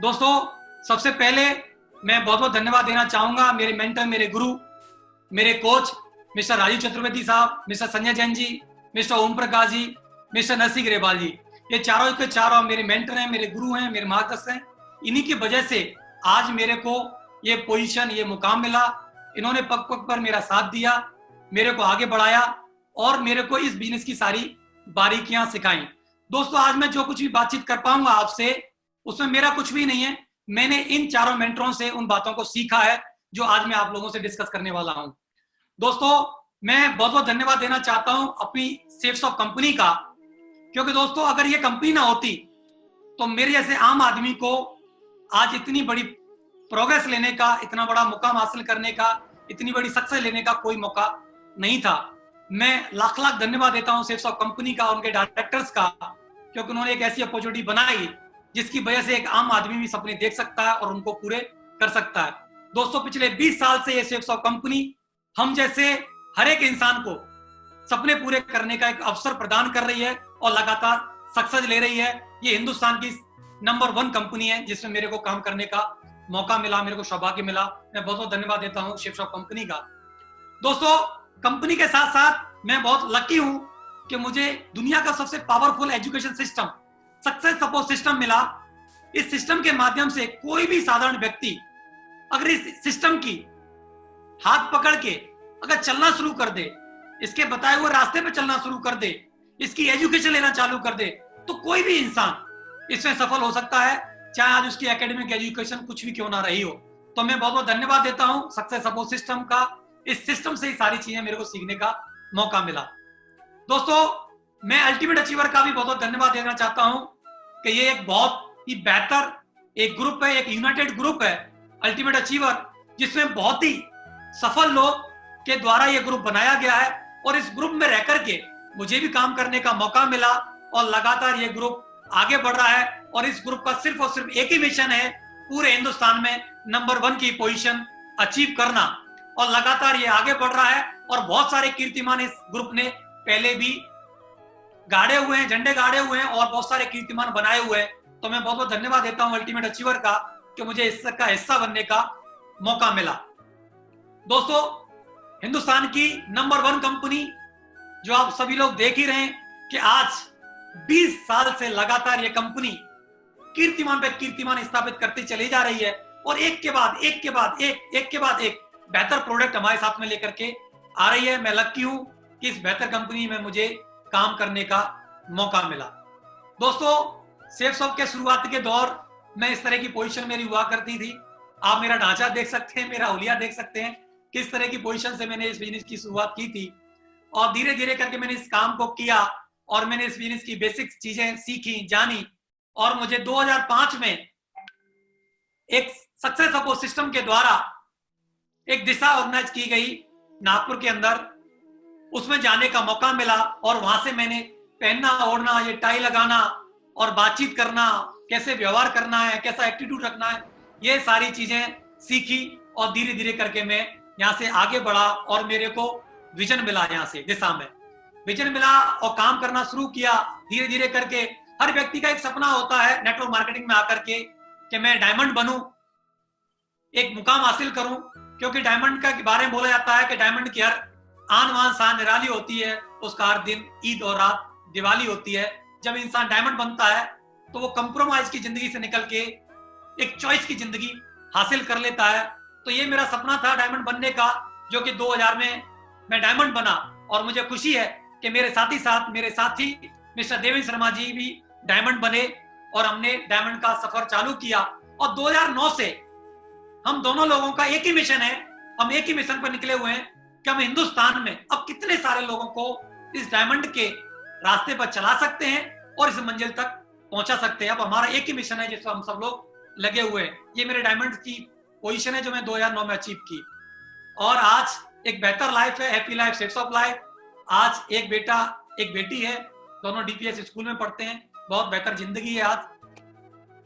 दोस्तों, सबसे पहले मैं बहुत बहुत धन्यवाद देना चाहूंगा मेरे मेंटर, मेरे गुरु, मेरे कोच मिस्टर राजीव चतुर्वेदी साहब, mister Sanjay Jain ji, mister Om Prakash ji, mister Narasimha Grewal जी। ये चारों के चारों मेरे मेंटर हैं, मेरे गुरु हैं, मेरे मार्गदर्शक हैं। इन्हीं की वजह से आज मेरे को ये पोजीशन, ये मुकाम मिला। इन्होंने पग पग पर मेरा साथ दिया, मेरे को आगे बढ़ाया और मेरे को इस बिजनेस की सारी बारीकियां सिखाई। दोस्तों, आज मैं जो कुछ भी बातचीत कर पाऊंगा आपसे, उसमें मेरा कुछ भी नहीं है। मैंने इन चारों मेंटरों से उन बातों को सीखा है जो आज मैं आप लोगों से डिस्कस करने वाला हूं। दोस्तों, मैं बहुत बहुत धन्यवाद देना चाहता हूं अपनी सेफ्सॉफ्ट कंपनी का, क्योंकि दोस्तों अगर ये कंपनी ना होती तो मेरे जैसे आम आदमी को आज इतनी बड़ी प्रोग्रेस लेने का, इतना बड़ा मुकाम हासिल करने का, इतनी बड़ी सक्सेस लेने का कोई मौका नहीं था। मैं लाख लाख धन्यवाद देता हूं सेफ्सॉफ्ट कंपनी का, उनके डायरेक्टर्स का, क्योंकि उन्होंने एक ऐसी अपॉर्चुनिटी बनाई जिसकी वजह से एक आम आदमी भी सपने देख सकता है और उनको पूरे कर सकता है। दोस्तों, पिछले 20 साल से ये सेफ्सॉफ्ट कंपनी हम जैसे हर एक इंसान को सपने पूरे करने का एक अवसर प्रदान कर रही है और लगातार सक्सेस ले रही है। ये हिंदुस्तान की नंबर 1 कंपनी है जिसमें मेरे को काम करने का मौका मिला, मेरे को सौभाग्य मिला। मैं बहुत बहुत धन्यवाद देता हूं सेफ्सॉफ्ट कंपनी का। दोस्तों, कंपनी के साथ साथ मैं बहुत लकी हूं कि मुझे दुनिया का सबसे powerful education system, success support system मिला। इस सिस्टम के माध्यम से कोई भी साधारण व्यक्ति अगर इस सिस्टम की हाथ पकड़ के अगर चलना शुरू कर दे, इसके बताए हुए रास्ते पे चलना शुरू कर दे, इसकी एजुकेशन लेना चालू कर दे, तो कोई भी इंसान इसमें सफल हो सकता है, चाहे आज उसकी एकेडमिक एजुकेशन कुछ भी क्यों ना रही हो। तो मैं बहुत बहुत धन्यवाद देता हूं सक्सेस सपोर्ट सिस्टम का। इस सिस्टम से ही सारी चीजें मेरे को सीखने का मौका मिला। दोस्तों, मैं अल्टीमेट अचीवर का भी बहुत बहुत धन्यवाद देना चाहता हूं कि ये एक बहुत ही बेहतर एक ग्रुप है, एक यूनाइटेड ग्रुप है अल्टीमेट अचीवर, जिसमें बहुत ही सफल लोग के द्वारा ये ग्रुप बनाया गया है और इस ग्रुप में रह करके मुझे भी काम करने का मौका मिला और लगातार ये ग्रुप आगे बढ़ रहा है। और इस ग्रुप का सिर्फ और सिर्फ एक ही मिशन है, पूरे हिंदुस्तान में नंबर 1 की पोजीशन अचीव करना। और लगातार ये आगे बढ़ रहा है और बहुत सारे कीर्तिमान इस ग्रुप ने पहले भी गाड़े हुए हैं, झंडे गाड़े हुए हैं और बहुत सारे कीर्तिमान बनाए हुए हैं। तो मैं बहुत बहुत धन्यवाद देता हूं अल्टीमेट अचीवर का कि मुझे इसका हिस्सा बनने का मौका मिला। दोस्तों, हिंदुस्तान की नंबर 1 कंपनी जो आप सभी लोग देख ही रहे हैं कि आज 20 साल से लगातार ये कंपनी कीर्तिमान पे कीर्तिमान स्थापित करती चली जा रही है और एक के बाद एक के बाद एक बेहतर प्रोडक्ट हमारे साथ में लेकर के आ रही है। मैं लकी हूं कि इस बेहतर कंपनी में मुझे काम करने का मौका मिला। दोस्तों, सेफ्सॉफ्ट के शुरुआत के दौर में इस तरह की पोजीशन मेरी हुआ करती थी। आप मेरा ढांचा देख सकते हैं, मेरा हुलिया देख सकते हैं, किस तरह की पोजीशन से मैंने इस बिजनेस की शुरुआत की थी और धीरे धीरे करके मैंने इस काम को किया और मैंने इस बिजनेस की बेसिक चीजें सीखी, जानी और मुझे 2005 में एक सक्सेस सपोर्ट सिस्टम के द्वारा एक दिशा ऑर्गेनाइज की गई नागपुर के अंदर, उसमें जाने का मौका मिला और वहां से मैंने पहनना ओढ़ना, ये टाई लगाना और बातचीत करना, कैसे व्यवहार करना है, कैसा एटीट्यूड रखना है, ये सारी चीजें सीखी और धीरे धीरे करके मैं यहाँ से आगे बढ़ा और मेरे को विजन मिला, यहाँ से दिशा में विजन मिला और काम करना शुरू किया धीरे धीरे करके। हर व्यक्ति का एक सपना होता है नेटवर्क मार्केटिंग में आकर के कि मैं डायमंड बनूं, एक मुकाम हासिल करूं, क्योंकि डायमंड का बारे में बोला जाता है कि डायमंड की हर आन बान शान निराली होती है, उसका हर दिन ईद और रात दिवाली होती है। जब इंसान डायमंड बनता है तो वो कंप्रोमाइज की जिंदगी से निकल के एक चॉइस की जिंदगी हासिल कर लेता है। तो ये मेरा सपना था डायमंड बनने का, जो कि 2000 में मैं डायमंड बना और मुझे खुशी है कि मेरे साथी मिस्टर देवेंद्र शर्मा जी भी डायमंड बने और हमने डायमंड का सफर चालू किया। और 2009 से हम दोनों लोगों का एक ही मिशन है, हम एक ही मिशन पर निकले हुए हैं कि हम हिंदुस्तान में अब कितने सारे लोगों को इस डायमंड के रास्ते पर चला सकते हैं और इस मंजिल तक पहुंचा सकते हैं। अब हमारा एक ही मिशन है जिस पर हम सब लोग लगे हुए हैं। ये मेरे डायमंड की पोजीशन है जो मैं 2009 में अचीव की और आज एक बेहतर लाइफ है, happy life, safes of life. आज एक बेटा एक बेटी है, दोनों डीपीएस स्कूल में पढ़ते हैं, बहुत बेहतर जिंदगी है। आज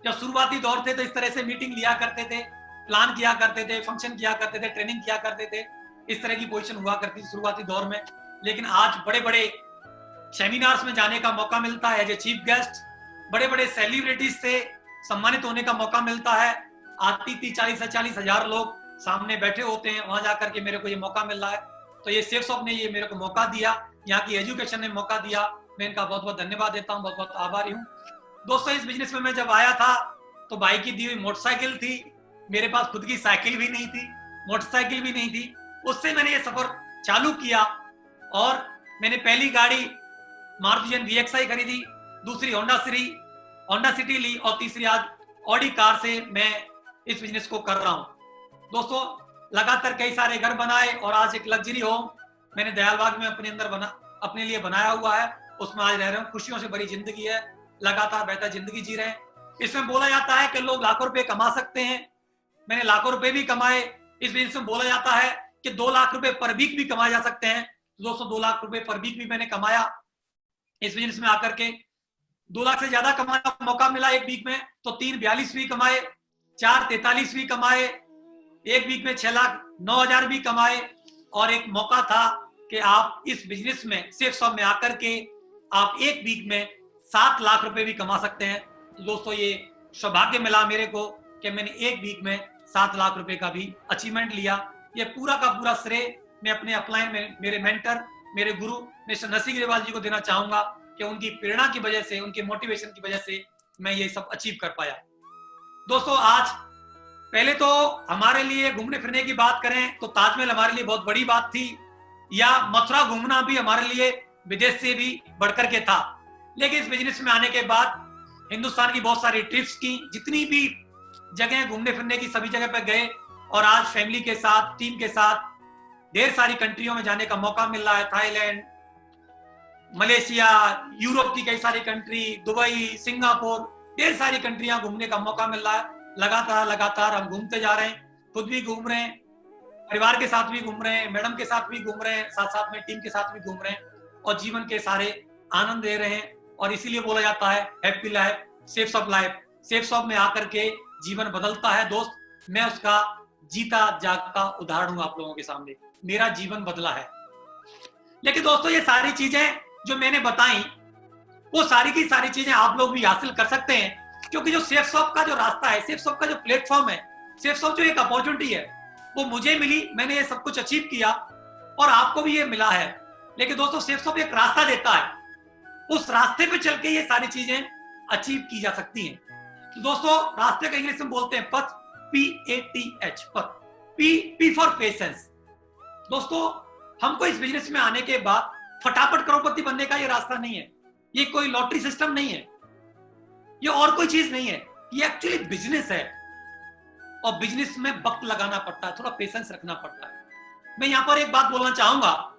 जब शुरुआती दौर थे तो इस तरह से मीटिंग लिया करते थे, प्लान किया करते थे, फंक्शन किया करते थे, ट्रेनिंग किया करते थे, इस तरह की पोजीशन हुआ करती थी शुरुआती दौर में। लेकिन आज बड़े बड़े सेमिनार्स में जाने का मौका मिलता है एज ए चीफ गेस्ट, बड़े बड़े सेलिब्रिटीज से सम्मानित होने का मौका मिलता है। आती 40 हजार लोग सामने बैठे होते हैं, वहां जाकर के मेरे को ये मौका मिल रहा है। तो ये सेफ शॉप ने ये मेरे को मौका दिया, यहाँ की एजुकेशन ने मौका दिया, मैं इनका बहुत बहुत धन्यवाद देता हूँ, बहुत बहुत आभारी हूँ। दोस्तों इस बिजनेस में मैं जब आया था तो भाई की दी हुई मोटरसाइकिल थी, मेरे पास खुद की साइकिल भी नहीं थी, मोटरसाइकिल भी नहीं थी। उससे मैंने ये सफर चालू किया और मैंने पहली गाड़ी मारुति जैन VXI खरीदी, दूसरी होंडा सिटी ली और तीसरी आज ऑडी कार से मैं इस बिजनेस को कर रहा हूं। दोस्तों लगातार कई सारे घर बनाए और आज एक लग्जरी होम मैंने दयालबाग में अपने लिए बनाया हुआ है, उसमें आज रह रहे हूँ। खुशियों से भरी जिंदगी है, लगातार बेहतर जिंदगी जी रहे हैं। इसमें बोला जाता है कि लोग लाखों रुपए कमा सकते हैं, मैंने लाखों रुपए भी कमाए। इस बिजनेस में बोला जाता है कि 2 लाख रुपए पर वीक भी कमाए जा सकते हैं। दोस्तों 2 लाख रुपए पर वीक भी मैंने कमाया इस बिजनेस में आकर के। 2 लाख से ज्यादा कमाने का मौका मिला एक वीक में, तो 3 42 भी कमाए, 4 43 भी कमाए, एक वीक में 6,09,000 भी कमाए। और एक मौका था कि आप इस बिजनेस में सेफ शॉप में आकर के आप एक वीक में 7 लाख रुपए भी कमा सकते हैं। तो दोस्तों ये सौभाग्य मिला मेरे को कि मैंने एक वीक में 7 लाख रुपए का भी अचीवमेंट लिया। ये पूरा का पूरा श्रेय मैं अपने अपलाइन में मेरे मेंटर, मेरे गुरु मिस्टर नरसिंह ग्रेवाल जी को देना चाहूंगा कि उनकी प्रेरणा की वजह से, उनके मोटिवेशन की वजह से मैं ये सब अचीव कर पाया। दोस्तों आज पहले तो हमारे लिए घूमने फिरने की बात करें तो ताजमहल हमारे लिए बहुत बड़ी बात थी, या मथुरा घूमना भी हमारे लिए विदेश से भी बढ़कर के था। लेकिन इस बिजनेस में आने के बाद हिंदुस्तान की बहुत सारी ट्रिप्स की, जितनी भी जगह घूमने फिरने की सभी जगह पे गए और आज फैमिली के साथ, टीम के साथ ढेर सारी कंट्रियों में जाने का मौका मिल रहा है। थाईलैंड, मलेशिया, यूरोप की कई सारी कंट्री, दुबई, सिंगापुर, ढेर सारी कंट्रियां घूमने का मौका मिल रहा है। लगातार हम घूमते जा रहे हैं, खुद भी घूम रहे हैं, परिवार के साथ भी घूम रहे हैं, मैडम के साथ भी घूम रहे हैं, साथ साथ में टीम के साथ भी घूम रहे हैं और जीवन के सारे आनंद ले रहे हैं। और इसीलिए बोला जाता है happy life safe shop life. Safe shop में आकर के जीवन बदलता है दोस्त, मैं उसका जीता जागता उदाहरण हूं आप लोगों के सामने, मेरा जीवन बदला है। लेकिन दोस्तों ये सारी चीजें जो मैंने बताई, वो सारी की सारी चीजें आप लोग भी हासिल कर सकते हैं, क्योंकि जो सेफ शॉप का जो रास्ता है, सेफ शॉप का जो प्लेटफॉर्म है, सेफ शॉप जो एक अपॉर्चुनिटी है, वो मुझे मिली, मैंने ये सब कुछ अचीव किया और आपको भी ये मिला है। लेकिन दोस्तों सेफ शॉप एक रास्ता देता है, उस रास्ते पे चल के ये सारी चीजें अचीव की जा सकती हैं। तो दोस्तों रास्ते का इंग्लिश में बोलते हैं पथ, PATH, पथ, P फॉर पेशेंस। दोस्तों हमको इस बिजनेस में आने के बाद फटाफट करोड़पति बनने का ये रास्ता नहीं है, ये कोई लॉटरी सिस्टम नहीं है, ये और कोई चीज नहीं है, ये एक्चुअली बिजनेस है। और बिजनेस में वक्त लगाना पड़ता है, थोड़ा पेशेंस रखना पड़ता है। मैं यहां पर एक बात बोलना चाहूंगा,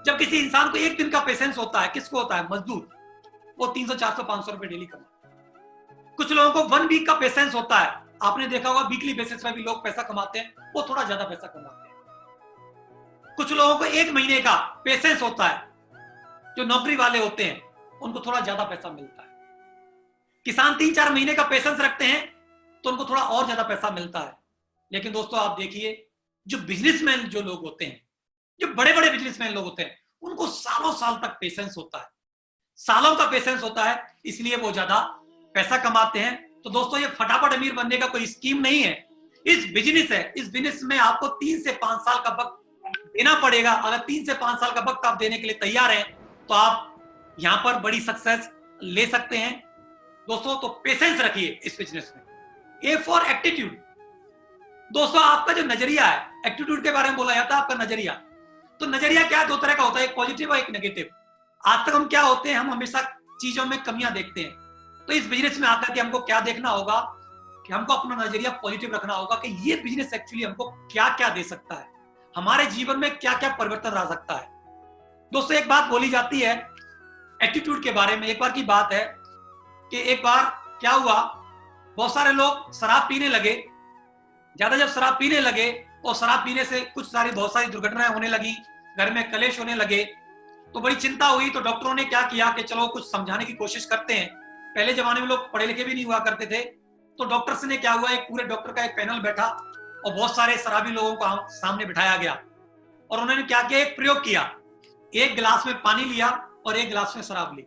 जब किसी इंसान को एक दिन का पेशेंस होता है, किसको होता है? मजदूर, वो 300 400 500 रुपए डेली कमाता है। कुछ लोगों को 1 वीक का पेशेंस होता है, आपने देखा होगा वीकली बेसिस पे भी लोग पैसा कमाते हैं, वो थोड़ा ज्यादा पैसा कमाते हैं। कुछ लोगों को 1 महीने का पेशेंस होता है, जो नौकरी वाले होते हैं उनको थोड़ा ज्यादा पैसा मिलता है। किसान 3-4 महीने का पेशेंस रखते हैं तो उनको थोड़ा और ज्यादा पैसा मिलता है। लेकिन दोस्तों आप देखिए, जो बिजनेसमैन जो लोग होते हैं, जो बड़े बड़े बिजनेसमैन लोग होते हैं, उनको सालों साल तक पेशेंस होता है, सालों का पेशेंस होता है, इसलिए वो ज्यादा पैसा कमाते हैं। तो दोस्तों ये फटाफट अमीर बनने का कोई स्कीम नहीं है, इस बिजनेस है। इस बिजनेस में आपको 3 से 5 साल का वक्त देना पड़ेगा। अगर 3 से 5 साल का वक्त आप देने के लिए तैयार हैं तो आप यहां पर बड़ी सक्सेस ले सकते हैं। दोस्तों तो पेशेंस रखिए इस बिजनेस में। A for attitude. दोस्तों आपका जो नजरिया है, एटीट्यूड के बारे में बोला जाता है, आपका नजरिया, तो नजरिया क्या है? 2 तरह का होता है, एक पॉजिटिव और एक नेगेटिव। आज तक हम क्या होते हैं, हम हमेशा चीजों में कमियां देखते हैं। तो इस बिजनेस में आकर के हमको क्या देखना होगा कि हमको अपना नजरिया पॉजिटिव रखना होगा कि ये बिजनेस एक्चुअली हमको क्या क्या दे सकता है, हमारे जीवन में क्या क्या परिवर्तन ला सकता है। दोस्तों एक बात बोली जाती है एटीट्यूड के बारे में। एक बार की बात है कि एक बार क्या हुआ, बहुत सारे लोग शराब पीने लगे। ज्यादा जब शराब पीने लगे और शराब पीने से बहुत सारी दुर्घटनाएं होने लगी, घर में कलेश होने लगे, तो बड़ी चिंता हुई। तो डॉक्टरों ने क्या किया कि चलो कुछ समझाने की कोशिश करते हैं। पहले जमाने में लोग पढ़े लिखे भी नहीं हुआ करते थे, तो डॉक्टर्स ने क्या हुआ, एक पूरे डॉक्टर का एक पैनल बैठा और बहुत सारे शराबी लोगों को सामने बिठाया गया और उन्होंने क्या किया, एक प्रयोग किया। एक गिलास में पानी लिया और एक गिलास में शराब ली,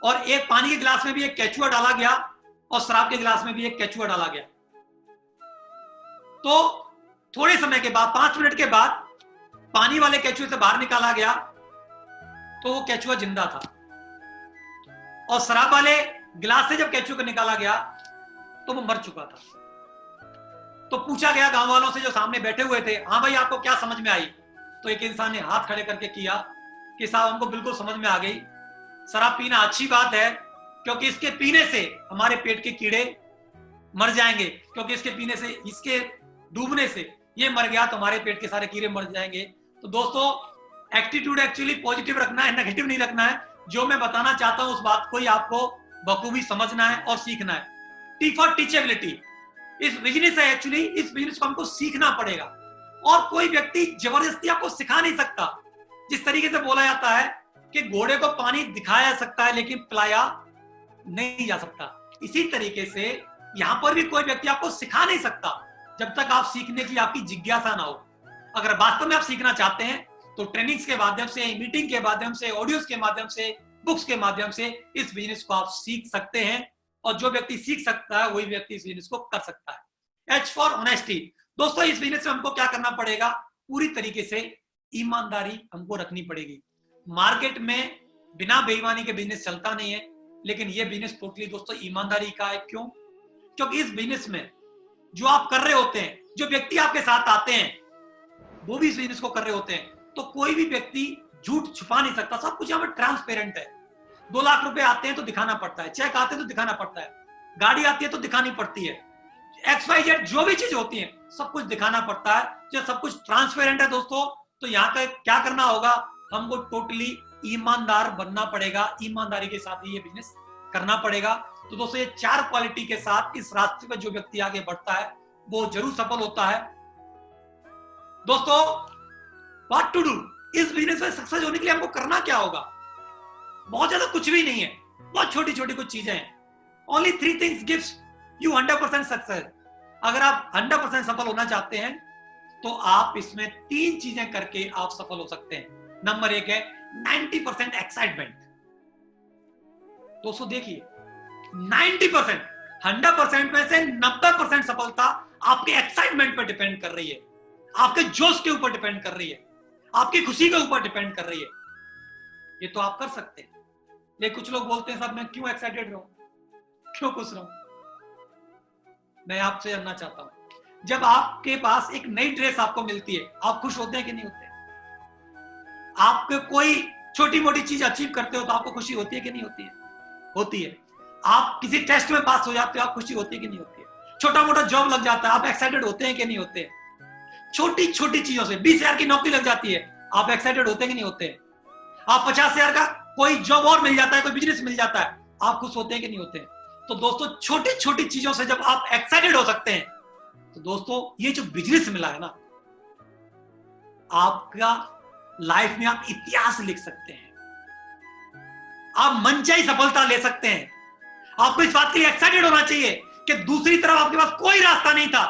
और एक पानी के गिलास में भी एक केचुआ डाला गया और शराब के गिलास में भी एक केचुआ डाला गया। तो थोड़े समय के बाद, 5 मिनट के बाद पानी वाले केचुए से बाहर निकाला गया तो वो केचुआ जिंदा था, और शराब वाले गिलास से जब केचुए को निकाला गया तो वो मर चुका था। तो पूछा गया गांव वालों से जो सामने बैठे हुए थे, हाँ भाई आपको क्या समझ में आई? तो एक इंसान ने हाथ खड़े करके किया कि साहब हमको बिल्कुल समझ में आ गई, शराब पीना अच्छी बात है क्योंकि इसके पीने से हमारे पेट के कीड़े मर जाएंगे, क्योंकि इसके पीने से, इसके डूबने से ये मर गया तो हमारे पेट के सारे कीड़े मर जाएंगे। तो दोस्तों एटीट्यूड एक्चुअली पॉजिटिव रखना है, नेगेटिव नहीं रखना है। जो मैं बताना चाहता हूं उस बात को ही आपको बखूबी समझना है और सीखना है। टी फॉर टीचेबिलिटी इस बिजनेस है, एक्चुअली इस बिजनेस को हमको सीखना पड़ेगा और कोई व्यक्ति जबरदस्ती आपको सिखा नहीं सकता। जिस तरीके से बोला जाता है कि घोड़े को पानी दिखाया जा सकता है लेकिन पिलाया नहीं जा सकता, इसी तरीके से यहां पर भी कोई व्यक्ति आपको सिखा नहीं सकता जब तक आप सीखने की आपकी जिज्ञासा ना हो। अगर वास्तव में आप सीखना चाहते हैं तो ट्रेनिंग्स के माध्यम से, मीटिंग के माध्यम से, ऑडियोज के माध्यम से, बुक्स के माध्यम से इस बिजनेस को आप सीख सकते हैं, और जो व्यक्ति सीख सकता है वही व्यक्ति इस बिजनेस को कर सकता है। H for honesty. दोस्तों इस बिजनेस में हमको क्या करना पड़ेगा? पूरी तरीके से ईमानदारी हमको रखनी पड़ेगी। मार्केट में बिना बेईमानी के बिजनेस चलता नहीं है, लेकिन ये बिजनेस टोटली दोस्तों ईमानदारी का है। क्यों? क्योंकि इस बिजनेस में जो आप कर रहे होते हैं, जो व्यक्ति आपके साथ आते हैं वो भी इस बिजनेस को कर रहे होते हैं, तो कोई भी व्यक्ति झूठ छुपा नहीं सकता। सब कुछ यहाँ पर ट्रांसपेरेंट है। 2 लाख रुपए आते हैं तो दिखाना पड़ता है, चेक आते हैं तो दिखाना पड़ता है, गाड़ी आती है तो दिखानी पड़ती है, XYZ जो भी चीज होती है सब कुछ दिखाना पड़ता है। जब सब कुछ ट्रांसपेरेंट है दोस्तों, तो यहाँ का क्या करना होगा? हमको टोटली ईमानदार बनना पड़ेगा, ईमानदारी के साथ ही ये बिजनेस करना पड़ेगा। तो दोस्तों ये 4 क्वालिटी के साथ इस रास्ते पर जो व्यक्ति आगे बढ़ता है वो जरूर सफल होता है। दोस्तों व्हाट टू डू? इस बिजनेस में सक्सेस होने के लिए हमको करना क्या होगा? बहुत ज्यादा कुछ भी नहीं है, बहुत छोटी छोटी कुछ चीजें हैं। Only 3 things gives you 100% success. अगर आप 100% सफल होना चाहते हैं तो आप इसमें 3 चीजें करके आप सफल हो सकते हैं। नंबर 1 है 90% एक्साइटमेंट। दोस्तों देखिए 90%, 100% में से 90% सफलता आपके एक्साइटमेंट पर डिपेंड कर रही है, आपके जोश के ऊपर डिपेंड कर रही है, आपकी खुशी के ऊपर डिपेंड कर रही है। ये तो आप कर सकते हैं। लेकिन कुछ लोग बोलते हैं साहब मैं क्यों एक्साइटेड रहूं, क्यों खुश रहूं? मैं आपसे जानना चाहता हूं, जब आपके पास एक नई ड्रेस आपको मिलती है आप खुश होते हैं कि नहीं होते? आपके कोई छोटी मोटी चीज अचीव करते हो तो आपको खुशी होती है कि नहीं होती है? होती है। आप किसी टेस्ट में पास हो जाते हो, आप खुशी होती है कि नहीं होती है? छोटा मोटा जॉब लग जाता है, आप एक्साइटेड होते हैं कि नहीं होते? छोटी छोटी चीजों से 20,000 की नौकरी लग जाती है, आप एक्साइटेड होते हैं कि नहीं होते? आप 50,000 का कोई जॉब और मिल जाता है, कोई बिजनेस मिल जाता है, आप खुश होते हैं कि नहीं होते? तो दोस्तों छोटी छोटी चीजों से जब आप एक्साइटेड हो सकते हैं तो दोस्तों ये जो बिजनेस मिला है ना, आपका लाइफ में आप इतिहास लिख सकते हैं, आप मनचाही सफलता ले सकते हैं। आपको इस बात के लिए एक्साइटेड होना चाहिए कि दूसरी तरफ आपके पास कोई रास्ता नहीं था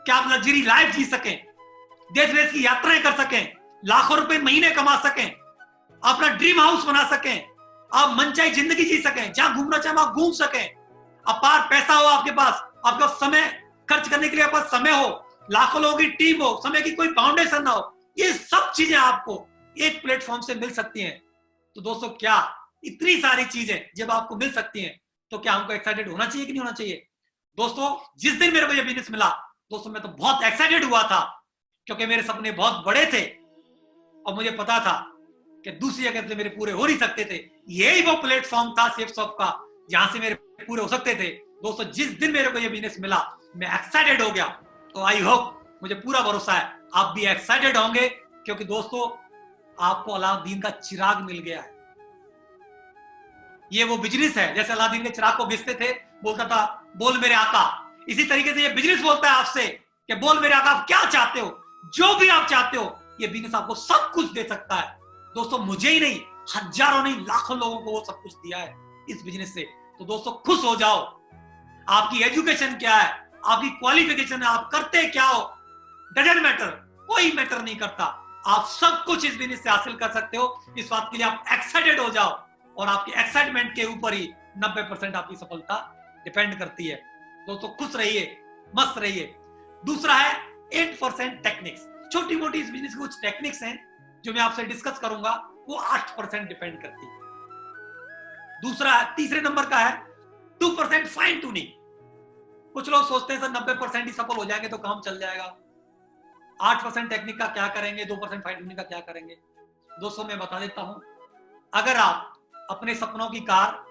कि आप लग्जरी लाइफ जी सकें, देश विदेश की यात्राएं कर सकें, लाखों रुपए महीने कमा सकें, अपना ड्रीम हाउस बना सकें, आप मनचाही जिंदगी जी सकें, जहां घूमना चाहे वहां घूम सकें, अपार पैसा हो आपके पास, आपका समय खर्च करने के लिए आपके पास समय हो, लाखों लोगों की टीम हो, समय की कोई बाउंडेशन ना हो। ये सब चीजें आपको एक प्लेटफॉर्म से मिल सकती हैं। तो दोस्तों क्या इतनी सारी चीजें जब आपको मिल सकती हैं तो क्या हमको एक्साइटेड होना चाहिए कि नहीं होना चाहिए? दोस्तों जिस दिन मेरे को ये बिजनेस मिला दोस्तों मैं तो बहुत एक्साइटेड हुआ था, क्योंकि मेरे सपने बहुत बड़े थे और मुझे पता था कि दूसरी जगह से मेरे पूरे हो नहीं सकते थे। यही वो प्लेटफॉर्म था सेफसॉफ्ट का जहां से मेरे पूरे हो सकते थे। दोस्तों जिस दिन मेरे को ये बिजनेस मिला मैं एक्साइटेड हो गया। तो आई होप, मुझे पूरा भरोसा है आप भी एक्साइटेड होंगे, क्योंकि दोस्तों आपको अलाउद्दीन का चिराग मिल गया है। ये वो बिजनेस है, जैसे अलाउद्दीन के चिराग को घिसते थे, बोलता था बोल मेरे आका, इसी तरीके से ये बिजनेस बोलता है आपसे कि बोल मेरे आका आप क्या चाहते हो, जो भी आप चाहते हो ये बिजनेस आपको सब कुछ दे सकता है। दोस्तों मुझे ही नहीं, हजारों नहीं लाखों लोगों को वो सब कुछ दिया है इस बिजनेस से। तो दोस्तों खुश हो जाओ। आपकी एजुकेशन क्या है, आपकी क्वालिफिकेशन है, आप करते क्या हो, डजंट मैटर, कोई मैटर नहीं करता, आप सब कुछ इस बिजनेस से हासिल कर सकते हो। इस बात के लिए आप एक्साइटेड हो जाओ और आपकी एक्साइटमेंट के ऊपर ही 90% आपकी सफलता डिपेंड करती है। दोस्तों खुश रहिए, मस्त रहिए। दूसरा है 8% टेक्निक्स। छोटी मोटी इस बिजनेस की कुछ टेक्निक्स हैं जो मैं आपसे डिस्कस करूंगा, वो 8% डिपेंड करती है। दूसरा तीसरे नंबर का है 2% फाइन ट्यूनिंग। कुछ लोग सोचते हैं सर 90% ही सफल हो जाएंगे तो काम चल जाएगा, 8% टेक्निक का क्या करेंगे, 2% फाइन ट्यूनिंग का क्या करेंगे। दोस्तों मैं बता देता हूं, अगर आप अपने सपनों की कार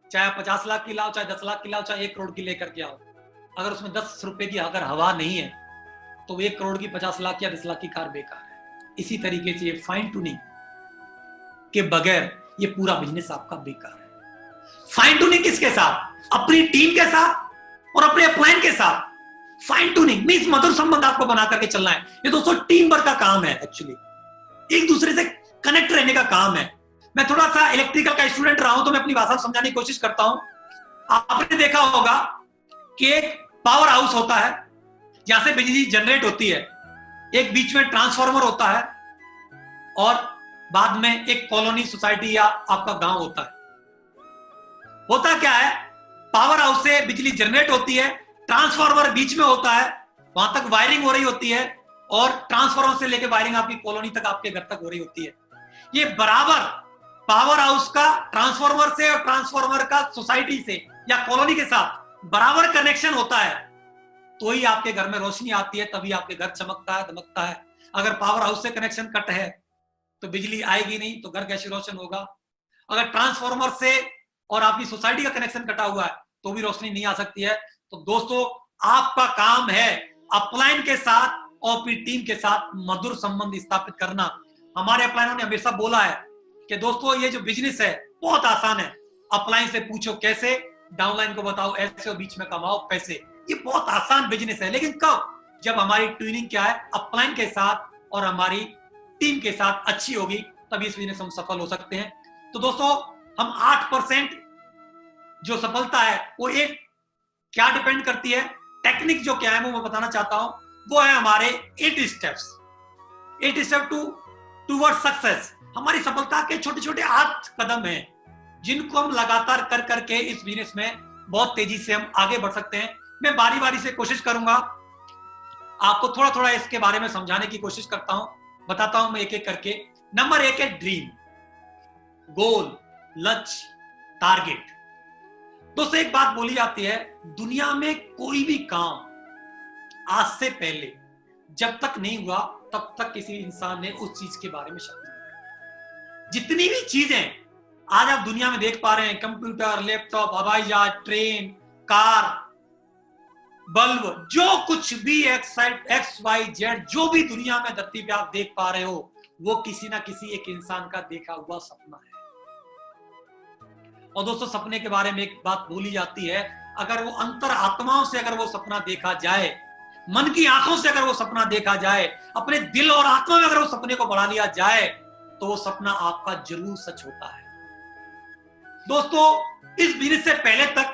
चाहे 50 लाख की लाओ, चाहे 10 लाख की लाओ, चाहे 1 करोड़ की लेकर के आओ, अगर उसमें 10 रुपए की अगर हवा नहीं है तो 1 करोड़ की, 50 लाख या 10 लाख की कार बेकार है। इसी तरीके से ये फाइन ट्यूनिंग के बगैर ये पूरा बिजनेस आपका बेकार है। फाइन ट्यूनिंग किसके साथ? अपनी टीम के साथ और अपने अपलाइन के साथ। फाइन ट्यूनिंग मींस मधुर संबंध आपको बना करके चलना है। ये दोस्तों टीम वर्क का काम है, एक्चुअली एक दूसरे से कनेक्ट रहने का काम है। मैं थोड़ा सा इलेक्ट्रिकल का स्टूडेंट रहा हूं तो मैं अपनी भाषा समझाने की कोशिश करता हूं। आपने देखा होगा कि एक पावर हाउस होता है जहां से बिजली जनरेट होती है, एक बीच में ट्रांसफार्मर होता है और बाद में एक कॉलोनी, सोसाइटी या आपका गांव होता है। होता क्या है, पावर हाउस से बिजली जनरेट होती है, ट्रांसफार्मर बीच में होता है, वहां तक वायरिंग हो रही होती है और ट्रांसफार्मर से लेकर वायरिंग आपकी कॉलोनी तक, आपके घर तक हो रही होती है। ये बराबर पावर हाउस का ट्रांसफार्मर से और ट्रांसफार्मर का सोसाइटी से या कॉलोनी के साथ बराबर कनेक्शन होता है तो ही आपके घर में रोशनी आती है, तभी आपके घर चमकता है, दमकता है। अगर पावर हाउस से कनेक्शन कट है तो बिजली आएगी नहीं, तो घर कैसे रोशन होगा। अगर ट्रांसफार्मर से और आपकी सोसाइटी का कनेक्शन कटा हुआ है तो भी रोशनी नहीं आ सकती है। तो दोस्तों आपका काम है अपलाइन के साथ और अपनी टीम के साथ मधुर संबंध स्थापित करना। हमारे अपलाइनों ने हमेशा बोला है कि दोस्तों ये जो बिजनेस है बहुत आसान है, अपलाइन से पूछो कैसे, डाउनलाइन को बताओ ऐसे और बीच में कमाओ पैसे। ये बहुत आसान बिजनेस है, लेकिन कब? जब हमारी ट्यूनिंग क्या है, अपलाइन के साथ और हमारी टीम के साथ अच्छी होगी, तभी इस बिजनेस में हम सफल हो सकते हैं। तो दोस्तों हम 8% जो सफलता है वो एक क्या डिपेंड करती है, टेक्निक जो क्या है वो मैं बताना चाहता हूं। वो है हमारे 8 स्टेप्स, 8 स्टेप टूवर्ड सक्सेस। हमारी सफलता के छोटे छोटे 8 कदम हैं जिनको हम लगातार कर करके इस बिजनेस में बहुत तेजी से हम आगे बढ़ सकते हैं। मैं बारी बारी से कोशिश करूंगा, आपको थोड़ा थोड़ा इसके बारे में समझाने की कोशिश करता हूं, बताता हूं मैं एक एक करके। नंबर 1 है ड्रीम, गोल, लक्ष्य, टारगेट। दोस्तों एक बात बोली जाती है, दुनिया में कोई भी काम आज से पहले जब तक नहीं हुआ तब तक किसी इंसान ने उस चीज के बारे में सोचा नहीं। जितनी भी चीजें आज आप दुनिया में देख पा रहे हैं, कंप्यूटर, लैपटॉप, हवाई जहाज, ट्रेन, कार, बल्ब, जो कुछ भी XYZ जो भी दुनिया में धरती पे आप देख पा रहे हो, वो किसी ना किसी एक इंसान का देखा हुआ सपना है। और दोस्तों सपने के बारे में एक बात बोली जाती है, अगर वो अंतर आत्माओं से अगर वो सपना देखा जाए, मन की आंखों से अगर वो सपना देखा जाए, अपने दिल और आत्मा में अगर वो सपने को बढ़ा लिया जाए, तो वो सपना आपका जरूर सच होता है। दोस्तों इस बिजनेस से पहले तक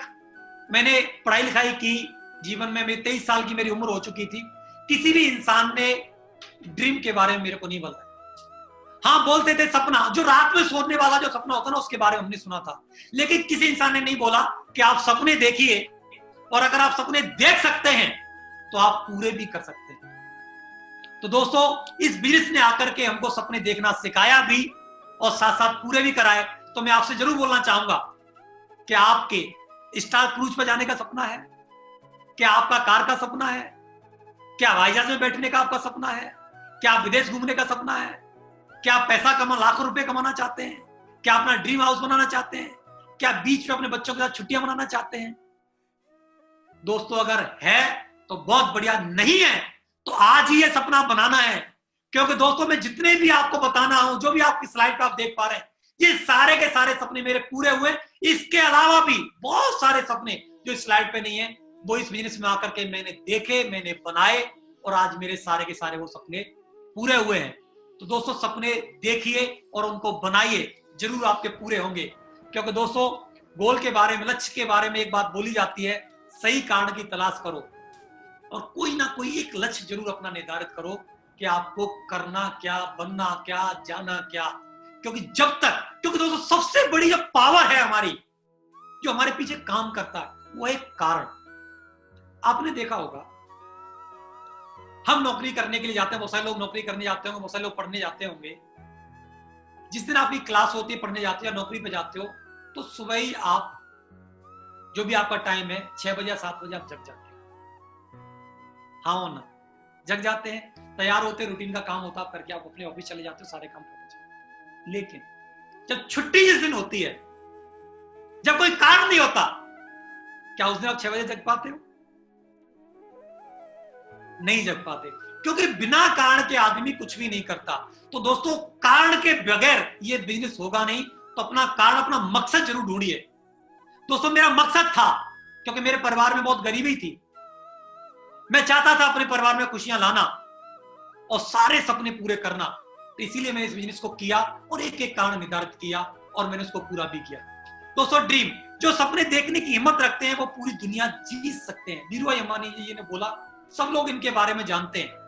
मैंने पढ़ाई लिखाई की, जीवन में मेरी 23 साल की मेरी उम्र हो चुकी थी। किसी भी इंसान ने ड्रीम के बारे में मेरे को नहीं बताया। हाँ बोलते थे सपना, जो रात में सोने वाला जो सपना होता है ना, उसके बारे में हमने सुना था, लेकिन किसी इंसान ने नहीं बोला कि आप सपने देखिए और अगर आप सपने देख सकते हैं तो आप पूरे भी कर सकते हैं। तो दोस्तों इस बिजनेस ने आकर के हमको सपने देखना सिखाया भी और साथ साथ पूरे भी कराए। तो मैं आपसे जरूर बोलना चाहूंगा कि आपके स्टार क्रूज पर जाने का सपना है क्या? आपका कार का सपना है क्या? हवाई जहाज में बैठने का आपका सपना है क्या? आप विदेश घूमने का सपना है क्या? आप पैसा लाखों रुपए कमाना चाहते हैं क्या? अपना ड्रीम हाउस बनाना चाहते हैं क्या? बीच में अपने बच्चों के साथ छुट्टियां मनाना चाहते हैं? दोस्तों अगर है तो बहुत बढ़िया, नहीं है तो आज ही ये सपना बनाना है। क्योंकि दोस्तों मैं जितने भी आपको बताना हूं, जो भी आपकी स्लाइड पे आप देख पा रहे हैं, ये सारे के सारे सपने मेरे पूरे हुए। इसके अलावा भी बहुत सारे सपने जो इस स्लाइड पे नहीं है, वो इस बिजनेस में आकर के मैंने देखे, मैंने बनाए और आज मेरे सारे के सारे वो सपने पूरे हुए हैं। तो दोस्तों सपने देखिए और उनको बनाइए, जरूर आपके पूरे होंगे। क्योंकि दोस्तों गोल के बारे में, लक्ष्य के बारे में एक बात बोली जाती है, सही कारण की तलाश करो और कोई ना कोई एक लक्ष्य जरूर अपना निर्धारित करो कि आपको करना क्या, बनना क्या, जाना क्या। क्योंकि दोस्तों सबसे बड़ी जो पावर है हमारी, जो हमारे पीछे काम करता है, वो एक कारण। आपने देखा होगा, हम नौकरी करने के लिए जाते हैं, बहुत सारे लोग नौकरी करने जाते होंगे, बहुत सारे लोग पढ़ने जाते होंगे। जिस दिन आपकी क्लास होती है, पढ़ने जाते हो या नौकरी पे जाते हो, तो सुबह ही आप, जो भी आपका टाइम है, 6 बजे या 7 बजे आप जग जाते हो। हाँ हो ना, जग जाते हैं, तैयार होते, रूटीन का काम होता है करके आप अपने ऑफिस चले जाते हो, सारे काम पहुंच जाते। लेकिन जब छुट्टी जिस दिन होती है, जब कोई काम नहीं होता, क्या उस दिन आप 6 बजे जग पाते हो? नहीं जग पाते, क्योंकि बिना कारण के आदमी कुछ भी नहीं करता। तो दोस्तों, कारण के बगैर ये बिजनेस होगा नहीं। तो अपना कारण, अपना मकसद जरूर ढूंढिए। दोस्तों, मेरा मकसद था, क्योंकि मेरे परिवार में बहुत गरीबी थी, मैं चाहता था अपने परिवार में खुशियां लाना और सारे सपने पूरे करना। तो इसीलिए मैंने इस बिजनेस को किया और एक एक कारण निर्धारित किया और मैंने उसको पूरा भी किया। दोस्तों, ड्रीम, जो सपने देखने की हिम्मत रखते हैं वो पूरी दुनिया जीत सकते हैं। धीरूभाई अंबानी जी ने बोला, सब लोग इनके बारे में जानते हैं।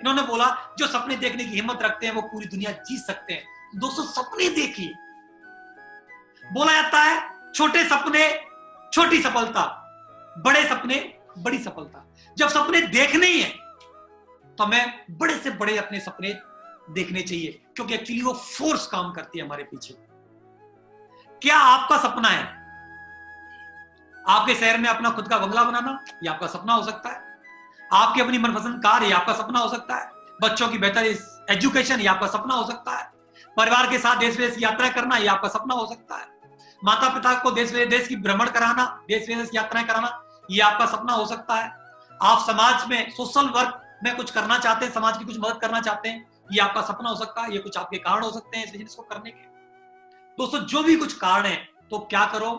इन्होंने बोला, जो सपने देखने की हिम्मत रखते हैं वो पूरी दुनिया जीत सकते हैं। दोस्तों, सपने देखिए। बोला जाता है, छोटे सपने छोटी सफलता, बड़े सपने बड़ी सफलता। जब सपने देखने ही है तो हमें बड़े से बड़े अपने सपने देखने चाहिए, क्योंकि एक्चुअली वो फोर्स काम करती है हमारे पीछे। क्या आपका सपना है आपके शहर में अपना खुद का बंगला बनाना? ये आपका सपना हो सकता है। आपकी अपनी मनपसंद कार, ये आपका सपना हो सकता है। बच्चों की बेहतर एजुकेशन, ये आपका सपना हो सकता है। परिवार के साथ देश विदेश की यात्रा करना, ये आपका सपना हो सकता है। माता पिता को देश विदेश की भ्रमण कराना, देश विदेश की यात्राएं कराना, ये आपका सपना हो सकता है। आप समाज में सोशल वर्क में कुछ करना चाहते हैं, समाज की कुछ मदद करना चाहते हैं, ये आपका सपना हो सकता है। ये कुछ आपके कारण हो सकते हैं इस बिजनेस को करने के। दोस्तों, जो भी कुछ कारण है, तो क्या करो,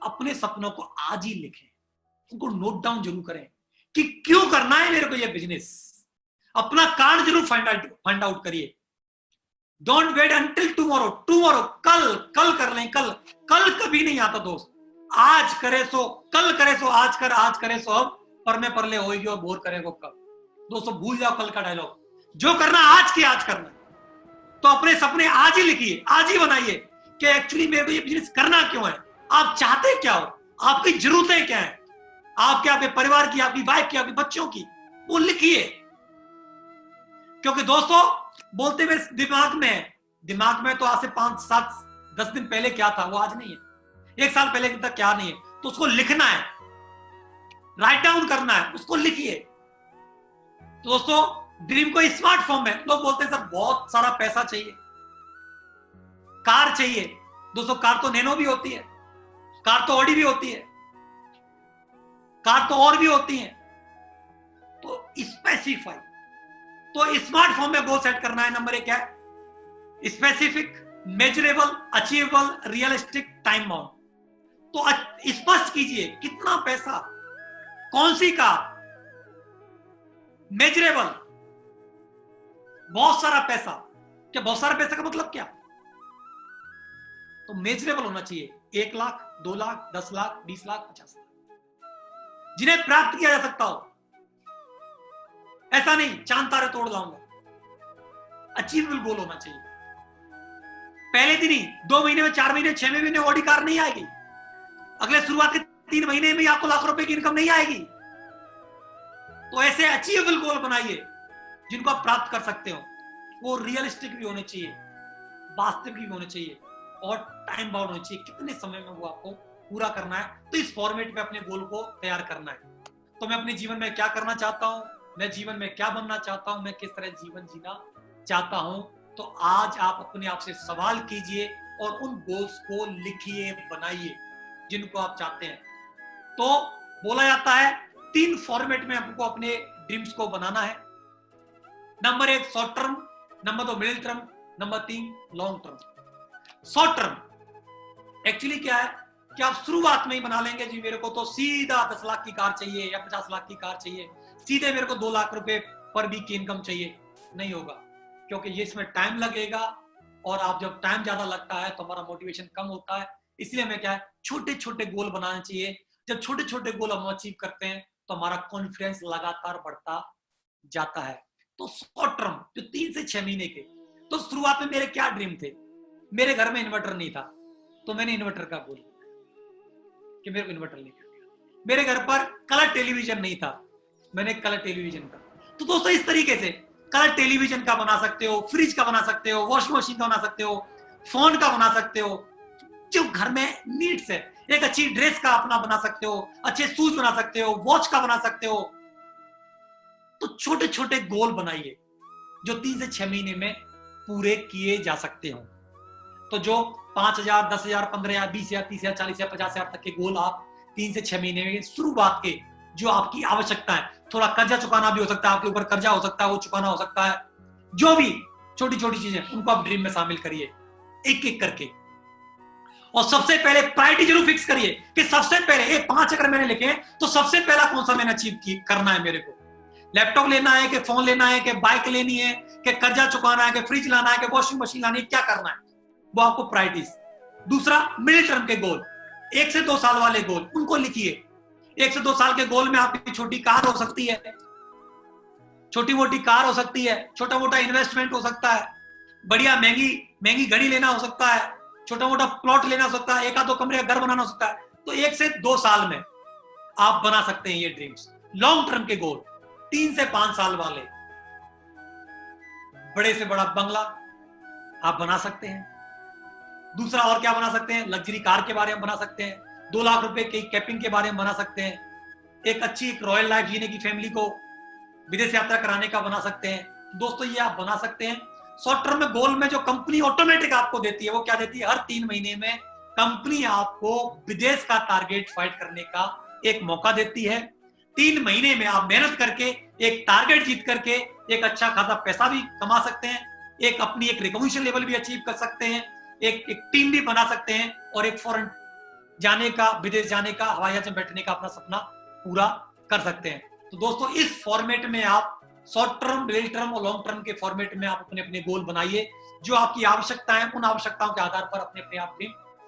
अपने सपनों को आज ही लिखें, उनको नोट डाउन जरूर करें कि क्यों करना है मेरे को ये बिजनेस। अपना कारण जरूर फाइंड आउट करिए। Don't wait until tomorrow. Tomorrow, कल, कल कर लें, कल। कल कभी नहीं आता दोस्त। आज करे सो कल, करे सो आज कर, आज करे सो अब, परने परले होएगी और बोर करेगा कब। दोस्तों, भूल जाओ कल का डायलॉग। जो करना आज की आज करना। तो अपने सपने आज ही लिखिए, आज ही बनाइए कि एक्चुअली मेरे को ये बिजनेस करना क्यों है। आप चाहते क्या हो, आपकी जरूरतें क्या है, आपके आपके परिवार की, आपकी वाइफ की, आपके बच्चों की, वो लिखिए। क्योंकि दोस्तों, बोलते हुए दिमाग में तो आज से 5, 7, 10 दिन पहले क्या था वो आज नहीं है। 1 साल पहले तक क्या नहीं है, तो उसको लिखना है, राइट डाउन करना है, उसको लिखिए। तो दोस्तों, ड्रीम को स्मार्ट फॉर्म में, लोग बोलते हैं सर बहुत सारा पैसा चाहिए, कार चाहिए। दोस्तों, कार तो नैनो भी होती है, कार तो ऑडी भी होती है, कार तो और भी होती है। तो स्पेसिफाई, तो स्मार्ट फॉर्म में गोल सेट करना है। नंबर 1 है specific, measurable, achievable, realistic, time bound. तो स्पष्ट कीजिए कितना पैसा, कौन सी कार। मेजरेबल, बहुत सारा पैसा। क्या बहुत सारा पैसा का मतलब क्या? तो मेजरेबल होना चाहिए। 1 लाख, 2 लाख, 10 लाख, 20 लाख, 50 लाख, जिन्हें प्राप्त किया जा सकता हो। ऐसा नहीं चांद तारे तोड़ लाऊंगा। अचीवेबल गोल होना चाहिए। पहले दिन ही, 2 महीने में, 4 महीने, 6 महीने ऑडी कार नहीं आएगी। अगले शुरुआत के 3 महीने में आपको लाख रुपए की इनकम नहीं आएगी। तो ऐसे अचीवेबल गोल बनाइए जिनको आप प्राप्त कर सकते हो। वो रियलिस्टिक भी होने चाहिए, वास्तविक भी होने चाहिए और टाइम बाउंड होना चाहिए। कितने समय में वो आपको पूरा करना है। तो इस फॉर्मेट में अपने गोल को तैयार करना है। तो मैं अपने जीवन में क्या करना चाहता हूं, मैं जीवन में क्या बनना चाहता हूं, मैं किस तरह जीवन जीना चाहता हूं। तो आज आप अपने आप से सवाल कीजिए और उन गोल्स को लिखिए, बनाइए जिनको आप चाहते हैं। तो बोला जाता है 3 फॉर्मेट में आपको अपने ड्रीम्स को बनाना है। Number 1 short term, number 2 middle term, number 3 long term. Short term actually क्या है कि आप शुरुआत में ही बना लेंगे जी मेरे को तो सीधा 10 लाख की कार चाहिए या 50 लाख की कार चाहिए, सीधे मेरे को 2 लाख रुपए पर वीक की इनकम चाहिए। नहीं होगा, क्योंकि ये इसमें टाइम लगेगा और आप जब टाइम ज्यादा लगता है तो हमारा मोटिवेशन कम होता है। इसलिए हमें क्या है, छोटे छोटे गोल बनाने चाहिए। जब छोटे छोटे गोल हम अचीव करते हैं तो हमारा कॉन्फिडेंस लगातार बढ़ता जाता है। तो शॉर्ट टर्म जो 3 से 6 महीने के, तो शुरुआत में मेरे क्या ड्रीम थे। मेरे घर में इन्वर्टर नहीं था तो मैंने इन्वर्टर का गोल, कि मेरे को इन्वर्टर लेकर दिया। मेरे घर पर कलर टेलीविजन नहीं था, मैंने कलर टेलीविजन का। तो दोस्तों इस तरीके से कलर टेलीविजन का बना सकते हो, फ्रिज का बना सकते हो, वॉशिंग मशीन का बना सकते हो, फोन का बना सकते हो, जो घर में नीड्स है। एक अच्छी ड्रेस का अपना बना सकते हो, अच्छे शूज बना सकते हो, वॉच का बना सकते हो। तो छोटे छोटे गोल बनाइए जो 3 से 6 महीने में पूरे किए जा सकते हो। तो जो 5,000, 10,000, 15,000, 20,000, 30,000, 40,000, 50,000 तक के गोल आप 3 से 6 महीने में शुरुआत के, जो आपकी आवश्यकता है, थोड़ा कर्जा चुकाना भी हो सकता है, आपके ऊपर कर्जा हो सकता है, वो चुकाना हो सकता है, जो भी छोटी छोटी चीजें, उनको आप ड्रीम में शामिल करिए एक एक करके। और सबसे पहले प्रायोरिटी जरूर फिक्स करिए कि सबसे पहले ये 5 अगर मैंने लिखे तो सबसे पहला कौन सा मैंने अचीव करना है। मेरे को लैपटॉप लेना है कि फोन लेना है कि बाइक लेनी है कि कर्जा चुकाना है कि फ्रिज लाना है कि वॉशिंग मशीन लानी है, क्या करना है, वो आपको प्रायोरिटीज। दूसरा, मिडिल टर्म के गोल, 1 से 2 साल वाले गोल, उनको लिखिए। 1 से 2 साल के गोल में आपकी छोटी कार हो सकती है, छोटी मोटी कार हो सकती है, छोटा मोटा इन्वेस्टमेंट हो सकता है, बढ़िया महंगी महंगी घड़ी लेना हो सकता है, छोटा मोटा प्लॉट लेना हो सकता है, 1-2 कमरे का घर बनाना हो सकता है। तो 1 से 2 साल में आप बना सकते हैं ये ड्रीम्स। लॉन्ग टर्म के गोल, 3 से 5 साल वाले, बड़े से बड़ा बंगला आप बना सकते हैं। दूसरा और क्या बना सकते हैं, लग्जरी कार के बारे में बना सकते हैं, 2 लाख रुपए की कैपिंग के बारे में बना सकते हैं, एक अच्छी एक रॉयल लाइफ जीने की फैमिली को विदेश यात्रा कराने का बना सकते हैं। दोस्तों ये आप बना सकते हैं। शॉर्ट टर्म में गोल में जो कंपनी ऑटोमेटिक आपको देती है, वो क्या देती है, हर 3 महीने में कंपनी आपको विदेश का टारगेट फाइट करने का एक मौका देती है। 3 महीने में आप मेहनत करके एक टारगेट जीत करके एक अच्छा खासा पैसा भी कमा सकते हैं, एक अपनी एक रिकॉग्निशन लेवल भी अचीव कर सकते हैं, एक टीम भी बना सकते हैं, और एक फॉरेन जाने का, विदेश जाने का, हवाई जहाज में बैठने का अपना सपना पूरा कर सकते हैं। तो दोस्तों इस फॉर्मेट में आप शॉर्ट टर्म, मिडिल टर्म और लॉन्ग टर्म के फॉर्मेट में आप अपने अपने गोल बनाइए। जो आपकी आवश्यकताएं, उन आवश्यकताओं के आधार पर अपने अपने आप भी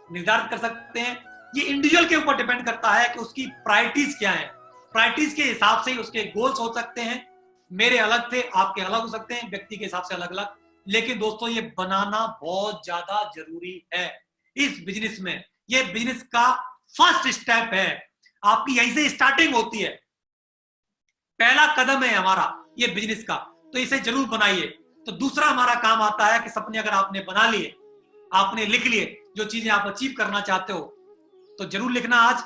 निर्धारित कर सकते हैं। ये इंडिविजुअल के ऊपर डिपेंड करता है कि उसकी प्रायोरिटीज क्या है। प्रायोरिटीज के हिसाब से ही उसके गोल्स हो सकते हैं। मेरे अलग थे, आपके अलग हो सकते हैं, व्यक्ति के हिसाब से अलग अलग। लेकिन दोस्तों ये बनाना बहुत ज्यादा जरूरी है इस बिजनेस में। ये बिजनेस का फर्स्ट स्टेप है, आपकी यहीं से स्टार्टिंग होती है, पहला कदम है हमारा ये बिजनेस का। तो इसे जरूर बनाइए। तो दूसरा हमारा काम आता है कि सपने अगर आपने बना लिए, आपने लिख लिए, जो चीजें आप अचीव करना चाहते हो, तो जरूर लिखना आज,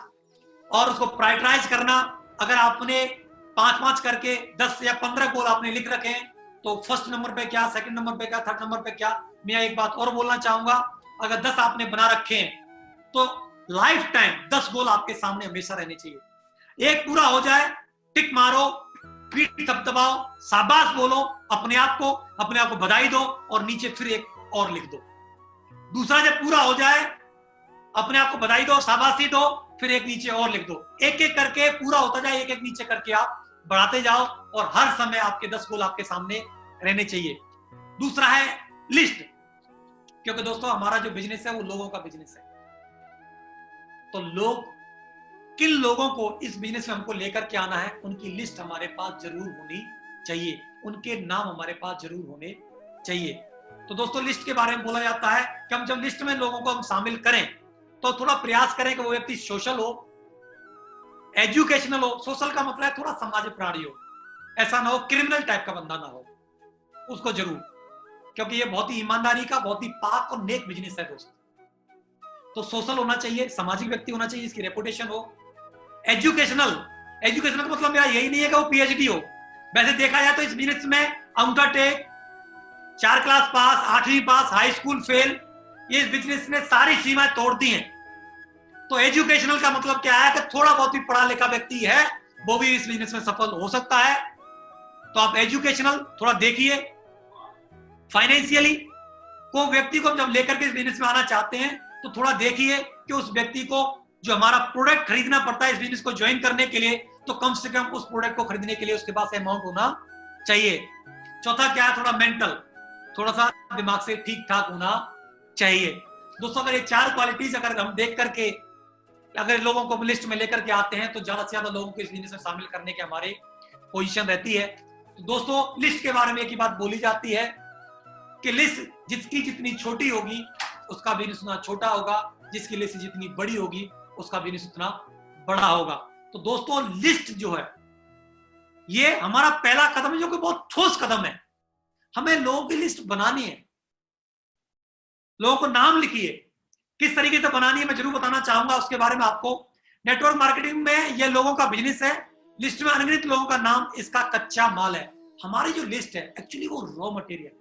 और उसको प्रायोरिटाइज करना। अगर आपने 5-5 करके 10 या 15 गोल आपने लिख रखे हैं, तो फर्स्ट नंबर पे क्या, सेकंड नंबर पे क्या, थर्ड नंबर पे क्या। मैं एक बात और बोलना चाहूंगा, अगर 10 आपने बना रखे हैं तो लाइफ टाइम 10 गोल आपके सामने हमेशा रहने चाहिए। एक पूरा हो जाए, टिक मारो, पीठ थपथपाओ, शाबाश बोलो, अपने आप को बधाई दो, और नीचे फिर एक और लिख दो। दूसरा जब पूरा हो जाए, अपने आप को बधाई दो, शाबाशी दो, फिर एक नीचे और लिख दो। एक एक करके पूरा होता जाए, एक एक नीचे करके आप बढ़ाते जाओ, और हर समय आपके 10 गोल आपके सामने रहने चाहिए। दूसरा है लिस्ट, क्योंकि दोस्तों हमारा जो बिजनेस है वो लोगों का बिजनेस है। तो किन लोगों को इस बिजनेस में हमको लेकर के आना है, उनकी लिस्ट हमारे पास जरूर होनी चाहिए, उनके नाम हमारे पास जरूर होने चाहिए। तो दोस्तों लिस्ट के बारे में बोला जाता है कि हम जब लिस्ट में लोगों को हम शामिल करें, तो थोड़ा प्रयास करें कि वो व्यक्ति सोशल हो, एजुकेशनल हो। सोशल का मतलब है थोड़ा सामाजिक प्राणी हो, ऐसा ना हो क्रिमिनल टाइप का बंदा ना हो, उसको जरूर, क्योंकि ये बहुत ही ईमानदारी का, बहुत ही पाक और नेक बिजनेस है दोस्तों। तो सोशल होना चाहिए, सामाजिक व्यक्ति होना चाहिए, इसकी रेपुटेशन हो। एजुकेशनल का मतलब मेरा यही नहीं है कि वो पीएचडी हो। वैसे देखा जाए तो इस बिजनेस में अंगूठा टेक, 4 क्लास पास, 8वीं पास, हाई स्कूल फेल, ये इस बिजनेस ने सारी सीमाएं तोड़ दी हैं। तो एजुकेशनल का मतलब क्या है कि थोड़ा बहुत भी पढ़ा लिखा व्यक्ति है वो भी इस बिजनेस में सफल हो सकता है। तो आप एजुकेशनल थोड़ा देखिए। फाइनेंशियली को व्यक्ति को जब लेकर के इस बिजनेस में आना चाहते हैं, तो थोड़ा देखिए कि उस व्यक्ति को जो हमारा प्रोडक्ट खरीदना पड़ता है इस बिजनेस को ज्वाइन करने के लिए, तो कम से कम उस प्रोडक्ट को खरीदने के लिए उसके पास अमाउंट होना चाहिए। चौथा क्या है, थोड़ा मेंटल, थोड़ा सा दिमाग से ठीक ठाक होना चाहिए। दोस्तों अगर ये 4 क्वालिटीज अगर हम देख करके अगर लोगों को लिस्ट में लेकर के आते हैं, तो ज्यादा से ज्यादा लोगों को इस बिजनेस में शामिल करने के हमारे पोजीशन रहती है। तो दोस्तों लिस्ट के बारे में एक ही बात बोली जाती है कि लिस्ट जिसकी जितनी छोटी होगी उसका बिजनेस उतना छोटा होगा, जिसकी लिस्ट जितनी बड़ी होगी उसका बिजनेस उतना बड़ा होगा। तो दोस्तों लिस्ट जो है ये हमारा पहला कदम है, जो कि बहुत ठोस कदम है। हमें लोगों की लिस्ट बनानी है, लोगों को नाम लिखिए। किस तरीके से बनानी है मैं जरूर बताना चाहूंगा उसके बारे में आपको। नेटवर्क मार्केटिंग में ये लोगों का बिजनेस है, लिस्ट में अनगिनत लोगों का नाम इसका कच्चा माल है। हमारी जो लिस्ट है एक्चुअली वो रॉ मटेरियल।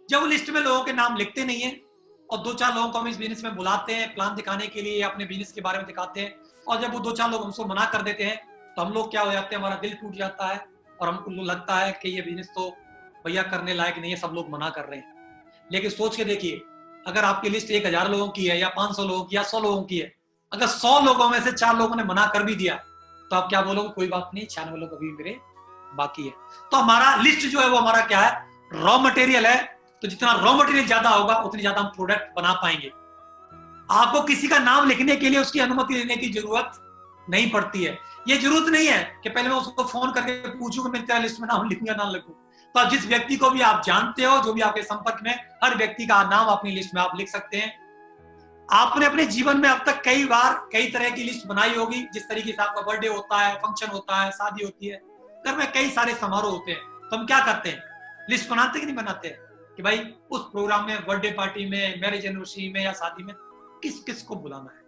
जब लिस्ट में लोगों के नाम लिखते नहीं है और 2-4 लोगों को हम इस बिजनेस में बुलाते हैं प्लान दिखाने के लिए, अपने बिजनेस के बारे में दिखाते हैं, और जब वो 2-4 लोग हमको मना कर देते हैं तो हम लोग क्या हो जाते हैं, हमारा दिल टूट जाता है और हमको लगता है कि ये बिजनेस तो भैया करने लायक नहीं है, सब लोग मना कर रहे हैं। लेकिन सोच के देखिए, अगर आपकी लिस्ट 1000 लोगों की है या 500 लोगों की या 100 लोगों की है, अगर 100 लोगों में से 4 लोगों ने मना कर भी दिया तो आप क्या बोलोगे, कोई बात नहीं, 96 लोग अभी मेरे बाकी है। तो हमारा लिस्ट जो है वो हमारा क्या है, रॉ मटेरियल है। तो जितना रॉ मटेरियल ज्यादा होगा उतनी ज्यादा हम प्रोडक्ट बना पाएंगे। आपको किसी का नाम लिखने के लिए उसकी अनुमति लेने की जरूरत नहीं पड़ती है। ये जरूरत नहीं है कि पहले मैं उसको फोन करके पूछूं कि मैं तेरा लिस्ट में नाम लिखूं या ना लिखूं। तो जिस व्यक्ति को भी आप जानते हो, जो भी आपके संपर्क में, हर व्यक्ति का नाम अपनी लिस्ट में आप लिख सकते हैं। आपने अपने जीवन में अब तक कई बार कई तरह की लिस्ट बनाई होगी। जिस तरीके से आपका बर्थडे होता है, फंक्शन होता है, शादी होती है, घर में कई सारे समारोह होते हैं, तो हम क्या करते हैं, लिस्ट बनाते कि नहीं बनाते हैं कि भाई उस प्रोग्राम में, बर्थडे पार्टी में, मैरिज एनिवर्सरी में या शादी में किस किस को बुलाना है।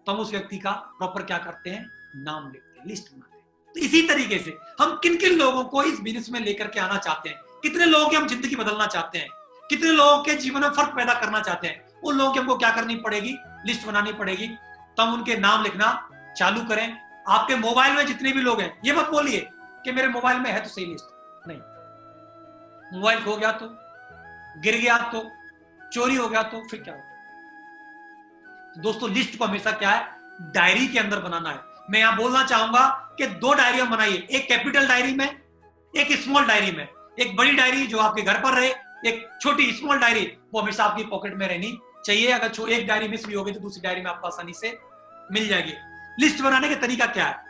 तो हम उस व्यक्ति का प्रॉपर क्या करते हैं, नाम लिखते हैं, लिस्ट बनाते हैं। तो इसी तरीके से हम किन किन लोगों को इस बिजनेस में लेकर के आना चाहते हैं, कितने लोगों की हम जिंदगी बदलना चाहते हैं, कितने लोगों के जीवन में फर्क पैदा करना चाहते हैं, उन लोगों की हमको क्या करनी पड़ेगी, लिस्ट बनानी पड़ेगी। तो हम उनके नाम लिखना चालू करें। आपके मोबाइल में जितने भी लोग हैं, ये मत बोलिए कि मेरे मोबाइल में है तो सही लिस्ट, नहीं। मोबाइल खो गया तो, गिर गया तो, चोरी हो गया तो फिर क्या होगा। तो दोस्तों लिस्ट को हमेशा क्या है, डायरी के अंदर बनाना है। मैं यहां बोलना चाहूंगा कि 2 डायरियां बनाइए, एक कैपिटल डायरी में, एक स्मॉल डायरी में। एक बड़ी डायरी जो आपके घर पर रहे, एक छोटी स्मॉल डायरी वो हमेशा आपकी पॉकेट में रहनी चाहिए। अगर एक डायरी मिस भी होगी तो दूसरी डायरी में आपको आसानी से मिल जाएगी। लिस्ट बनाने का तरीका क्या है,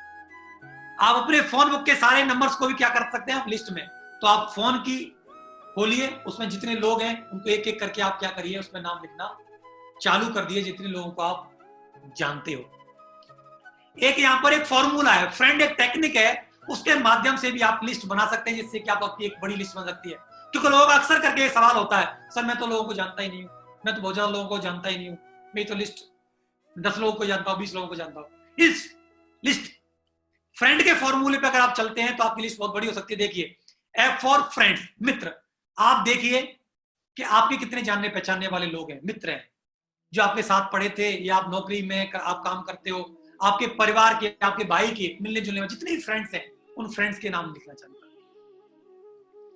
आप अपने फोन बुक के सारे नंबर्स को भी क्या कर सकते हैं आप लिस्ट में। तो आप फोन की खोलिए, उसमें जितने लोग हैं उनको एक एक करके आप क्या करिए, उसमें नाम लिखना चालू कर दिए, जितने लोगों को आप जानते हो। एक यहाँ पर एक फॉर्मूला है, फ्रेंड एक टेक्निक है, उसके माध्यम से भी आप लिस्ट बना सकते हैं, जिससे कि आपकी एक बड़ी लिस्ट बन सकती है। क्योंकि लोग अक्सर करके सवाल होता है, सर मैं तो लोगों को जानता ही नहीं हूँ, मैं तो बहुत ज्यादा लोगों को जानता ही नहीं हूँ, मैं तो लिस्ट 10 लोगों को जानता हूँ, 20 लोगों को जानता हूँ। इस लिस्ट फ्रेंड के फॉर्मूले पे अगर आप चलते हैं तो आपकी लिस्ट बहुत बड़ी हो सकती है। देखिए, एफ फॉर फ्रेंड्स, मित्र। आप देखिए कि आपके कितने जानने पहचानने वाले लोग हैं, मित्र हैं, जो आपके साथ पढ़े थे या आप नौकरी में आप काम करते हो, आपके परिवार के, आपके भाई के, मिलने जुलने में जितने भी फ्रेंड्स हैं, उन फ्रेंड्स के नाम लिखना चाहता हूं।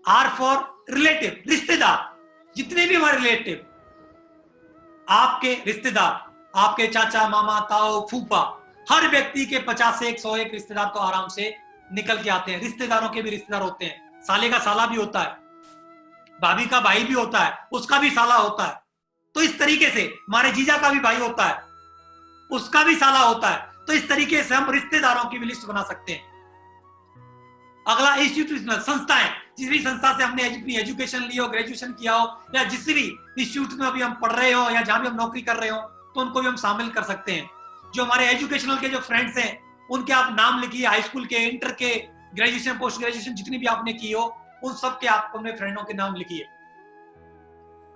आर फॉर रिलेटिव, रिश्तेदार। जितने भी हमारे रिलेटिव, आपके रिश्तेदार, आपके चाचा, मामा, ताऊ, फूफा, हर व्यक्ति के 50 से 101 रिश्तेदार तो आराम से निकल के आते हैं। रिश्तेदारों के भी रिश्तेदार होते हैं, साले का साला भी होता है, भाभी का भाई भी होता है, उसका भी साला होता है। तो इस तरीके से हमारे जीजा का भी भाई होता है, उसका भी साला होता है। तो इस तरीके से हम रिश्तेदारों की भी लिस्ट बना सकते हैं। अगला, इंस्टीट्यूशनल, संस्थाएं। जिस भी संस्था से हमने अपनी एजुकेशन ली हो, ग्रेजुएशन किया हो, या जिस भी इंस्टीट्यूट में अभी हम पढ़ रहे हो या जहां भी हम नौकरी कर रहे हो, तो उनको भी हम शामिल कर सकते हैं। जो हमारे एजुकेशनल के जो फ्रेंड्स हैं, उनके आप नाम लिखिए, हाई स्कूल के, इंटर के, ग्रेजुएशन, पोस्ट ग्रेजुएशन जितनी भी आपने की हो, उन सब के आप अपने फ्रेंडों के नाम लिखिए।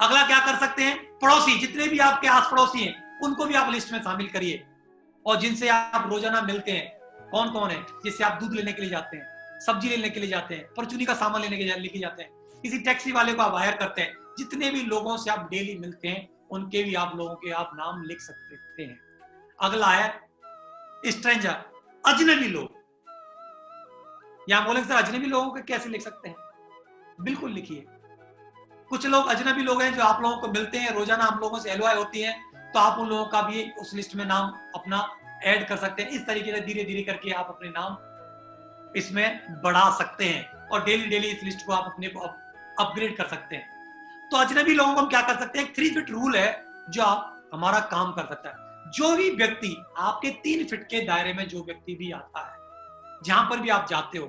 अगला क्या कर सकते हैं, पड़ोसी। जितने भी आपके आस पड़ोसी हैं उनको भी आप लिस्ट में शामिल करिए, और जिनसे आप रोजाना मिलते हैं। कौन कौन है, जिससे आप दूध लेने के लिए जाते हैं, सब्जी लेने के लिए जाते हैं, परचूनी का सामान लेने के जाते हैं, किसी टैक्सी वाले को आप हायर करते हैं, जितने भी लोगों से आप डेली मिलते हैं उनके भी आप लोगों के आप नाम लिख सकते हैं। अगला है स्ट्रेंजर, अजनबी लोग। यहां बोलेंगे सर अजनबी लोगों को कैसे लिख सकते हैं, बिल्कुल लिखिए। कुछ लोग अजनबी लोग हैं जो आप लोगों को मिलते हैं, रोजाना हम लोगों से एलओआई होती है, तो आप उन लोगों का भी उस लिस्ट में नाम अपना ऐड कर सकते हैं। इस तरीके से धीरे धीरे करके आप अपने नाम इसमें बढ़ा सकते हैं और डेली डेली इस लिस्ट को आप अपने अपग्रेड कर सकते हैं। तो अजनबी लोगों को हम क्या कर सकते हैं, एक 3 फीट रूल है जो आप हमारा काम कर सकता है। जो भी व्यक्ति आपके 3 फीट के दायरे में, जो व्यक्ति भी आता है, जहां पर भी आप जाते हो,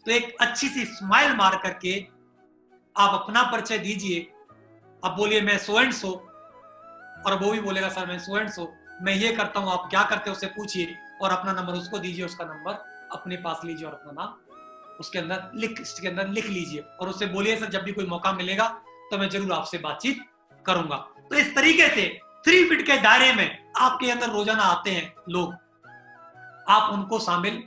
तो एक अच्छी सी स्माइल मार करके आप अपना परिचय दीजिए। अब बोलिए मैं सो एंड सो, और वो भी बोलेगा सर मैं सो एंड सो, मैं ये करता हूँ, आप क्या करते हो उससे पूछिए और अपना नंबर उसको दीजिए, उसका नंबर अपने पास लीजिए और अपना नाम उसके अंदर लिख लीजिए और उससे बोलिए सर जब भी कोई मौका मिलेगा तो मैं जरूर आपसे बातचीत करूंगा। तो इस तरीके से 3 फीट के दायरे में आपके अंदर रोजाना आते हैं लोग, आप उनको शामिल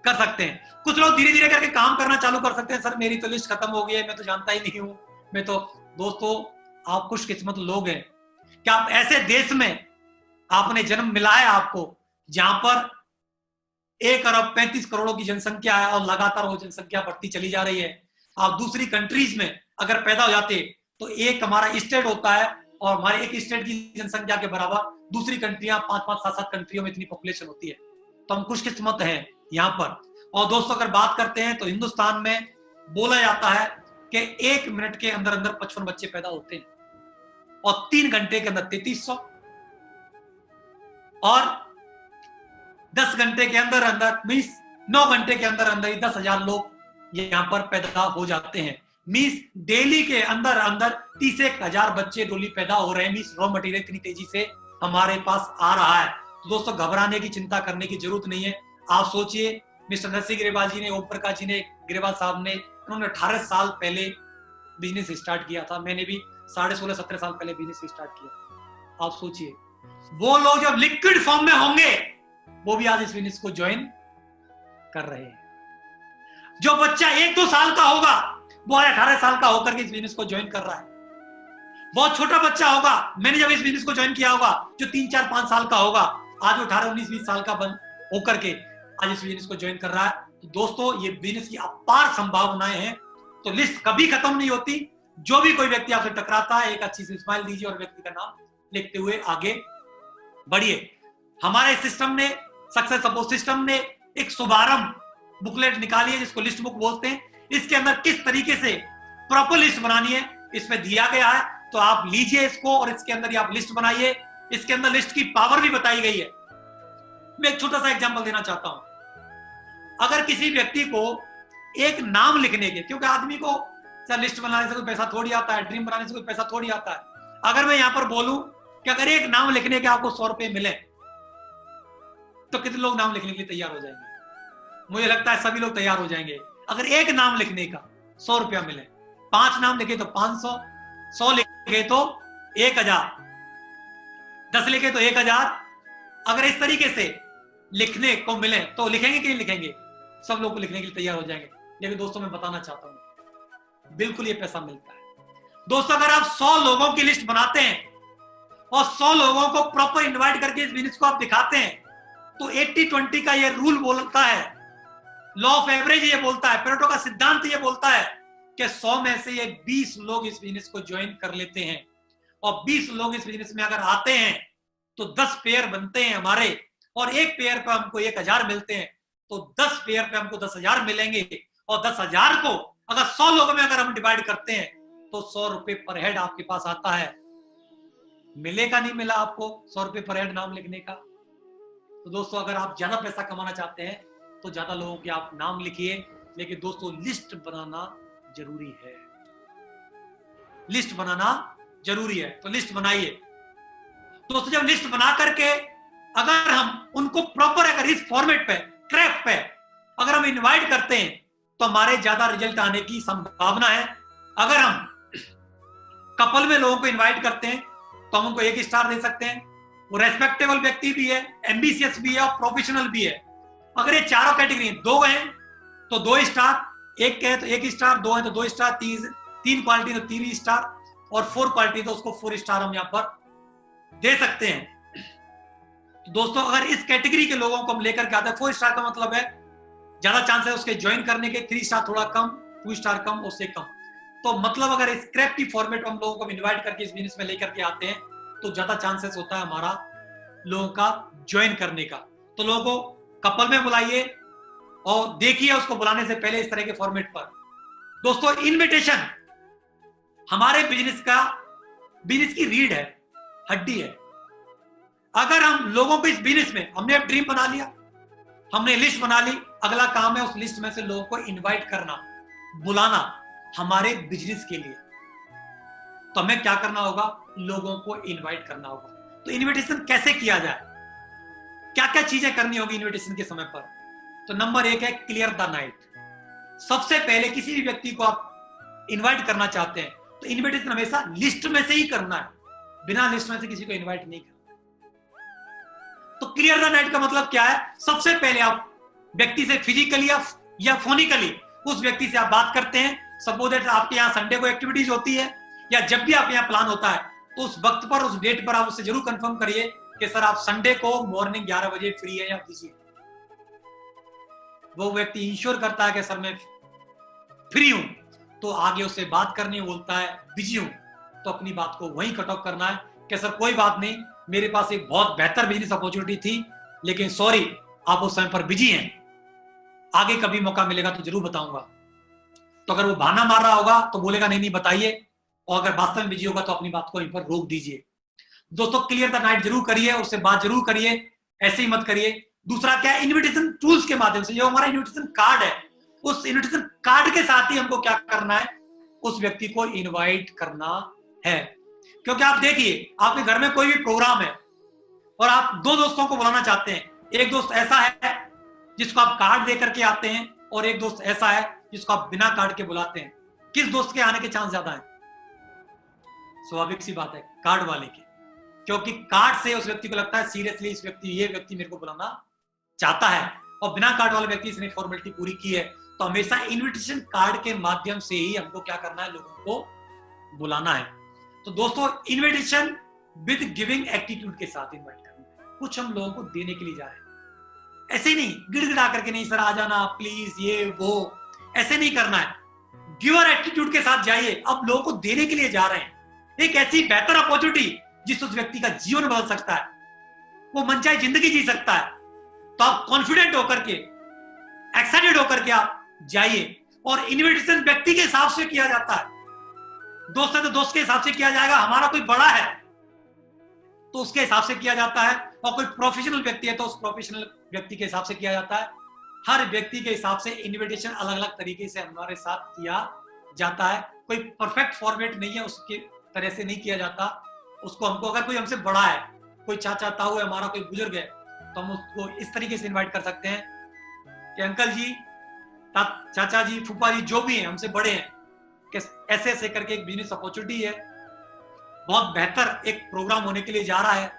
कर सकते हैं। कुछ लोग धीरे धीरे करके काम करना चालू कर सकते हैं, सर मेरी तो लिस्ट खत्म हो गई है, मैं तो जानता ही नहीं हूं, मैं तो। दोस्तों आप खुशकिस्मत लोग हैं कि आप ऐसे देश में आपने जन्म मिला है आपको, जहां पर 1 अरब 35 करोड़ की जनसंख्या है और लगातार वो जनसंख्या बढ़ती चली जा रही है। आप दूसरी कंट्रीज में अगर पैदा हो जाते तो एक हमारा स्टेट होता है और हमारे एक स्टेट की जनसंख्या के बराबर दूसरी कंट्रियां 5-5, 7-7 कंट्रियों में इतनी पॉपुलेशन होती है। तो हम खुशकिस्मत हैं यहाँ पर। और दोस्तों अगर बात करते हैं तो हिंदुस्तान में बोला जाता है कि 1 मिनट के अंदर अंदर 55 बच्चे पैदा होते हैं और 3 घंटे के अंदर 3300 और 10 घंटे के अंदर अंदर 9 घंटे के अंदर अंदर 10,000 लोग यहाँ पर पैदा हो जाते हैं। मींस डेली के अंदर अंदर 30,000 बच्चे डेली पैदा हो रहे हैं। मींस रॉ मटेरियल इतनी तेजी से हमारे पास आ रहा है। तो दोस्तों घबराने की, चिंता करने की जरूरत नहीं है। आप सोचिए मिस्टर नरसिंह ग्रेवाल जी ने, ओम प्रकाश जी ने, ग्रेवाल साहब ने, उन्होंने 18 साल पहले बिजनेस स्टार्ट किया था। मैंने भी 16.5-17 साल पहले बिजनेस स्टार्ट किया। आप सोचिए वो लोग जब लिक्विड फॉर्म में होंगे वो भी आज इस बिजनेस को ज्वाइन कर रहे हैं। जो बच्चा 1-2 साल का होगा वो आज 18 साल का होकर के इस बिजनेस को ज्वाइन कर रहा है। बहुत छोटा बच्चा होगा, मैंने जब इस बिजनेस को ज्वाइन किया होगा, जो 3-4-5 साल का होगा, आज 18-19-20 साल का बन होकर के आज इस बिजनेस को ज्वाइन कर रहा है। तो दोस्तों ये बिजनेस की अपार संभावनाएं हैं। तो लिस्ट कभी खत्म नहीं होती। जो भी कोई व्यक्ति आपसे टकराता है एक अच्छी सी स्माइल दीजिए और व्यक्ति का नाम लिखते हुए आगे बढ़िए। हमारे सिस्टम ने, सक्सेस सपोर्ट सिस्टम ने एक शुभारंभ बुकलेट निकाली है जिसको लिस्ट बुक बोलते हैं। इसके अंदर किस तरीके से प्रॉपर लिस्ट बनानी है इसमें दिया गया है। तो आप लीजिए इसको और इसके अंदर आप लिस्ट बनाइए। इसके अंदर लिस्ट की पावर भी बताई गई है। मैं एक छोटा सा एग्जांपल देना चाहता हूं। अगर किसी व्यक्ति को एक नाम लिखने के, क्योंकि आदमी को सर लिस्ट बनाने से कोई पैसा थोड़ी आता है, ड्रीम बनाने से कोई पैसा थोड़ी आता है। अगर मैं यहां पर बोलूं कि अगर एक नाम लिखने के आपको 100 रुपए मिले तो कितने लोग नाम लिखने के लिए तैयार हो जाएंगे? मुझे लगता है सभी लोग तैयार हो जाएंगे। अगर एक नाम लिखने का 100 रुपया मिले, 5 नाम लिखे तो 500, 100 लिखे तो 1000, 10 लिखे तो 1000। अगर इस तरीके से लिखने को मिले तो लिखेंगे कि नहीं लिखेंगे? सब लोग को लिखने के लिए तैयार हो जाएंगे। लेकिन दोस्तों मैं बताना चाहता हूं बिल्कुल ये पैसा मिलता है। दोस्तों अगर आप 100 लोगों की लिस्ट बनाते हैं और 100 लोगों को प्रॉपर इनवाइट करके इस बिजनेस को आप दिखाते हैं तो 80-20 का ये रूल बोलता है, लॉ ऑफ एवरेज ये बोलता है, पेरेटो का सिद्धांत ये बोलता है कि 100 में से ये 20 लोग इस बिजनेस को ज्वाइन कर लेते हैं। और 20 लोग इस बिजनेस में अगर आते हैं तो 10 पेयर बनते हैं हमारे, और एक पेयर पे हमको 1000 मिलते हैं। तो 10 पेयर पे हमको 10,000 मिलेंगे। और 10,000 को अगर 100 लोगों में अगर हम डिवाइड करते हैं तो 100 रुपए पर हेड आपके पास आता है। मिलेगा नहीं मिला आपको 100 रुपए पर हेड नाम लिखने का? तो दोस्तों अगर आप ज्यादा पैसा कमाना चाहते हैं तो ज्यादा लोगों के आप नाम लिखिए। लेकिन दोस्तों लिस्ट बनाना जरूरी है, लिस्ट बनाना जरूरी है। तो लिस्ट बनाइए दोस्तों। जब लिस्ट बना करके अगर हम उनको प्रॉपर अगर इस फॉर्मेट पे, ट्रैक पे अगर हम इनवाइट करते हैं तो हमारे ज्यादा रिजल्ट आने की संभावना है। अगर हम कपल में लोगों को इनवाइट करते हैं तो हम उनको 1 स्टार दे सकते हैं। वो रेस्पेक्टेबल व्यक्ति भी है, एम्बिशियस भी है और प्रोफेशनल भी है। अगर ये चारों कैटेगरी 2 हैं तो 2 स्टार, 1 के है तो 1 स्टार, 2 है तो 2 स्टार, 3 क्वालिटी तो 3 स्टार, और 4 क्वालिटी तो उसको 4 स्टार हम यहाँ पर दे सकते हैं। तो दोस्तों अगर इस कैटेगरी के लोगों को हम लेकर के आते हैं, 4 स्टार का मतलब है ज्यादा चांस है उसके ज्वाइन करने के, 3 स्टार थोड़ा कम, 2 स्टार कम, उससे कम। तो मतलब अगर स्क्रैप की फॉर्मेट हम लोगों को इनवाइट करके इस बिजनेस में लेकर के आते हैं तो ज्यादा चांसेस होता है हमारा लोगों का ज्वाइन करने का। तो लोगों को कपल में बुलाइए और देखिए उसको बुलाने से पहले इस तरह के फॉर्मेट पर। दोस्तों इनविटेशन हमारे बिजनेस की रीढ़ है, हड्डी है। अगर हम लोगों को इस बिजनेस में, हमने अब ड्रीम बना लिया, हमने लिस्ट बना ली, अगला काम है उस लिस्ट में से लोगों को इनवाइट करना, बुलाना हमारे बिजनेस के लिए। तो हमें क्या करना होगा? लोगों को इनवाइट करना होगा। तो इनविटेशन कैसे किया जाए? क्या क्या चीजें करनी होगी इन्विटेशन के समय पर? तो नंबर 1 है क्लियर द नाइट। सबसे पहले किसी भी व्यक्ति को आप इनवाइट करना चाहते हैं तो इनविटेशन हमेशा लिस्ट में से ही करना है, बिना लिस्ट में से किसी को इनवाइट नहीं करना। तो क्लियर द नाइट का मतलब क्या है? सबसे पहले आप व्यक्ति से फिजिकली या फोनिकली उस व्यक्ति से आप बात करते हैं। सपोज दैट आपके यहाँ संडे को एक्टिविटीज होती है या जब भी आपके यहाँ प्लान होता है तो उस वक्त पर, उस डेट पर आप उससे जरूर कंफर्म करिए कि सर आप संडे को मॉर्निंग 11 बजे फ्री है या बिजी है। वो व्यक्ति इंश्योर करता है कि सर मैं फ्री हूं, तो आगे उससे बात करनी बोलता है बिजी हूं, तो अपनी बात को वहीं कट ऑफ करना है कि सर कोई बात नहीं, मेरे पास एक बहुत बेहतर बिजनेस अपॉर्चुनिटी थी लेकिन सॉरी आप उस समय पर बिजी हैं, आगे कभी मौका मिलेगा तो जरूर बताऊंगा। तो अगर वो बहाना मार रहा होगा तो बोलेगा नहीं नहीं बताइए, और अगर वास्तव में बिजी होगा तो अपनी बात को यहीं पर रोक दीजिए। दोस्तों क्लियर द नाइट जरूर करिए, उससे बात जरूर करिए, ऐसे ही मत करिए। दूसरा क्या है? इन्विटेशन टूल्स के माध्यम से जो हमारा इन्विटेशन कार्ड है, उस इन्विटेशन कार्ड के साथ ही हमको क्या करना है? उस व्यक्ति को इनवाइट करना है। क्योंकि आप देखिए आपके घर में कोई भी प्रोग्राम है और आप 2 दोस्तों को बुलाना चाहते हैं, एक दोस्त ऐसा है जिसको आप कार्ड दे करके आते हैं और एक दोस्त ऐसा है जिसको आप बिना कार्ड के बुलाते हैं, किस दोस्त के आने के चांस ज्यादा है? स्वाभाविक सी बात है कार्ड वाले के, क्योंकि कार्ड से उस व्यक्ति को लगता है सीरियसली ये व्यक्ति मेरे को बुलाना चाहता है, और बिना कार्ड वाले व्यक्ति इसने फॉर्मेलिटी पूरी की है। तो हमेशा इनविटेशन कार्ड के माध्यम से ही हमको क्या करना है? लोगों को बुलाना है। तो दोस्तों इनविटेशन विद गिविंग एटीट्यूड के साथ इनवाइट करना है। कुछ हम लोगों को देने के लिए जा रहे हैं, ऐसे ही नहीं गिड़गिड़ा करके नहीं सर आ जाना प्लीज ये वो, ऐसे नहीं करना है। गिवर एटीट्यूड के साथ जाइए। अब लोगों को देने के लिए जा रहे हैं एक ऐसी बेहतर अपॉर्चुनिटी जिससे उस व्यक्ति का जीवन बदल सकता है, वो मनचाही जिंदगी जी सकता है। तो आप कॉन्फिडेंट होकर के, एक्साइटेड होकर के आप जाइए। और इनविटेशन व्यक्ति के हिसाब से किया जाता है, दोस्त है तो दोस्त के हिसाब से किया जाएगा, हमारा कोई बड़ा है तो उसके हिसाब से किया जाता है, और कोई प्रोफेशनल व्यक्ति है तो उस प्रोफेशनल व्यक्ति के हिसाब से किया जाता है। हर व्यक्ति के हिसाब से इनविटेशन अलग अलग तरीके से हमारे साथ किया जाता है। कोई परफेक्ट फॉर्मेट नहीं है, उसके तरह से नहीं किया जाता। उसको हमको अगर कोई हमसे बड़ा है, कोई चाचा ताऊ है, हमारा कोई बुजुर्ग है, तो हम उसको इस तरीके से इनवाइट कर सकते हैं कि अंकल जी, चाचा जी, फूफा जी, जो भी हैं हमसे बड़े हैं, कि ऐसे ऐसे करके एक बिजनेस अपॉर्चुनिटी है, बहुत बेहतर एक प्रोग्राम होने के लिए जा रहा है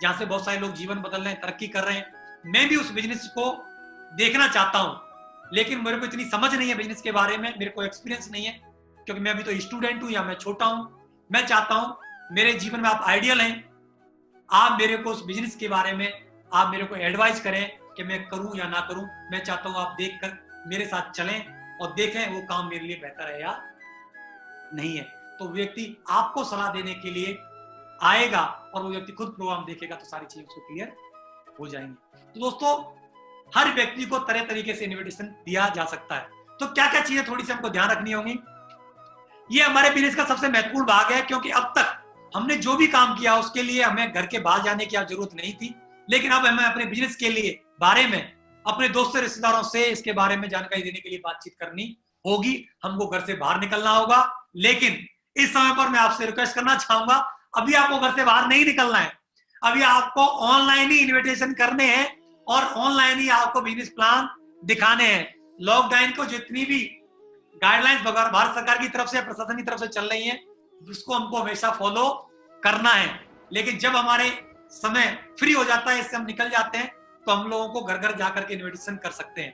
जहां से बहुत सारे लोग जीवन बदल रहे हैं, तरक्की कर रहे हैं। मैं भी उस बिजनेस को देखना चाहता हूं, लेकिन मेरे को इतनी समझ नहीं है बिजनेस के बारे में, मेरे को एक्सपीरियंस नहीं है, क्योंकि मैं अभी तो स्टूडेंट हूं या मैं छोटा हूं। मैं चाहता हूं मेरे जीवन में आप आइडियल हैं, आप मेरे को उस बिजनेस के बारे में आप मेरे को एडवाइस करें कि मैं करूं या ना करूं। मैं चाहता हूं आप देख कर मेरे साथ चलें और देखें वो काम मेरे लिए बेहतर है या नहीं है। तो व्यक्ति आपको सलाह देने के लिए आएगा और वो व्यक्ति खुद प्रोग्राम देखेगा तो सारी चीजें उसको क्लियर हो जाएंगी। तो दोस्तों हर व्यक्ति को तरह तरीके से इनविटेशन दिया जा सकता है। तो क्या क्या चीजें थोड़ी सी हमको ध्यान रखनी होंगी? ये हमारे बिजनेस का सबसे महत्वपूर्ण भाग है, क्योंकि अब तक हमने जो भी काम किया उसके लिए हमें घर के बाहर जाने की जरूरत नहीं थी, लेकिन अब हमें अपने बिजनेस के लिए बारे में अपने दोस्तों रिश्तेदारों से इसके बारे में जानकारी देने के लिए बातचीत करनी होगी। हमको घर से बाहर निकलना होगा, लेकिन इस समय पर मैं आपसे रिक्वेस्ट करना चाहूंगा, अभी आपको घर से बाहर नहीं निकलना है, अभी आपको ऑनलाइन ही इन्विटेशन करने हैं और ऑनलाइन ही आपको बिजनेस प्लान दिखाने हैं। लॉकडाउन को जितनी भी गाइडलाइंस भारत सरकार की तरफ से, प्रशासन की तरफ से चल रही है, उसको हमको हमेशा फॉलो करना है। लेकिन जब हमारे समय फ्री हो जाता है, इससे हम निकल जाते हैं, तो हम लोगों को घर घर जाकर के इन्विटेशन कर सकते हैं।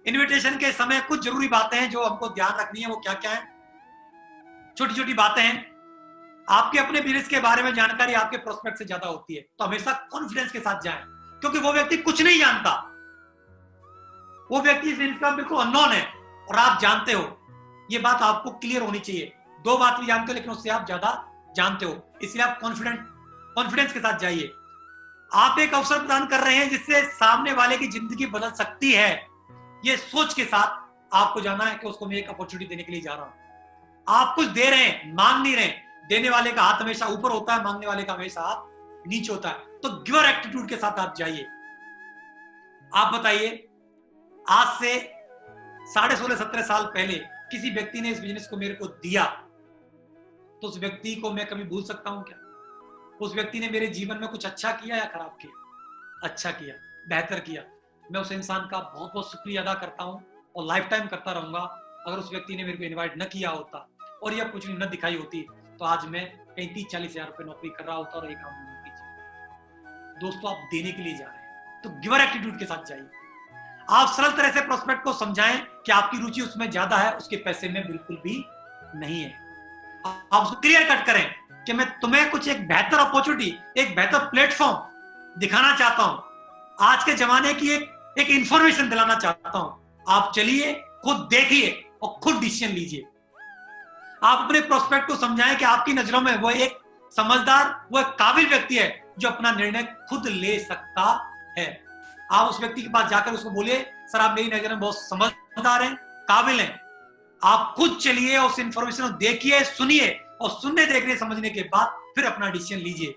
इन्विटेशन के समय कुछ जरूरी बातें हैं जो हमको ध्यान रखनी है। वो क्या क्या है? छोटी छोटी बातें हैं। आपके अपने बिजनेस के बारे में जानकारी आपके प्रोस्पेक्ट से ज्यादा होती है, तो हमेशा कॉन्फिडेंस के साथ जाएं, क्योंकि वो व्यक्ति कुछ नहीं जानता, वो व्यक्ति इस बिजनेस का बिल्कुल अननोन है और आप जानते हो। ये बात आपको क्लियर होनी चाहिए। 2 बात भी जानते हो लेकिन उससे आप ज्यादा जानते हो, इसलिए आप कॉन्फिडेंस के साथ जाइए। आप एक अवसर प्रदान कर रहे हैं जिससे सामने वाले की जिंदगी बदल सकती है, ये सोच के साथ आपको जाना है कि उसको मैं एक अपॉर्चुनिटी देने के लिए जा रहा हूं। आप कुछ दे रहे हैं, मांग नहीं रहे। देने वाले का हाथ हमेशा ऊपर होता है, मांगने वाले का हमेशा हाथ नीचे होता है। तो गिवर एटीट्यूड के साथ आप जाइए। आप बताइए, आज से 16.5-17 साल पहले किसी व्यक्ति ने इस बिजनेस को मेरे को दिया, तो उस व्यक्ति को मैं कभी भूल सकता हूं क्या? उस व्यक्ति ने मेरे जीवन में कुछ अच्छा किया या खराब किया? अच्छा किया। बेहतर किया, मैं उस इंसान का बहुत बहुत शुक्रिया अदा करता हूँ और लाइफ टाइम करता रहूंगा। अगर उस व्यक्ति ने मेरे को इन्वाइट न किया होता और ये अपॉर्चुनिटी न दिखाई होती तो आज मैं 35-40 हजार रुपये नौकरी कर रहा होता और ये काम नहीं कीजिए। दोस्तों, आप देने के लिए जा रहे हैं तो गिवर एटीट्यूड के साथ जाइए। आप सरल तरह से प्रोस्पेक्ट को समझाएं कि आपकी रुचि उसमें ज्यादा है, उसके पैसे में बिल्कुल भी नहीं है। आप उसको क्लियर कट करें कि मैं तुम्हें कुछ एक बेहतर अपॉर्चुनिटी, एक बेहतर प्लेटफॉर्म दिखाना चाहता हूं, आज के जमाने की एक इंफॉर्मेशन दिलाना चाहता हूं। आप चलिए, खुद देखिए और खुद डिसीजन लीजिए। आप अपने प्रोस्पेक्ट को समझाएं कि आपकी नजरों में वो एक समझदार, वो एक काबिल व्यक्ति है जो अपना निर्णय खुद ले सकता है। आप उस व्यक्ति के पास जाकर उसको बोलिए, सर आप मेरी नजर में बहुत समझदार हैं, काबिल हैं। आप खुद चलिए, उस इंफॉर्मेशन को देखिए, सुनिए और सुनने, देखने, समझने के बाद फिर अपना डिसीजन लीजिए।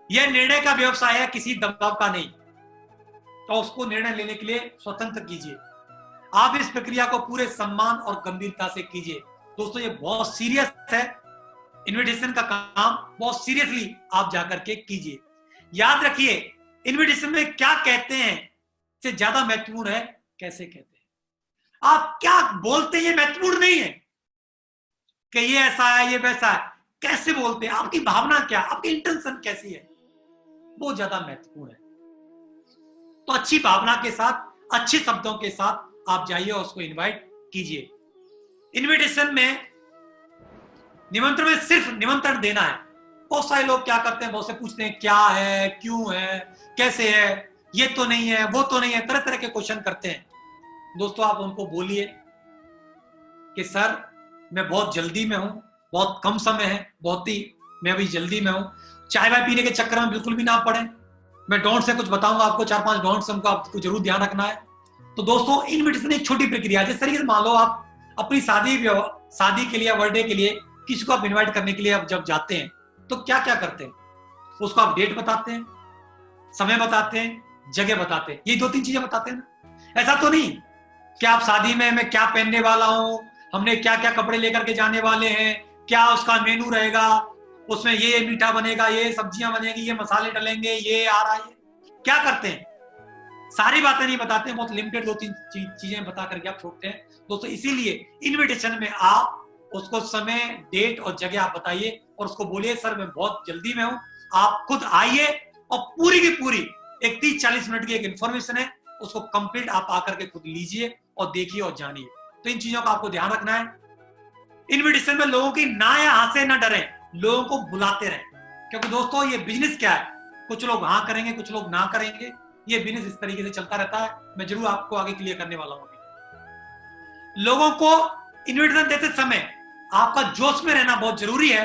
यह निर्णय का व्यवसाय है, किसी दबाव का नहीं। तो उसको निर्णय लेने के लिए स्वतंत्र कीजिए। आप इस प्रक्रिया को पूरे सम्मान और गंभीरता से कीजिए। दोस्तों, ये बहुत सीरियस है, इन्विटेशन का काम बहुत सीरियसली आप जाकर के कीजिए। याद रखिए, इन्विटेशन में क्या कहते हैं से ज्यादा महत्वपूर्ण है कैसे कहते हैं। आप क्या बोलते हैं ये महत्वपूर्ण नहीं है कि ये ऐसा है, ये वैसा है। कैसे बोलते हैं, आपकी भावना क्या, आपकी इंटेंशन कैसी है, वो ज्यादा महत्वपूर्ण है। तो अच्छी भावना के साथ, अच्छे शब्दों के साथ आप जाइए और उसको इनवाइट कीजिए। इनविटेशन में, निमंत्रण में सिर्फ निमंत्रण देना है। बहुत सारे लोग क्या करते हैं, बहुत से पूछते हैं क्या है, क्यों है, कैसे है, ये तो नहीं है, वो तो नहीं है, तरह तरह के क्वेश्चन करते हैं। दोस्तों, आप उनको बोलिए कि सर मैं बहुत जल्दी में हूं, बहुत कम समय है, बहुत ही मैं अभी जल्दी में हूं। चाय वाय पीने के चक्कर में बिल्कुल भी ना पड़े। मैं डोंट से कुछ बताऊंगा आपको, 4-5 डोंट्स उनको आपको जरूर ध्यान रखना है। तो दोस्तों, इनविटेशन एक छोटी प्रक्रिया है। जिस तरीके से मान लो आप अपनी शादी के लिए, बर्थडे के लिए किसी को आप इनवाइट करने के लिए आप जब जाते हैं तो क्या क्या करते हैं, उसको आप डेट बताते हैं, समय बताते हैं, जगह बताते हैं, ये 2-3 चीजें बताते हैं ना। ऐसा तो नहीं कि आप शादी में मैं क्या पहनने वाला हूं, हमने क्या क्या कपड़े लेकर के जाने वाले हैं, क्या उसका मेनू रहेगा, उसमें ये मीठा बनेगा, ये सब्जियां बनेगी, ये मसाले डलेंगे, ये आ रहा है। क्या करते हैं, सारी बातें नहीं बताते हैं, बहुत लिमिटेड 2-3 चीजें बता करके आप छोड़ते हैं। दोस्तों, इसीलिए इनविटेशन में आप उसको समय, डेट और जगह आप बताइए और उसको बोलिए सर मैं बहुत जल्दी में हूं, आप खुद आइए और पूरी की पूरी एक 30-40 मिनट की एक इंफॉर्मेशन है, उसको कंप्लीट आप आकर के खुद लीजिए और देखिए और जानिए। तो इन चीजों का आपको ध्यान रखना है। इनविटेशन में लोगों की ना या हाँ से ना डरें, लोगों को बुलाते रहें, क्योंकि दोस्तों ये बिजनेस क्या है, कुछ लोग हाँ करेंगे, कुछ लोग ना करेंगे। ये बिजनेस इस तरीके से चलता रहता है। मैं जरूर आपको आगे क्लियर करने वाला हूं। लोगों को इनविटेशन देते समय आपका जोश में रहना बहुत जरूरी है,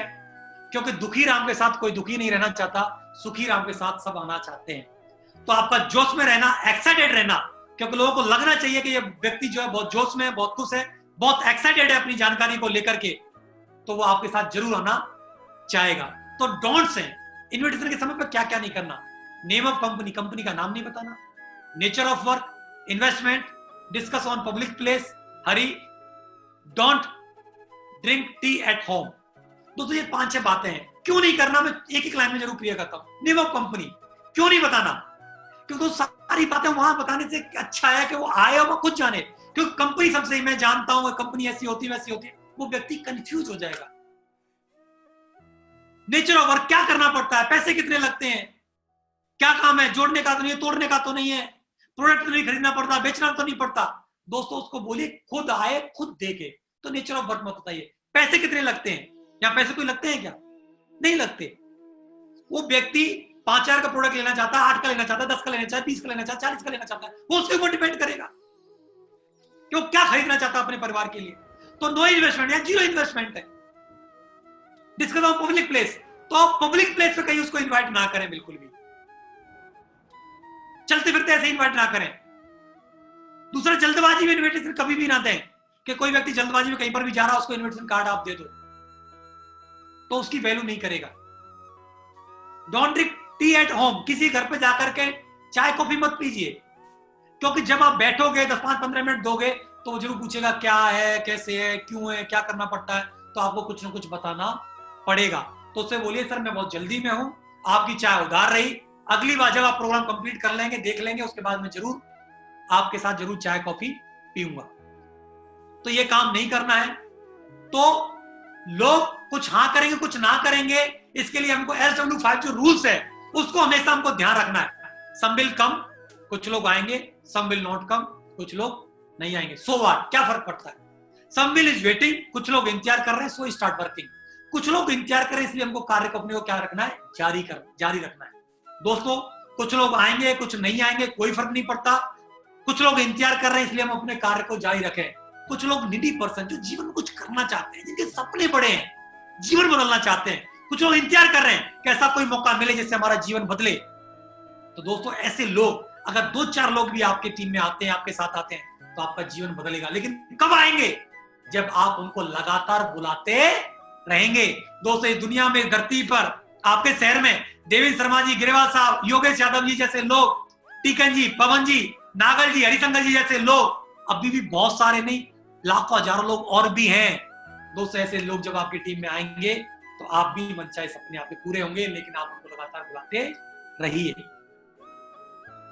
क्योंकि दुखी राम के साथ कोई दुखी नहीं रहना चाहता, सुखी राम के साथ सब आना चाहते हैं। तो आपका जोश में रहना, एक्साइटेड रहना, क्योंकि लोगों को लगना चाहिए कि ये व्यक्ति जो है बहुत जोश में है, बहुत खुश है, बहुत एक्साइटेड है अपनी जानकारी को लेकर के, तो वो आपके साथ जरूर आना चाहेगा। तो डोंट्स हैं इनविटेशन के समय पर क्या क्या नहीं करना। नेम ऑफ कंपनी, कंपनी का नाम नहीं बताना। Nature of work, investment, discuss on public place, Hari, don't drink tea at home. दोस्तों, ये 5-6 बातें हैं। क्यों नहीं करना, मैं एक लाइन में जरूर क्लियर करता हूं। नेम ऑफ कंपनी क्यों नहीं बताना, क्योंकि सारी बातें वहां बताने से अच्छा है कि वो आए और वो खुद जाने, क्योंकि कंपनी सबसे मैं जानता हूं कंपनी ऐसी होती है वैसी होती है, वो व्यक्ति कंफ्यूज हो जाएगा। नेचर ऑफ वर्क, क्या करना पड़ता है, पैसे कितने लगते हैं, क्या काम है, जोड़ने का तो नहीं है, तोड़ने का तो नहीं है, प्रोडक्ट तो नहीं खरीदना पड़ता, बेचना तो नहीं पड़ता। दोस्तों, उसको बोलिए खुद आए, खुद देखे। तो नेचर ऑफ वर्क मत बताइए। पैसे कितने लगते हैं, या पैसे कोई लगते हैं क्या, नहीं लगते। वो व्यक्ति 5,000 का प्रोडक्ट लेना चाहता है, 8 का लेना चाहता है, 10 का लेना चाहता है, 20 का लेना चाहता है, 40 का लेना चाहता है, वो उसके ऊपर डिपेंड करेगा कि वो क्या खरीदना चाहता है अपने परिवार के लिए। तो नो इन्वेस्टमेंट या जीरो इन्वेस्टमेंट है। डिस्कस ऑन पब्लिक प्लेस, तो आप पब्लिक प्लेस पे कहीं उसको इन्वाइट ना करें, बिल्कुल भी चलते फिरते ऐसे इन्वाइट ना करें। दूसरा, जल्दबाजी में इन्विटेशन कभी भी ना दें कि कोई व्यक्ति जल्दबाजी में कहीं पर भी जा रहा है, उसको इन्विटेशन कार्ड आप दे दो, तो उसकी वैल्यू नहीं करेगा। Don't drink tea at home, किसी घर पे जाकर के चाय कॉफी मत पीजिए, क्योंकि जब आप बैठोगे 10-15 मिनट दोगे तो वो जरूर पूछेगा क्या है, कैसे है, क्यों है, क्या करना पड़ता है, तो आपको कुछ ना कुछ बताना पड़ेगा। तो उससे बोलिए सर मैं बहुत जल्दी में हूं, आपकी चाय उधार रही, अगली बार जब आप प्रोग्राम कंप्लीट कर लेंगे, देख लेंगे, उसके बाद मैं जरूर आपके साथ जरूर चाय कॉफी पीऊंगा। तो ये काम नहीं करना है। तो लोग कुछ हाँ करेंगे, कुछ ना करेंगे, इसके लिए हमको SW5 जो रूल्स है उसको हमेशा हमको ध्यान रखना है। सम विल कम, कुछ लोग आएंगे, सम विल नॉट कम, कुछ लोग नहीं आएंगे, सो व्हाट, क्या फर्क पड़ता है। सम विल इज वेटिंग, कुछ लोग इंतजार कर रहे हैं, सो स्टार्ट वर्किंग। कुछ लोग इंतजार कर रहे हैं, इसलिए हमको कार्य को अपने को क्या रखना है, जारी रखना है। दोस्तों, कुछ लोग आएंगे, कुछ नहीं आएंगे, कोई फर्क नहीं पड़ता। कुछ लोग इंतजार कर रहे हैं, इसलिए हम अपने कार्य को जारी रखें। कुछ लोग निडी पर्सन जो जीवन में कुछ करना चाहते हैं, जिनके सपने बड़े हैं, जीवन बदलना चाहते हैं, कुछ लोग इंतजार कर रहे हैं कि ऐसा कोई मौका मिले जिससे हमारा जीवन बदले। तो दोस्तों, ऐसे लोग अगर 2-4 लोग भी आपके टीम में आते हैं, आपके साथ आते हैं, तो आपका जीवन बदलेगा। लेकिन कब आएंगे? जब आप उनको लगातार बुलाते रहेंगे। दोस्तों, इस दुनिया में, धरती पर, आपके शहर में देवेंद्र शर्मा जी, ग्रेवाल साहब, योगेश यादव जी जैसे लोग, टीकन जी, पवन जी, नागल जी, हरिशंकर जी जैसे लोग अभी भी बहुत सारे नहीं, लाखों हजारों लोग और भी हैं। दोस्तों, ऐसे लोग जब आपकी टीम में आएंगे तो आप भी मनचाहे सपने आपके पूरे होंगे, लेकिन आप उनको लगातार बुलाते रहिए।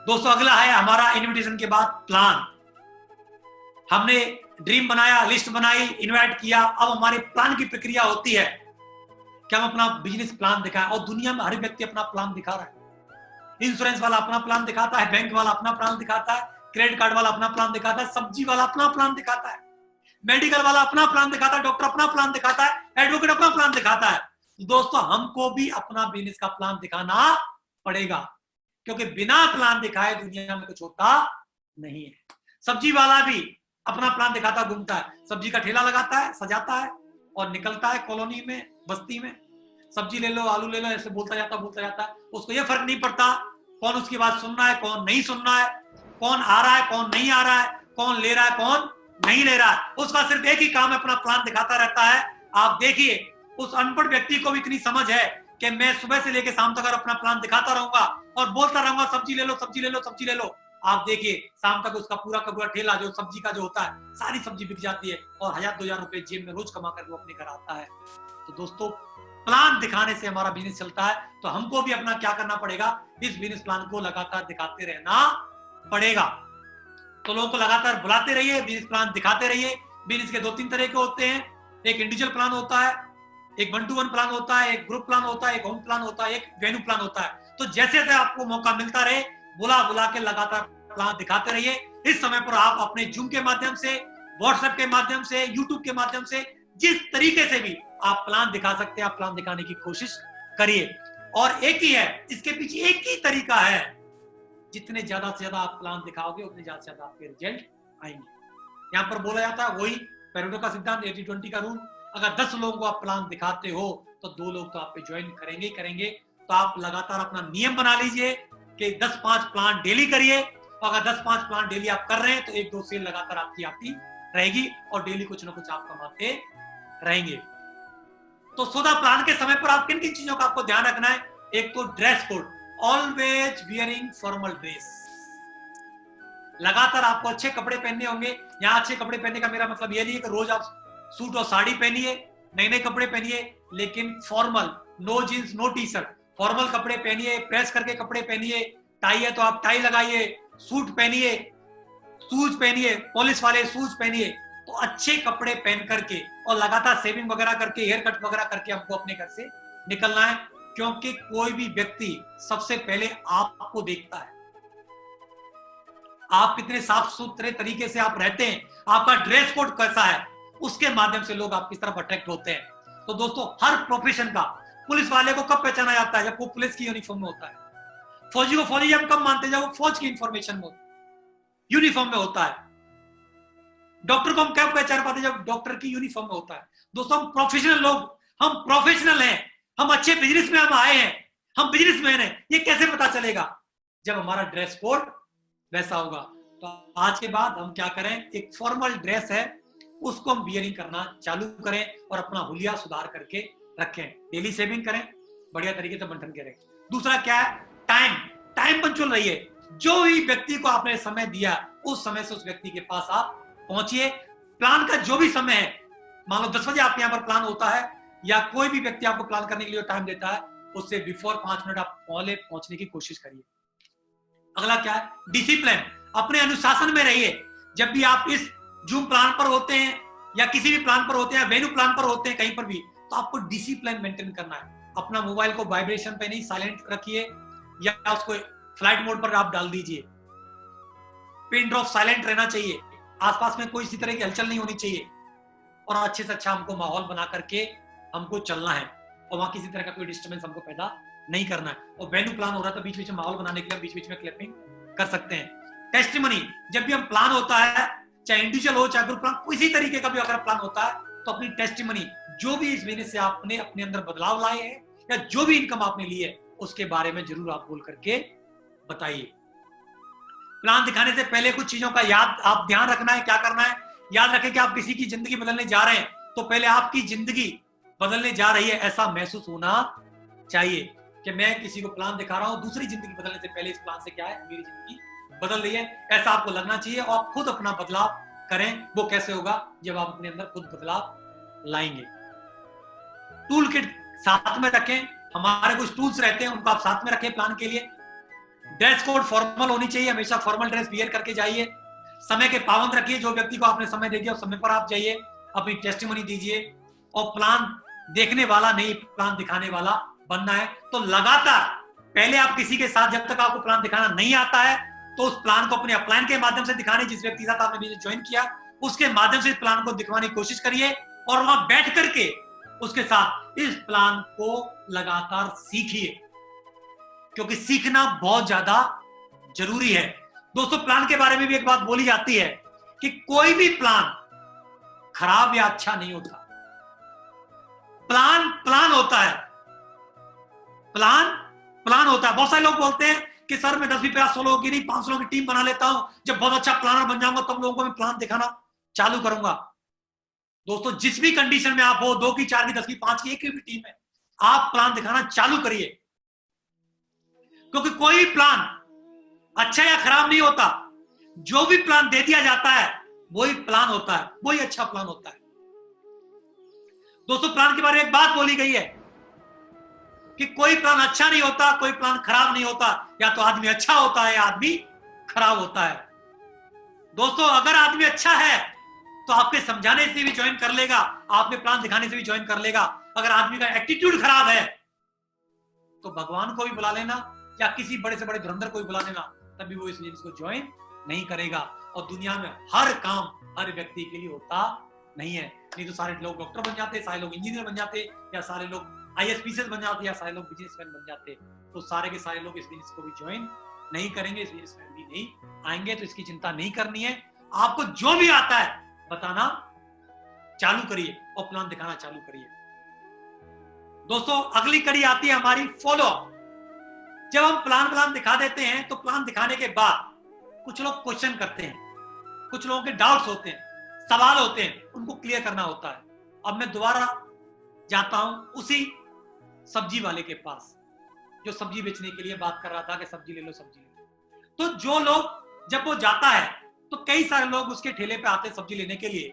दोस्तों, अगला है हमारा इनविटेशन के बाद प्लान। हमने ड्रीम बनाया, लिस्ट बनाई, इनवाइट किया, अब हमारे प्लान की प्रक्रिया होती है कि हम अपना बिजनेस प्लान दिखाएं। और दुनिया में हर व्यक्ति अपना प्लान दिखा रहा है। इंश्योरेंस वाला अपना प्लान दिखाता है, बैंक वाला अपना प्लान दिखाता है, क्रेडिट कार्ड वाला अपना प्लान दिखाता है, सब्जी वाला अपना प्लान दिखाता है, मेडिकल वाला अपना प्लान दिखाता है, डॉक्टर अपना प्लान दिखाता है, एडवोकेट अपना प्लान दिखाता है। दोस्तों, हमको भी अपना बिजनेस का प्लान दिखाना पड़ेगा, क्योंकि बिना प्लान दिखाए दुनिया में कुछ होता नहीं है। सब्जी वाला भी अपना प्लान दिखाता घूमता है, सब्जी का ठेला लगाता है, सजाता है और निकलता है कॉलोनी में, बस्ती में, सब्जी ले लो, आलू ले लो, ऐसे बोलता जाता है। उसको ये फर्क नहीं पड़ता कौन उसकी बात सुन रहा है, कौन नहीं सुन रहा है, कौन आ रहा है, कौन नहीं आ रहा है, कौन ले रहा है, कौन नहीं ले रहा है। उसका सिर्फ एक ही काम है, अपना प्लान दिखाता रहता है। आप देखिए, उस अनपढ़ व्यक्ति को भी इतनी समझ है कि मैं सुबह से लेकर शाम तक अपना प्लान दिखाता रहूंगा और बोलता रहूंगा सब्जी ले लो, सब्जी ले लो, सब्जी ले लो। आप देखिए, शाम तक उसका पूरा का पूरा ठेला जो सब्जी का जो होता है, सारी सब्जी बिक जाती है और 1000-2000 रुपए जेब में रोज कमा कर वो अपने घर आता है। तो दोस्तों, प्लान दिखाने से हमारा बिजनेस चलता है। तो हमको भी अपना क्या करना पड़ेगा, इस बिजनेस प्लान को लगातार दिखाते रहना पड़ेगा। तो लोगों को लगातार बुलाते रहिए, बिजनेस प्लान दिखाते रहिए। बिजनेस के 2-3 तरह के होते हैं। एक इंडिविजुअल प्लान होता है, एक 1-to-1 प्लान होता है, एक ग्रुप प्लान होता है, एक होम प्लान होता है, एक वेन्यू प्लान होता है। तो जैसे जैसे आपको मौका मिलता रहे, बुला के लगातार प्लान दिखाते रहिए। इस समय पर आप अपने जूम के माध्यम से, व्हाट्सएप के माध्यम से, यूट्यूब के माध्यम से, जिस तरीके से भी आप प्लान दिखा सकते हैं, आप प्लान दिखाने की कोशिश करिए। और एक ही है, इसके पीछे एक ही तरीका है, जितने ज्यादा से ज्यादा आप प्लान दिखाओगे उतने ज्यादा से ज्यादा आपके रिजल्ट आएंगे। यहाँ पर बोला जाता है वही पेरेटो का सिद्धांत, 80-20 का रूल। अगर 10 लोगों को आप प्लान दिखाते हो तो 2 लोग तो आप पे ज्वाइन करेंगे। तो आप लगातार अपना नियम बना लीजिए कि 10-5 प्लान डेली करिए। और अगर 10-5 प्लान डेली आप कर रहे हैं तो 1-2 सेल लगातार आपकी आती रहेगी और डेली कुछ ना कुछ आप कमाते रहेंगे। तो सोदा प्लान के समय पर आप किन किन चीजों का आपको ध्यान रखना है। एक तो dress code, always wearing formal dress. लगातार आपको अच्छे कपड़े पहनने होंगे। यहाँ अच्छे कपड़े पहनने का मेरा मतलब ये नहीं है कि रोज आप सूट और साड़ी पहनिए, नए कपड़े पहनिए, लेकिन formal, no jeans, no T shirt, formal कपड़े पहनिए, प्रेस करके कपड़े पहनिए। टाई है तो आप टाई लगाइए, सूट पहनिए, शूज पहनिए, पॉलिश वाले शूज पहनिए। तो अच्छे कपड़े पहन करके और लगातार सेविंग वगैरह करके, हेयर कट वगैरह करके हमको अपने घर से निकलना है, क्योंकि कोई भी व्यक्ति सबसे पहले आपको देखता है। आप कितने साफ सुथरे तरीके से आप रहते हैं, आपका ड्रेस कोड कैसा है, उसके माध्यम से लोग आपकी तरफ अट्रैक्ट होते हैं। तो दोस्तों, हर प्रोफेशन का, पुलिस वाले को कब पहचाना जाता है, जब वो पुलिस की यूनिफॉर्म में होता है। फौजी को फौजी हम कब मानते हैं, जब वो फौज की इंफॉर्मेशन में, यूनिफॉर्म में होता है। डॉक्टर को हम कब पहचान पाते हैं, जब डॉक्टर की यूनिफॉर्म में होता है। दोस्तों, हम प्रोफेशनल लोग, हम प्रोफेशनल हैं, हम अच्छे बिजनेस में हम आए हैं, हम बिजनेसमैन हैं, ये कैसे पता चलेगा, जब हमारा ड्रेस कोड वैसा होगा। तो आज के बाद हम क्या करें, एक फॉर्मल ड्रेस है उसको हम वियरिंग करना चालू करें और अपना हुलिया सुधार करके रखें। डेली सेविंग करें, बढ़िया तरीके से बंटन करें। दूसरा क्या है, टाइम पंचुअल रहिए। जो भी व्यक्ति को आपने समय दिया, उस समय से उस व्यक्ति के पास आप पहुंचिए। प्लान का जो भी समय है, मान लो 10 बजे आपके यहाँ पर प्लान होता है, या कोई भी व्यक्ति आपको प्लान करने के लिए टाइम देता है, उससे बिफोर 5 मिनट आप पहले पहुंचने की कोशिश करिए। अगला क्या है? डिसिप्लिन। अपने अनुशासन में रहिए। जब भी आप इस जूम प्लान पर होते हैं या किसी भी प्लान पर होते हैं, वेन्यू प्लान पर होते हैं, कहीं पर भी, तो आपको डिसिप्लिन मेंटेन करना है। अपना मोबाइल को वाइब्रेशन पे नहीं, साइलेंट रखिए या उसको फ्लाइट मोड पर आप डाल दीजिए। पिन ड्रॉप साइलेंट रहना चाहिए, आसपास में कोई इसी तरह की हलचल नहीं होनी चाहिए, और अच्छे से अच्छा हमको माहौल बना करके हमको चलना है, और वहां किसी तरह का कोई डिस्टर्बेंस हमको पैदा नहीं करना है। और वेन्यू प्लान हो रहा था, बीच बीच में माहौल बनाने के लिए बीच बीच में क्लैपिंग कर सकते हैं। टेस्टिमनी, जब भी हम प्लान होता है, चाहे इंडिविजुअल हो चाहे ग्रुप प्लान, किसी तरीके का भी अगर प्लान होता है, तो अपनी टेस्टिमनी, जो भी इस बिजनेस से आपने अपने अंदर बदलाव लाए हैं या जो भी इनकम आपने ली है, उसके बारे में जरूर आप बोल करके बताइए। प्लान दिखाने से पहले कुछ चीजों का आप ध्यान रखना है। क्या करना है? याद रखें कि आप किसी की जिंदगी बदलने जा रहे हैं, तो पहले आपकी जिंदगी बदलने जा रही है ऐसा महसूस होना चाहिए कि मैं किसी को प्लान दिखा रहा हूं, दूसरी जिंदगी बदलने से पहले इस प्लान से क्या है, मेरी जिंदगी बदल रही है, ऐसा आपको लगना चाहिए। और आप खुद अपना बदलाव करें। वो कैसे होगा? जब आप अपने अंदर खुद बदलाव लाएंगे। टूल किट साथ में रखें। हमारे कुछ टूल्स रहते हैं, उनको आप साथ में रखें प्लान के लिए। ड्रेस कोड फॉर्मल होनी चाहिए, हमेशा फॉर्मल ड्रेस वियर करके जाइए। समय के पाबंद रखिए, जो व्यक्ति को आपने समय दे दिया उस समय पर आप जाइए, अपनी टेस्टिमनी दीजिए। और प्लान देखने वाला नहीं, प्लान दिखाने वाला बनना है। तो लगातार पहले आप किसी के साथ, जब तक आपको प्लान दिखाना नहीं आता है, तो उस प्लान को अपने अपलाइन के माध्यम से दिखाने, जिस व्यक्ति के साथ आपने बिजनेस ज्वाइन किया उसके माध्यम से इस प्लान को दिखवाने की कोशिश करिए, और वहां बैठ करके उसके साथ इस प्लान को लगातार सीखिए, क्योंकि सीखना बहुत ज्यादा जरूरी है। दोस्तों, प्लान के बारे में भी एक बात बोली जाती है कि कोई भी प्लान खराब या अच्छा नहीं होता। प्लान प्लान होता है, प्लान प्लान होता है। बहुत सारे लोग बोलते हैं कि सर मैं 10-20-100 लोगों की नहीं, 500 लोगों की टीम बना लेता हूं, जब बहुत अच्छा प्लानर बन जाऊंगा तब लोगों को मैं प्लान दिखाना चालू करूंगा। दोस्तों, जिस भी कंडीशन में आप हो, 2 की, 4 की, 10 की, 5 की, एक की भी टीम है, आप प्लान दिखाना चालू करिए, क्योंकि कोई प्लान अच्छा या खराब नहीं होता। जो भी प्लान दे दिया जाता है वही प्लान होता है, वही अच्छा प्लान होता है। दोस्तों, प्लान के बारे में एक बात बोली गई है कि कोई प्लान अच्छा नहीं होता, कोई प्लान खराब नहीं होता, या तो आदमी अच्छा होता है या आदमी खराब होता है। दोस्तों, अगर आदमी अच्छा है तो आपके समझाने से भी ज्वाइन कर लेगा, आपके प्लान दिखाने से भी ज्वाइन कर लेगा। अगर आदमी का एटीट्यूड खराब है तो भगवान को भी बुला लेना या किसी बड़े से बड़े धुरंधर को भी बुला लेना, तभी वो इस बिजनेस को ज्वाइन नहीं करेगा। और दुनिया में हर काम हर व्यक्ति के लिए होता नहीं है। नहीं तो सारे लोग डॉक्टर बन जाते, सारे लोग इंजीनियर बन जाते, या सारे लोग IAS बन जाते, या सारे लोग बिजनेसमैन बन जाते। तो सारे के सारे लोग इस बिजनेस को भी ज्वाइन नहीं करेंगे, इस बिजनेस में भी नहीं आएंगे। तो इसकी चिंता नहीं करनी है। आपको जो भी आता है बताना चालू करिए और प्लान दिखाना चालू करिए। दोस्तों, अगली कड़ी आती है हमारी फॉलो अप। जब हम प्लान दिखा देते हैं, तो प्लान दिखाने के बाद कुछ लोग क्वेश्चन करते हैं, कुछ लोगों के डाउट्स होते हैं, सवाल होते हैं, उनको क्लियर करना होता है। अब मैं दोबारा जाता हूं उसी सब्जी वाले के पास, जो सब्जी बेचने के लिए बात कर रहा था कि सब्जी ले लो, सब्जी ले लो। तो जो लोग, जब वो जाता है तो कई सारे लोग उसके ठेले पे आते हैं सब्जी लेने के लिए।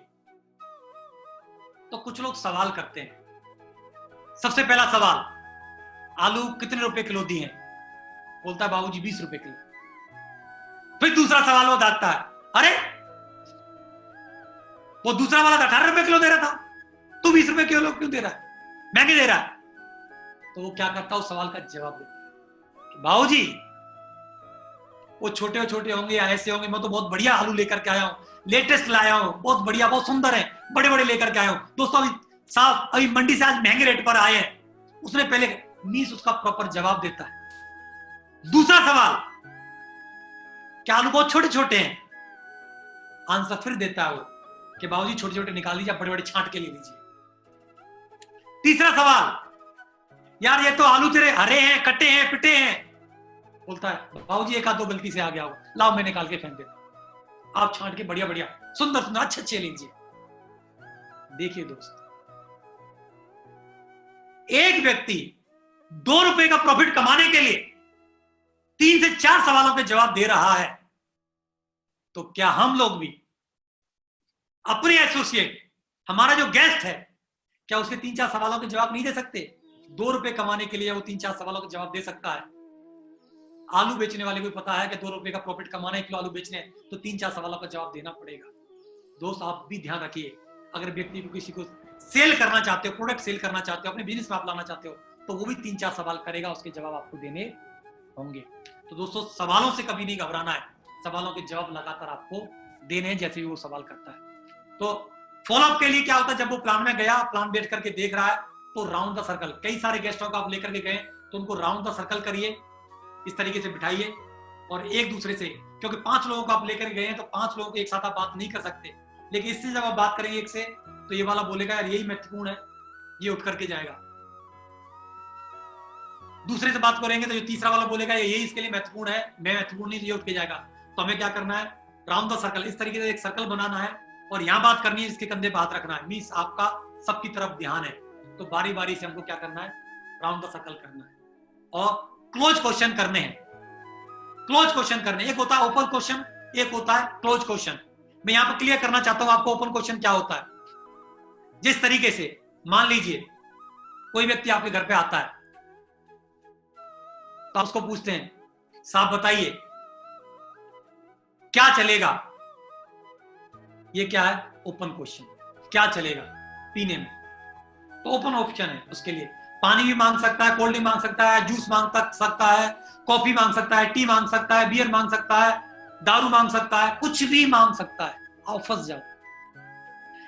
तो कुछ लोग सवाल करते हैं। सबसे पहला सवाल, आलू कितने रुपए किलो दिए? बोलता है बाबूजी 20 रुपए किलो। फिर दूसरा सवाल वो दागता है, अरे वो दूसरा वाला 18 रुपए किलो दे रहा था, तू 20 रुपए किलो क्यों दे रहा है, महंगे दे रहा है? तो वो क्या करता है, उस सवाल का जवाब देता, बाबूजी वो छोटे छोटे होंगे या ऐसे होंगे, मैं तो बहुत बढ़िया आलू लेकर के आया हूं, लेटेस्ट लाया हूं, बहुत बढ़िया, बहुत सुंदर है, बड़े बड़े लेकर के आया हूं। दोस्तों, अभी साहब अभी मंडी से आज महंगे रेट पर आए हैं। उसने पहले मीन्स उसका प्रॉपर जवाब देता है। दूसरा सवाल, क्या आलू बहुत छोटे छोटे हैं? आंसर फिर देता है वो कि बाबूजी छोटे छोटे निकाल लीजिए, बड़े बड़े छांट के ले लीजिए। तीसरा सवाल, यार ये तो आलू तेरे हरे हैं, कटे हैं, पिटे हैं। बोलता है बाबूजी एक आध दो गलती से आ गया हो, लाओ मैं निकाल के फेंक देता, आप छांट के बढ़िया बढ़िया सुंदर सुंदर अच्छे अच्छे लीजिए। देखिए दोस्त, एक व्यक्ति 2 रुपए का प्रॉफिट कमाने के लिए 3 से 4 सवालों के जवाब दे रहा है, तो क्या हम लोग भी अपने एसोसिएट, हमारा जो गेस्ट है, क्या उसके 3-4 सवालों के जवाब नहीं दे सकते? ₹2 कमाने के लिए वो 3-4 सवालों का जवाब दे सकता है। आलू बेचने वाले को पता है कि ₹2 का प्रॉफिट कमाना है, 1 किलो आलू बेचने हैं, तो 3-4 सवालों का जवाब देना पड़ेगा। दोस्त आप भी ध्यान रखिए, अगर व्यक्ति को किसी को सेल करना चाहते हो, प्रोडक्ट सेल करना चाहते हो, अपने बिजनेस में आप लाना चाहते हो, तो वो भी 3-4 सवाल करेगा, उसके जवाब आपको देने होंगे। तो दोस्तों सवालों से कभी नहीं घबराना है, सवालों के जवाब लगातार आपको देने हैं जैसे भी वो सवाल करता है। तो फॉलोअप के लिए क्या होता है, जब वो प्लान में गया, प्लान बैठ करके देख रहा है, तो राउंड द सर्कल, कई सारे गेस्टों को आप लेकर के गए तो उनको राउंड द सर्कल करिए, इस तरीके से बिठाइए और एक दूसरे से, क्योंकि 5 लोगों को आप लेकर गए हैं तो 5 लोगों को एक साथ आप बात नहीं कर सकते, लेकिन इससे जब आप बात करेंगे एक से, तो ये वाला बोलेगा यार यही महत्वपूर्ण है, ये उठ करके जाएगा। दूसरे से बात करेंगे तो जो तीसरा वाला बोलेगा यही इसके लिए महत्वपूर्ण है, मैं महत्वपूर्ण नहीं, तो ये उठ के जाएगा। तो हमें क्या करना है, राउंड द सर्कल, इस तरीके से एक सर्कल बनाना है और यहाँ बात करनी है, इसके कंधे पे हाथ रखना है, मींस आपका सबकी तरफ ध्यान है। तो बारी बारी से हमको क्या करना है, राउंड द सर्कल करना है और क्लोज क्वेश्चन करने हैं। क्लोज क्वेश्चन करने, एक होता है ओपन क्वेश्चन, एक होता है क्लोज क्वेश्चन। मैं यहाँ पर क्लियर करना चाहता हूं आपको ओपन क्वेश्चन क्या होता है। जिस तरीके से मान लीजिए कोई व्यक्ति आपके घर पे आता है तो आप उसको पूछते हैं साहब बताइए क्या चलेगा, ये क्या है, ओपन क्वेश्चन, क्या चलेगा पीने में, तो ओपन ऑप्शन है उसके लिए। पानी भी मांग सकता है, कोल्ड ड्रिंक मांग सकता है, जूस मांग सकता है, कॉफी मांग सकता है, टी मांग सकता है, बियर मांग सकता है, दारू मांग सकता है, कुछ भी मांग सकता है, आप फंस जाओ।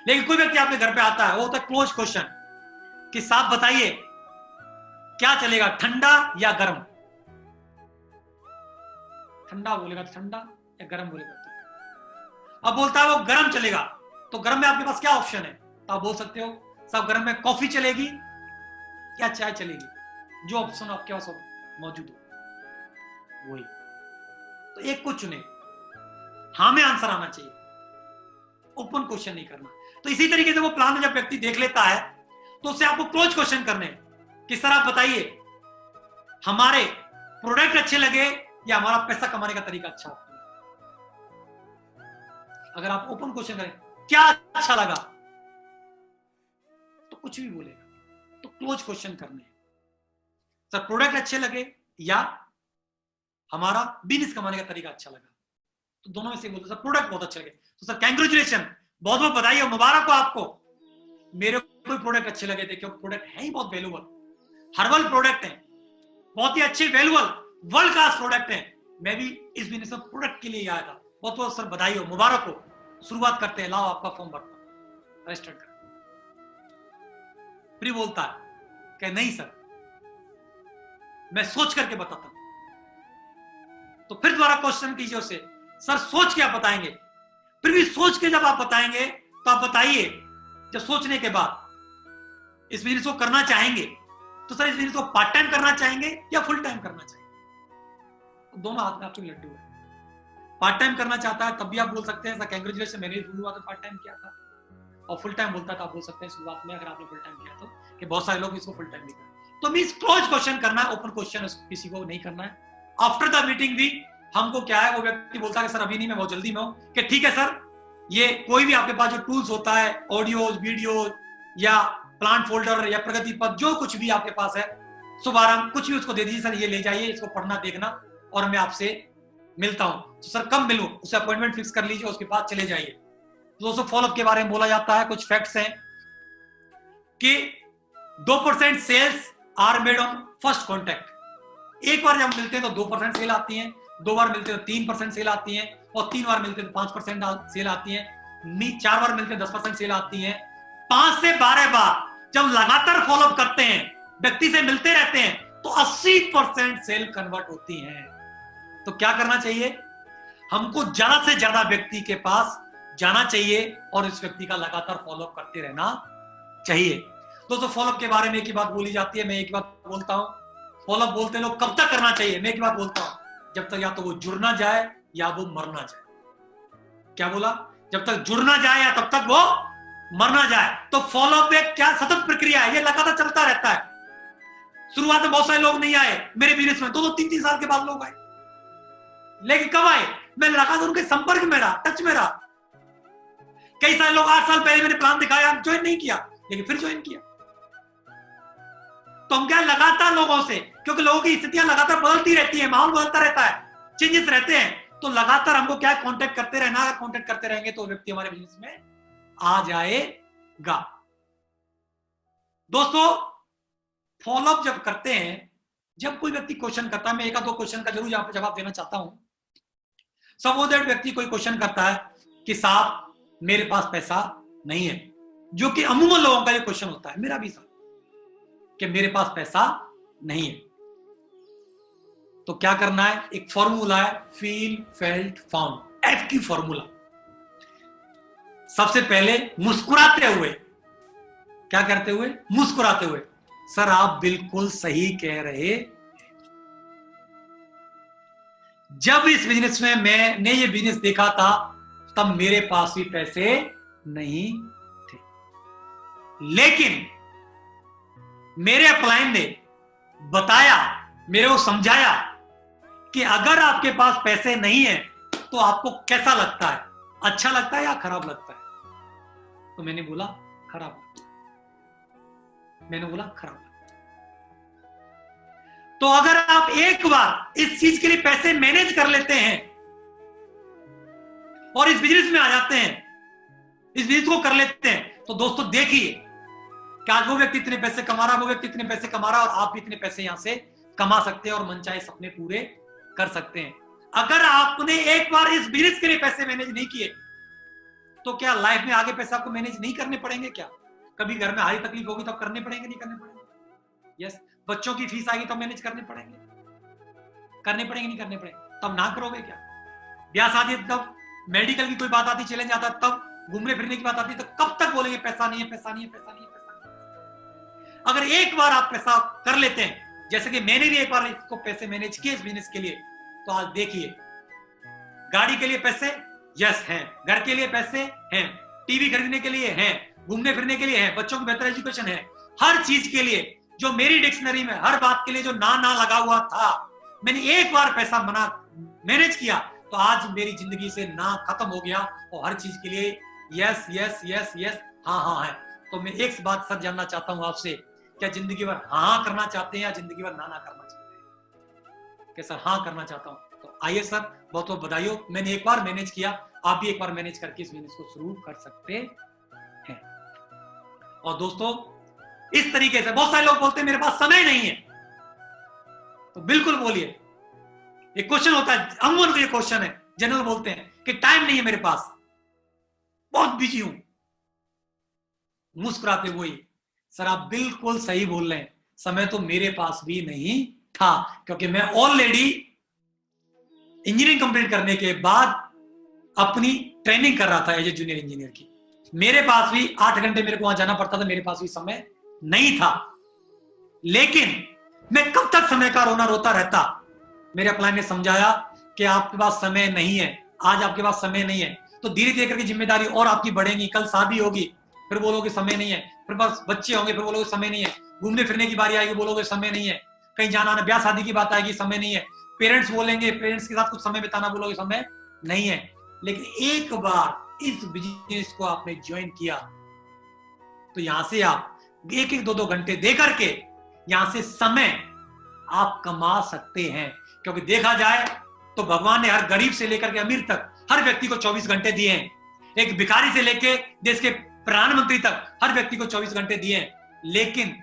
लेकिन कोई व्यक्ति आपके घर पे आता है, वो होता है क्लोज क्वेश्चन कि साहब बताइए क्या चलेगा, ठंडा या गर्म। ठंडा बोलेगा तो ठंडा, या गर्म बोलेगा तो। अब बोलता है वो गर्म चलेगा, तो गर्म में आपके पास क्या ऑप्शन है, तो आप बोल सकते हो साहब गर्म में कॉफी चलेगी या चाय चलेगी, जो ऑप्शन आपके पास मौजूद हो वही। तो एक को चुने, हाँ में आंसर आना चाहिए, ओपन क्वेश्चन नहीं करना। तो इसी तरीके से वो प्लान में जब व्यक्ति देख लेता है तो उससे आपको क्लोज क्वेश्चन करने, किस तरह आप बताइए हमारे प्रोडक्ट अच्छे लगे या हमारा पैसा कमाने का तरीका अच्छा आपको। अगर आप ओपन क्वेश्चन करें क्या अच्छा लगा, तो कुछ भी बोलेगा। तो क्लोज क्वेश्चन करने, सर प्रोडक्ट अच्छे लगे या हमारा बिजनेस कमाने का तरीका अच्छा लगा, तो दोनों में से बोलते सर प्रोडक्ट बहुत अच्छे लगे, तो सर कैंग्रेचुलेशन, बहुत बहुत बधाई हो, मुबारक हो आपको, मेरे कोई प्रोडक्ट अच्छे लगे थे, क्योंकि प्रोडक्ट है ही बहुत वैल्यूबल, हर्बल प्रोडक्ट है, बहुत ही अच्छे वैल्यूबल वर्ल्ड क्लास प्रोडक्ट है। मैं भी इस बिजनेस में प्रोडक्ट के लिए आया था, बहुत बहुत सर बधाई हो, मुबारक हो, शुरुआत करते हैं, लाओ आपका फॉर्म भरता रजिस्टर कर। फिर बोलता है कि नहीं सर मैं सोच करके बताता हूं, तो फिर दोबारा क्वेश्चन कीजिए उससे, सर सोच के आप बताएंगे, फिर भी सोच के जब आप बताएंगे तो आप बताइए जब सोचने के बाद इस बिजनेस को करना चाहेंगे, तो सर इस बिजनेस को पार्ट टाइम करना चाहेंगे या फुल टाइम करना चाहेंगे, तो दोनों हाथ में आपके लड्डू है। पार्ट टाइम करना चाहता है तब भी आप बोल सकते हैं सर कैंग्रेचुलेशन, मैंने भी शुरुआत में पार्ट टाइम किया था, और फुल टाइम बोलता था आप बोल सकते हैं शुरुआत में अगर आपने फुल टाइम किया तो, कि बहुत सारे लोग इसको फुल टाइम भी करें। तो मींस क्लोज क्वेश्चन करना है, ओपन क्वेश्चन किसी को नहीं करना है। आफ्टर द मीटिंग भी हमको क्या है, वो व्यक्ति बोलता है सर अभी नहीं, मैं बहुत जल्दी में हूं, कि ठीक है सर, ये कोई भी आपके पास जो टूल्स होता है, ऑडियोज, वीडियो या प्लांट फोल्डर या प्रगति पथ, जो कुछ भी आपके पास है, शुभारंभ कुछ भी उसको दे दीजिए, सर ये ले जाइए, इसको पढ़ना देखना और मैं आपसे मिलता हूं। तो सर कब मिलूं, उसे अपॉइंटमेंट फिक्स कर लीजिए, उसके बाद चले जाइए। तो दोस्तों फॉलोअप के बारे में बोला जाता है, कुछ फैक्ट्स हैं कि 2% sales are made on first contact. एक बार जब मिलते हैं तो 2% सेल आती है, 2 बार मिलते हैं तो 3% सेल आती है, और 3 बार मिलते हैं तो 5% सेल आती है, 4 बार मिलते हैं 10% सेल आती है। 5 से 12 बार जब लगातार फॉलोअप करते हैं, व्यक्ति से मिलते रहते हैं, तो 80% सेल कन्वर्ट होती हैं। तो क्या करना चाहिए, हमको ज्यादा से ज्यादा व्यक्ति के पास जाना चाहिए और इस व्यक्ति का लगातार फॉलोअप करते रहना चाहिए। दोस्तों फॉलोअप के बारे में एक ही बात बोली जाती है, मैं एक बात बोलता हूं, फॉलोअप बोलते लोग कब तक करना चाहिए, मैं एक बात बोलता हूं, जब तक या तो वो जुड़ ना जाए या वो मर ना जाए। क्या बोला, जब तक जुड़ ना जाए या तब तक वो मर ना जाए। तो फॉलोअप एक क्या सतत प्रक्रिया है, ये लगातार चलता रहता है। शुरुआत में बहुत सारे लोग नहीं आए मेरे बिजनेस में, 2-3 साल के बाद लोग आए, लेकिन कब आए, मैं लगातार उनके संपर्क में रहा, टच में रहा। कई सारे लोग 8 साल पहले मैंने प्लान दिखाया, ज्वाइन नहीं किया, लेकिन फिर ज्वाइन किया। तो हम क्या लगातार लोगों से, क्योंकि लोगों की स्थितियां लगातार बदलती रहती है, माहौल बदलता रहता है, चेंजेस रहते हैं, तो लगातार हमको क्या कांटेक्ट करते रहना। अगर कांटेक्ट करते रहेंगे तो व्यक्ति हमारे बिजनेस में आ जाएगा। दोस्तों, फॉलोअप जब करते हैं, जब कोई व्यक्ति क्वेश्चन करता है, मैं एक दो क्वेश्चन का जरूर जवाब देना चाहता हूं। सपोज दैट व्यक्ति कोई क्वेश्चन करता है कि साहब मेरे पास पैसा नहीं है, जो कि अमूमन लोगों का ये क्वेश्चन होता है, मेरा भी सर, कि मेरे पास पैसा नहीं है। तो क्या करना है, एक फॉर्मूला है, फील फेल्ट फाउंड, एफ की फॉर्मूला। सबसे पहले मुस्कुराते हुए, क्या करते हुए, मुस्कुराते हुए, सर आप बिल्कुल सही कह रहे, जब इस बिजनेस में मैंने ये बिजनेस देखा था तब मेरे पास भी पैसे नहीं थे, लेकिन मेरे अपलाइन ने बताया, मेरे को समझाया कि अगर आपके पास पैसे नहीं है तो आपको कैसा लगता है, अच्छा लगता है या खराब लगता है? तो मैंने बोला खराब लगता है। मैंने बोला खराब लगता है। तो अगर आप एक बार इस चीज के लिए पैसे मैनेज कर लेते हैं और इस बिजनेस में आ जाते हैं, इस बिजनेस को कर लेते हैं, तो दोस्तों देखिए कि आज वो व्यक्ति इतने पैसे कमा रहा है, वो व्यक्ति इतने पैसे कमा रहा है, और आप भी इतने पैसे यहां से कमा सकते हैं और मनचाहे सपने पूरे कर सकते हैं। अगर आपने एक बार इस बिजनेस के लिए पैसे मैनेज नहीं किए तो क्या लाइफ में आगे पैसे आपको मैनेज नहीं करने पड़ेंगे? क्या कभी घर में हारी तकलीफ होगी तब करने पड़ेंगे, नहीं करने पड़ेंगे? यस। बच्चों की फीस आएगी तब मैनेज करने पड़ेंगे, करने पड़ेंगे, नहीं करने पड़ेंगे? तब ना करोगे क्या? ब्याह शादी, तब मेडिकल की कोई बात आती, चैलेंज आता, तब घूमने फिरने की बात आती, तो कब तक बोलेंगे पैसा नहीं है, पैसा नहीं है, पैसा नहीं है, पैसा नहीं है? अगर एक बार आप पैसा कर लेते हैं, जैसे कि मैंने भी एक बार इसको पैसे मैनेज किए इस बिजनेस के लिए, तो आज देखिए, गाड़ी के लिए पैसे यस हैं, घर के लिए पैसे हैं, टीवी खरीदने के लिए हैं, घूमने फिरने के लिए हैं, बच्चों की बेहतर एजुकेशन है, हर चीज के लिए जो मेरी डिक्शनरी में हर बात के लिए जो ना ना लगा हुआ था, मैंने एक बार पैसा मना मैनेज किया तो आज मेरी जिंदगी से ना खत्म हो गया और हर चीज के लिए यस यस यस यस हाँ हाँ है। तो मैं एक बात सर जानना चाहता हूं आपसे, क्या जिंदगी भर हाँ करना चाहते हैं या जिंदगी भर ना ना करना चाहते हैं? क्या सर हाँ करना चाहता हूं? तो आइए सर, बहुत बहुत बधाई हो, मैंने एक बार मैनेज किया, आप भी एक बार मैनेज करके इस बिजनेस को शुरू कर सकते हैं। और दोस्तों, इस तरीके से बहुत सारे लोग बोलते हैं मेरे पास समय नहीं है, तो बिल्कुल बोलिए, एक क्वेश्चन होता है, अमूमन ये क्वेश्चन है, जनरल बोलते हैं कि टाइम नहीं है मेरे पास, बहुत बिजी हूं। मुस्कुराते हुए, सर आप बिल्कुल सही बोल रहे हैं, समय तो मेरे पास भी नहीं था, क्योंकि मैं ऑलरेडी इंजीनियरिंग कंप्लीट करने के बाद अपनी ट्रेनिंग कर रहा था एज ए जूनियर इंजीनियर की। मेरे पास भी 8 घंटे मेरे को वहां जाना पड़ता था, मेरे पास भी समय नहीं था, लेकिन मैं कब तक समय का रोना रोता रहता? मेरे अपलाइन ने समझाया कि आपके पास समय नहीं है, आज आपके पास समय नहीं है, तो धीरे धीरे करके जिम्मेदारी और आपकी बढ़ेगी, कल शादी होगी फिर बोलोगे समय नहीं है, फिर बस बच्चे होंगे फिर बोलोगे समय नहीं है, घूमने फिरने की बारी आएगी बोलोगे समय नहीं है, कहीं जाना आना ब्याह शादी की बात आएगी समय नहीं है, पेरेंट्स बोलेंगे पेरेंट्स के साथ कुछ समय बिताना बोलोगे समय नहीं है। लेकिन एक बार इस बिजनेस को आपने ज्वाइन किया तो यहां से आप एक एक 2-2 घंटे दे करके यहां से समय आप कमा सकते हैं, क्योंकि देखा जाए तो भगवान ने हर गरीब से लेकर के अमीर तक हर व्यक्ति को 24 घंटे दिए हैं, एक भिखारी से लेकर देश के प्रधानमंत्री तक हर व्यक्ति को 24 घंटे दिए हैं, लेकिन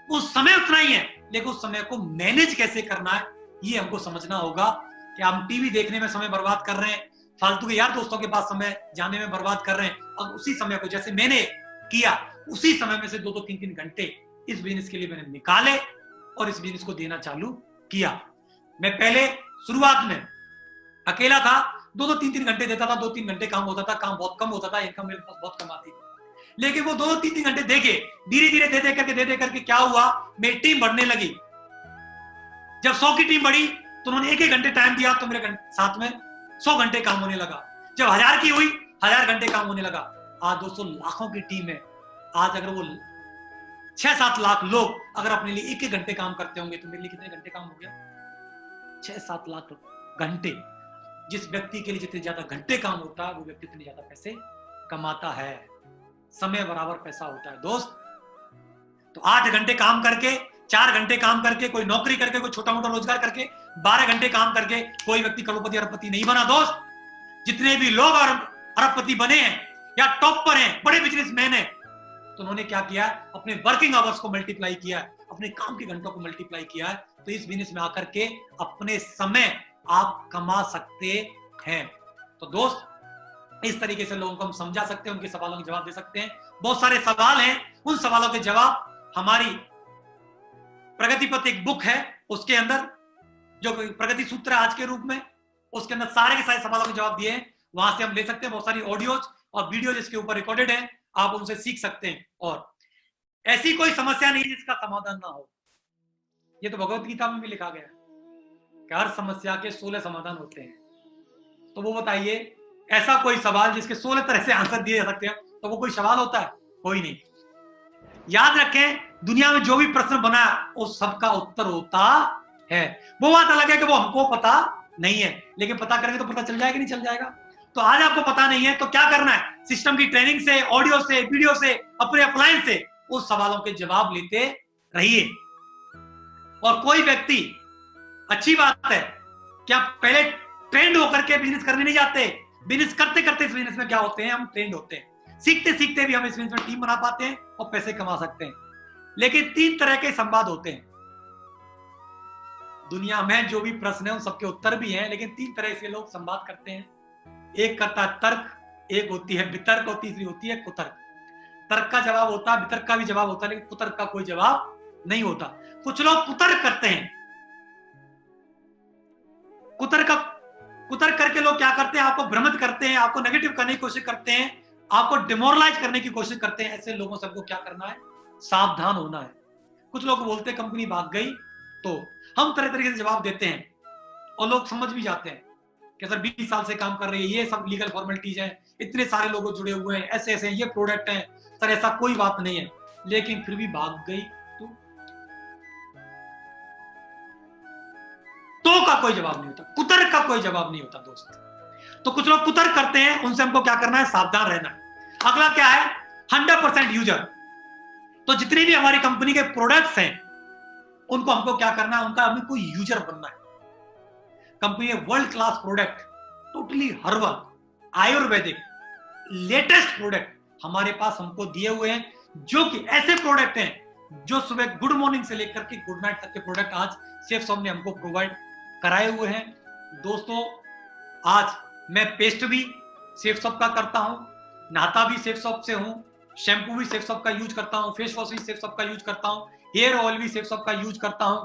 उस समय उतना ही है, लेकिन उस समय को मैनेज कैसे करना है ये हमको समझना होगा। कि हम टीवी देखने में समय बर्बाद कर रहे हैं, फालतू के यार दोस्तों के पास समय जाने में बर्बाद कर रहे हैं, और उसी समय को जैसे मैंने किया उसी समय में से 2-2 3-3 घंटे इस बिजनेस के लिए मैंने निकाले और इस बिजनेस को देना चालू किया। मैं पहले शुरुआत में अकेला था, 2-2 3-3 घंटे देता था, 2-3 घंटे काम होता था, काम बहुत कम होता था, इनकम मेरे पास बहुत कम आती थी, लेकिन वो 2-2 3-3 घंटे देके धीरे धीरे दे दे करके क्या हुआ, मेरी टीम बढ़ने लगी। जब 100 की टीम बढ़ी तो उन्होंने 1-1 घंटे टाइम दिया तो मेरे साथ में 100 घंटे काम होने लगा। जब 1000 की हुई 1000 घंटे काम होने लगा। आज 200 लाखों की टीम है, आज अगर वो 6-7 लाख लोग अगर अपने लिए 1-1 घंटे काम करते होंगे तो मेरे लिए कितने घंटे काम हो गया? 6-7 लाख घंटे। जिस व्यक्ति के लिए जितने ज्यादा घंटे काम होता है वो व्यक्ति उतने ज्यादा पैसे कमाता है। समय बराबर पैसा होता है दोस्त। तो 8 घंटे काम करके 4 घंटे काम करके, कोई नौकरी करके, कोई छोटा मोटा रोजगार करके, 12 घंटे काम करके कोई व्यक्ति करोड़पति अरबपति नहीं बना दोस्त। जितने भी लोग अरबपति बने हैं या टॉप पर हैं, बड़े बिजनेसमैन हैं, तो उन्होंने क्या किया, अपने वर्किंग आवर्स को मल्टीप्लाई किया, अपने काम के घंटों को मल्टीप्लाई किया। तो इस बिजनेस में आकर के अपने समय आप कमा सकते हैं। तो दोस्त, इस तरीके से लोगों को हम समझा सकते हैं, उनके सवालों के जवाब दे सकते हैं। बहुत सारे सवाल हैं, उन सवालों के जवाब हमारी प्रगति पथ एक बुक है, उसके अंदर जो प्रगति सूत्र आज के रूप में, उसके अंदर सारे के सारे सवालों के जवाब दिए हैं, वहां से हम ले सकते हैं। बहुत सारी ऑडियोज और वीडियो जिसके ऊपर रिकॉर्डेड है, आप उनसे सीख सकते हैं। और ऐसी कोई समस्या नहीं जिसका समाधान ना हो। ये तो भगवत गीता में भी लिखा गया है कि हर समस्या के 16 समाधान होते हैं। तो वो बताइए, ऐसा कोई सवाल जिसके 16 तरह से आंसर दिए जा सकते हैं, तो वो कोई सवाल होता है? कोई नहीं। याद रखें, दुनिया में जो भी प्रश्न बना उस सबका उत्तर होता है। वो बात अलग है कि वो हमको पता नहीं है, लेकिन पता करेंगे तो पता चल जाएगा, नहीं चल जाएगा? तो आज आपको पता नहीं है तो क्या करना है, सिस्टम की ट्रेनिंग से, ऑडियो से, वीडियो से, अपने अप्लायंस से उस सवालों के जवाब लेते रहिए। और कोई व्यक्ति, अच्छी बात है कि आप पहले ट्रेंड होकर के बिजनेस करने नहीं जाते, बिजनेस करते करते इस बिजनेस में क्या होते हैं, हम ट्रेंड होते हैं। सीखते सीखते भी हम इस बिजनेस में टीम बना पाते हैं और पैसे कमा सकते हैं। लेकिन 3 तरह के संवाद होते हैं दुनिया में, जो भी प्रश्न है उन सबके उत्तर भी हैं, लेकिन 3 तरह से लोग संवाद करते हैं। एक करता है तर्क, एक होती है वितर्क और तीसरी होती है कुतर्क। तर्क का जवाब होता है, वितर्क का भी जवाब होता है, लेकिन कुतर्क का कोई जवाब नहीं होता। कुछ लोग कुतर्क करते हैं। कुतर्क करके लोग क्या करते हैं, आपको भ्रमित करते हैं, आपको नेगेटिव करने की कोशिश करते हैं, आपको डिमोरलाइज करने की कोशिश करते हैं। ऐसे लोगों से आपको क्या करना है, सावधान होना है। कुछ लोग बोलते हैं कंपनी भाग गई, तो हम तरह तरीके से जवाब देते हैं और लोग समझ भी जाते हैं कि सर 20 साल से काम कर रहे हैं, ये सब लीगल फॉर्मेलिटीज हैं, इतने सारे लोग जुड़े हुए हैं, ऐसे ऐसे ये प्रोडक्ट हैं, सर ऐसा कोई बात नहीं है। लेकिन फिर भी भाग गई तो का कोई जवाब नहीं होता, कुतर्क का कोई जवाब नहीं होता दोस्त। तो कुछ लोग कुतर्क करते हैं, उनसे हमको क्या करना है, सावधान रहना है। अगला क्या है, 100% यूजर। तो जितने भी हमारी कंपनी के प्रोडक्ट्स हैं उनको हमको क्या करना है, उनका हमें कोई यूजर बनना है। कंपनी है world class product, totally herbal, Ayurvedic, latest product हमारे पास हमको दिए हुए हैं, जो कि ऐसे प्रोडक्ट हैं जो सुबह गुड मॉर्निंग से लेकर के गुड नाइट तक के प्रोडक्ट आज सेफ शॉप ने हमको प्रोवाइड कराए हुए हैं। दोस्तों, आज मैं पेस्ट भी सेफ शॉप का करता हूं, नहाता भी सेफ शॉप से हूं, शैम्पू भी सेफ शॉप का यूज करता हूं, फेस वॉश भी सेफ शॉप का यूज करता हूं, हेयर ऑयल भी सेफ शॉप का यूज करता हूं,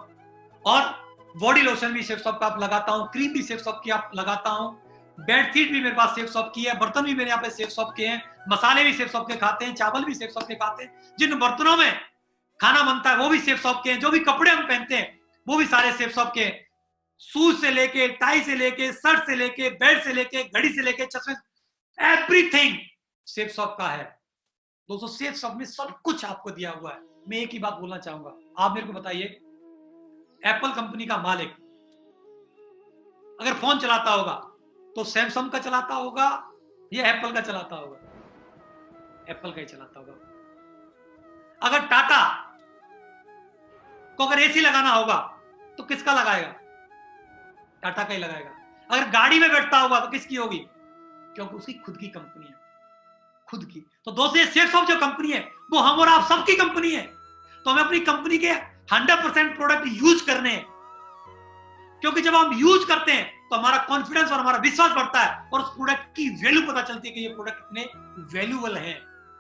और बॉडी लोशन भी सेफ शॉप का आप लगाता हूं, क्रीम भी सेफ शॉप की आप लगाता हूं, बेडशीट भी मेरे पास सेफ शॉप की है, बर्तन भी मेरे यहाँ पे सेफ शॉप के हैं, मसाले भी सेफ शॉप के खाते हैं, चावल भी सेफ शॉप के खाते हैं, जिन बर्तनों में खाना बनता है वो भी सेफ शॉप के हैं, जो भी कपड़े हम पहनते हैं वो भी सारे सेफ शॉप के हैं। शूज से लेके, टाई से लेके, शर्ट से लेके, बेल्ट से लेके, घड़ी से लेके, चश्मे, एवरीथिंग सेफ शॉप का है। दोस्तों, सेफ शॉप में सब कुछ आपको दिया हुआ है। मैं एक ही बात बोलना चाहूंगा, आप मेरे को बताइए, एप्पल कंपनी का मालिक अगर फोन चलाता होगा तो सैमसंग का चलाता होगा या एप्पल का चलाता होगा? एप्पल का ही चलाता होगा। अगर टाटा को अगर एसी लगाना होगा तो किसका लगाएगा? टाटा का ही लगाएगा। अगर गाड़ी में बैठता होगा तो किसकी होगी? क्योंकि उसकी खुद की कंपनी है, खुद की। तो दोस्तों, ये सेफ शॉप जो कंपनी है वो हम और आप सबकी कंपनी है। तो हमें अपनी कंपनी के 100% प्रोडक्ट यूज करने हैं, क्योंकि जब हम यूज करते हैं तो हमारा कॉन्फिडेंस और हमारा विश्वास बढ़ता है और उस प्रोडक्ट की वैल्यू पता चलती है कि ये प्रोडक्ट कितने वैल्यूएबल हैं,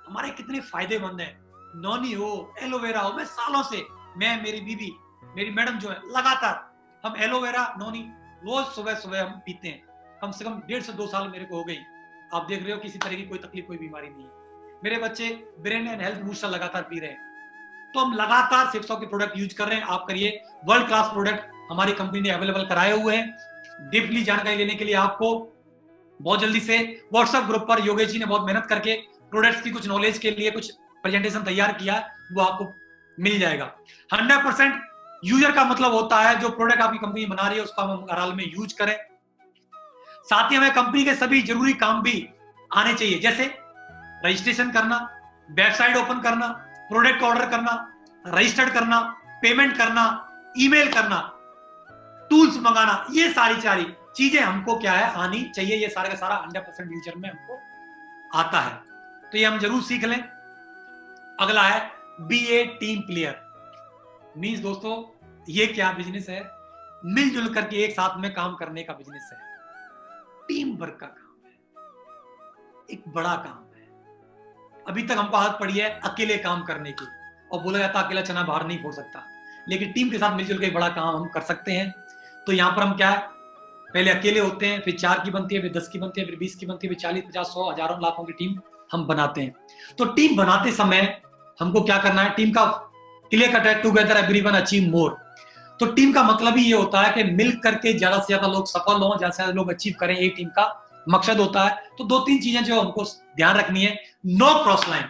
हमारे कितने फायदेमंद हैं। नॉनी हो, एलोवेरा हो, मैं सालों से, मैं, मेरी बीवी, मेरी मैडम जो है, लगातार हम एलोवेरा, नॉनी रोज सुबह सुबह हम पीते हैं। कम से कम 1.5 से 2 साल मेरे को हो गई। आप देख रहे हो किसी तरह की कोई तकलीफ, कोई बीमारी नहीं है। मेरे बच्चे ब्रेन एंड हेल्थ बूस्टर लगातार पी रहे हैं। तो हम लगातार सेफ शॉप के प्रोडक्ट यूज कर रहे हैं। आप करिए, वर्ल्ड क्लास प्रोडक्ट हमारी कंपनी ने अवेलेबल कराए हुए हैं। डीपली जानकारी लेने के लिए आपको बहुत जल्दी से व्हाट्सएप ग्रुप पर योगेश जी ने बहुत मेहनत करके प्रोडक्ट्स की कुछ नॉलेज के लिए कुछ प्रेजेंटेशन तैयार किया, वो आपको मिल जाएगा। 100% यूजर का मतलब होता है जो प्रोडक्ट आपकी कंपनी बना रही है उसका हम हर हाल में यूज करें। साथ ही हमें कंपनी के सभी जरूरी काम भी आने चाहिए, जैसे रजिस्ट्रेशन करना, वेबसाइट ओपन करना, प्रोडक्ट ऑर्डर करना, रजिस्टर्ड करना, पेमेंट करना, ईमेल करना, टूल्स मंगाना, ये सारी चीजें हमको क्या है आनी चाहिए। ये सारा का सारा 100% फ्यूचर में हमको आता है, तो ये हम जरूर सीख लें। अगला है बी ए टीम प्लेयर। मींस दोस्तों ये क्या बिजनेस है? मिलजुल करके एक साथ में काम करने का बिजनेस है, टीम वर्क का काम है, एक बड़ा काम है। अभी तक हमको आदत पड़ी है अकेले काम करने की, और बोला जाता अकेला चना बाहर नहीं फोड़ सकता, लेकिन टीम के साथ मिलजुल के एक बड़ा काम हम कर सकते हैं। तो यहां पर हम क्या है, पहले अकेले होते हैं, फिर 4 की बनती है, फिर 10 की बनती है, फिर 20 की बनती है, फिर 40, 50, 100, हजारों, लाखों की टीम हम बनाते हैं। तो टीम बनाते समय हमको क्या करना है? टीम का क्लियर कट है, टुगेदर एवरीवन अचीव मोर। तो टीम का मतलब ही ये होता है कि मिल करके ज्यादा से ज्यादा लोग सफल हों, ज्यादा से ज्यादा लोग अचीव करें, ये टीम का मकसद होता है। तो 2-3 चीजें जो हमको ध्यान रखनी है। No cross line.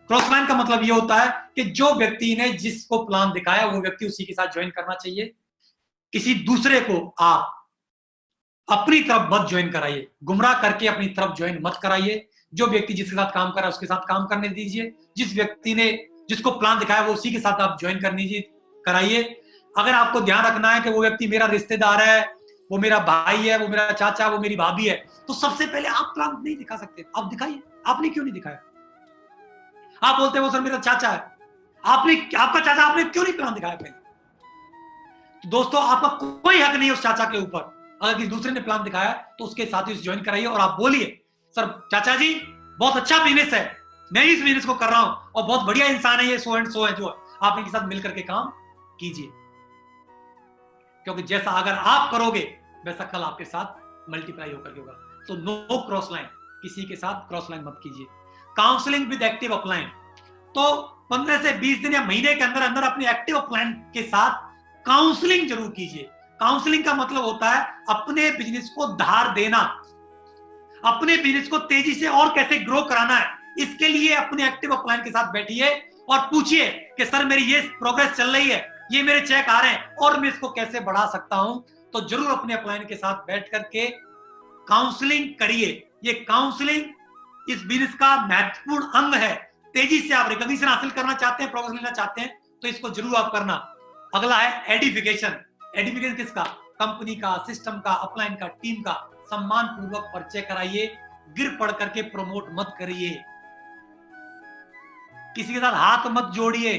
Cross line का मतलब ये होता है कि जो व्यक्ति ने जिसको प्लान दिखाया वो व्यक्ति उसी के साथ ज्वाइन करना चाहिए। किसी दूसरे को आप अपनी तरफ मत ज्वाइन कराइए, गुमराह करके अपनी तरफ ज्वाइन मत कराइए। जो व्यक्ति जिसके साथ काम कर रहा है उसके साथ काम करने दीजिए, जिस व्यक्ति ने जिसको प्लान दिखाया वो उसी के साथ आप ज्वाइन करने कराइए। अगर आपको ध्यान रखना है कि वो व्यक्ति मेरा रिश्तेदार है, वो मेरा भाई है, वो मेरा चाचा, वो मेरी भाभी है, तो सबसे पहले आप प्लान नहीं दिखा सकते, आप दिखाइए। आपने क्यों नहीं दिखाया? आप बोलते हैं वो सर मेरा चाचा है, आपका चाचा, आपने क्यों नहीं प्लान दिखाया पहले? तो दोस्तों आपका कोई हक नहीं है उस चाचा के ऊपर। अगर किसी दूसरे ने प्लान दिखाया तो उसके साथ ही ज्वाइन कराइए और आप बोलिए सर चाचा जी बहुत अच्छा बिजनेस है, मैं इस बिजनेस को कर रहा हूं और बहुत बढ़िया इंसान है ये, सो एंड सो है, जो आप इनके साथ मिलकर के काम कीजिए। क्योंकि जैसा अगर आप करोगे वैसा कल आपके साथ मल्टीप्लाई होकर के होगा। तो नो क्रॉस लाइन, किसी के साथ क्रॉस लाइन मत कीजिए। Counselling with active upline. तो 15 से 20 दिन या महीने के अंदर अंदर अपने एक्टिव अपलाइन के साथ काउंसलिंग जरूर कीजिए। काउंसलिंग का मतलब होता है अपने बिजनेस को धार देना, अपने बिजनेस को तेजी से और कैसे ग्रो कराना है। इसके लिए अपने एक्टिव अपलाइन के साथ बैठिए और पूछिए कि सर मेरी ये प्रोग्रेस चल रही है, ये मेरे चेक आ रहे हैं और मैं इसको कैसे बढ़ा सकता हूं। तो जरूर अपने अपलाइन के साथ बैठ करके काउंसलिंग करिए। ये काउंसलिंग इस बिजनेस का महत्वपूर्ण अंग है। तेजी से आप रिकॉग्निशन हासिल करना चाहते हैं, प्रोग्रेस लेना चाहते हैं, तो इसको जरूर आप करना। अगला है एडिफिकेशन। एडिफिकेशन किसका? कंपनी का, सिस्टम का, अपलाइन का, टीम का। सम्मान पूर्वक परिचय कराइए, गिर पड़ करके प्रमोट मत करिए, किसी के साथ हाथ मत जोड़िए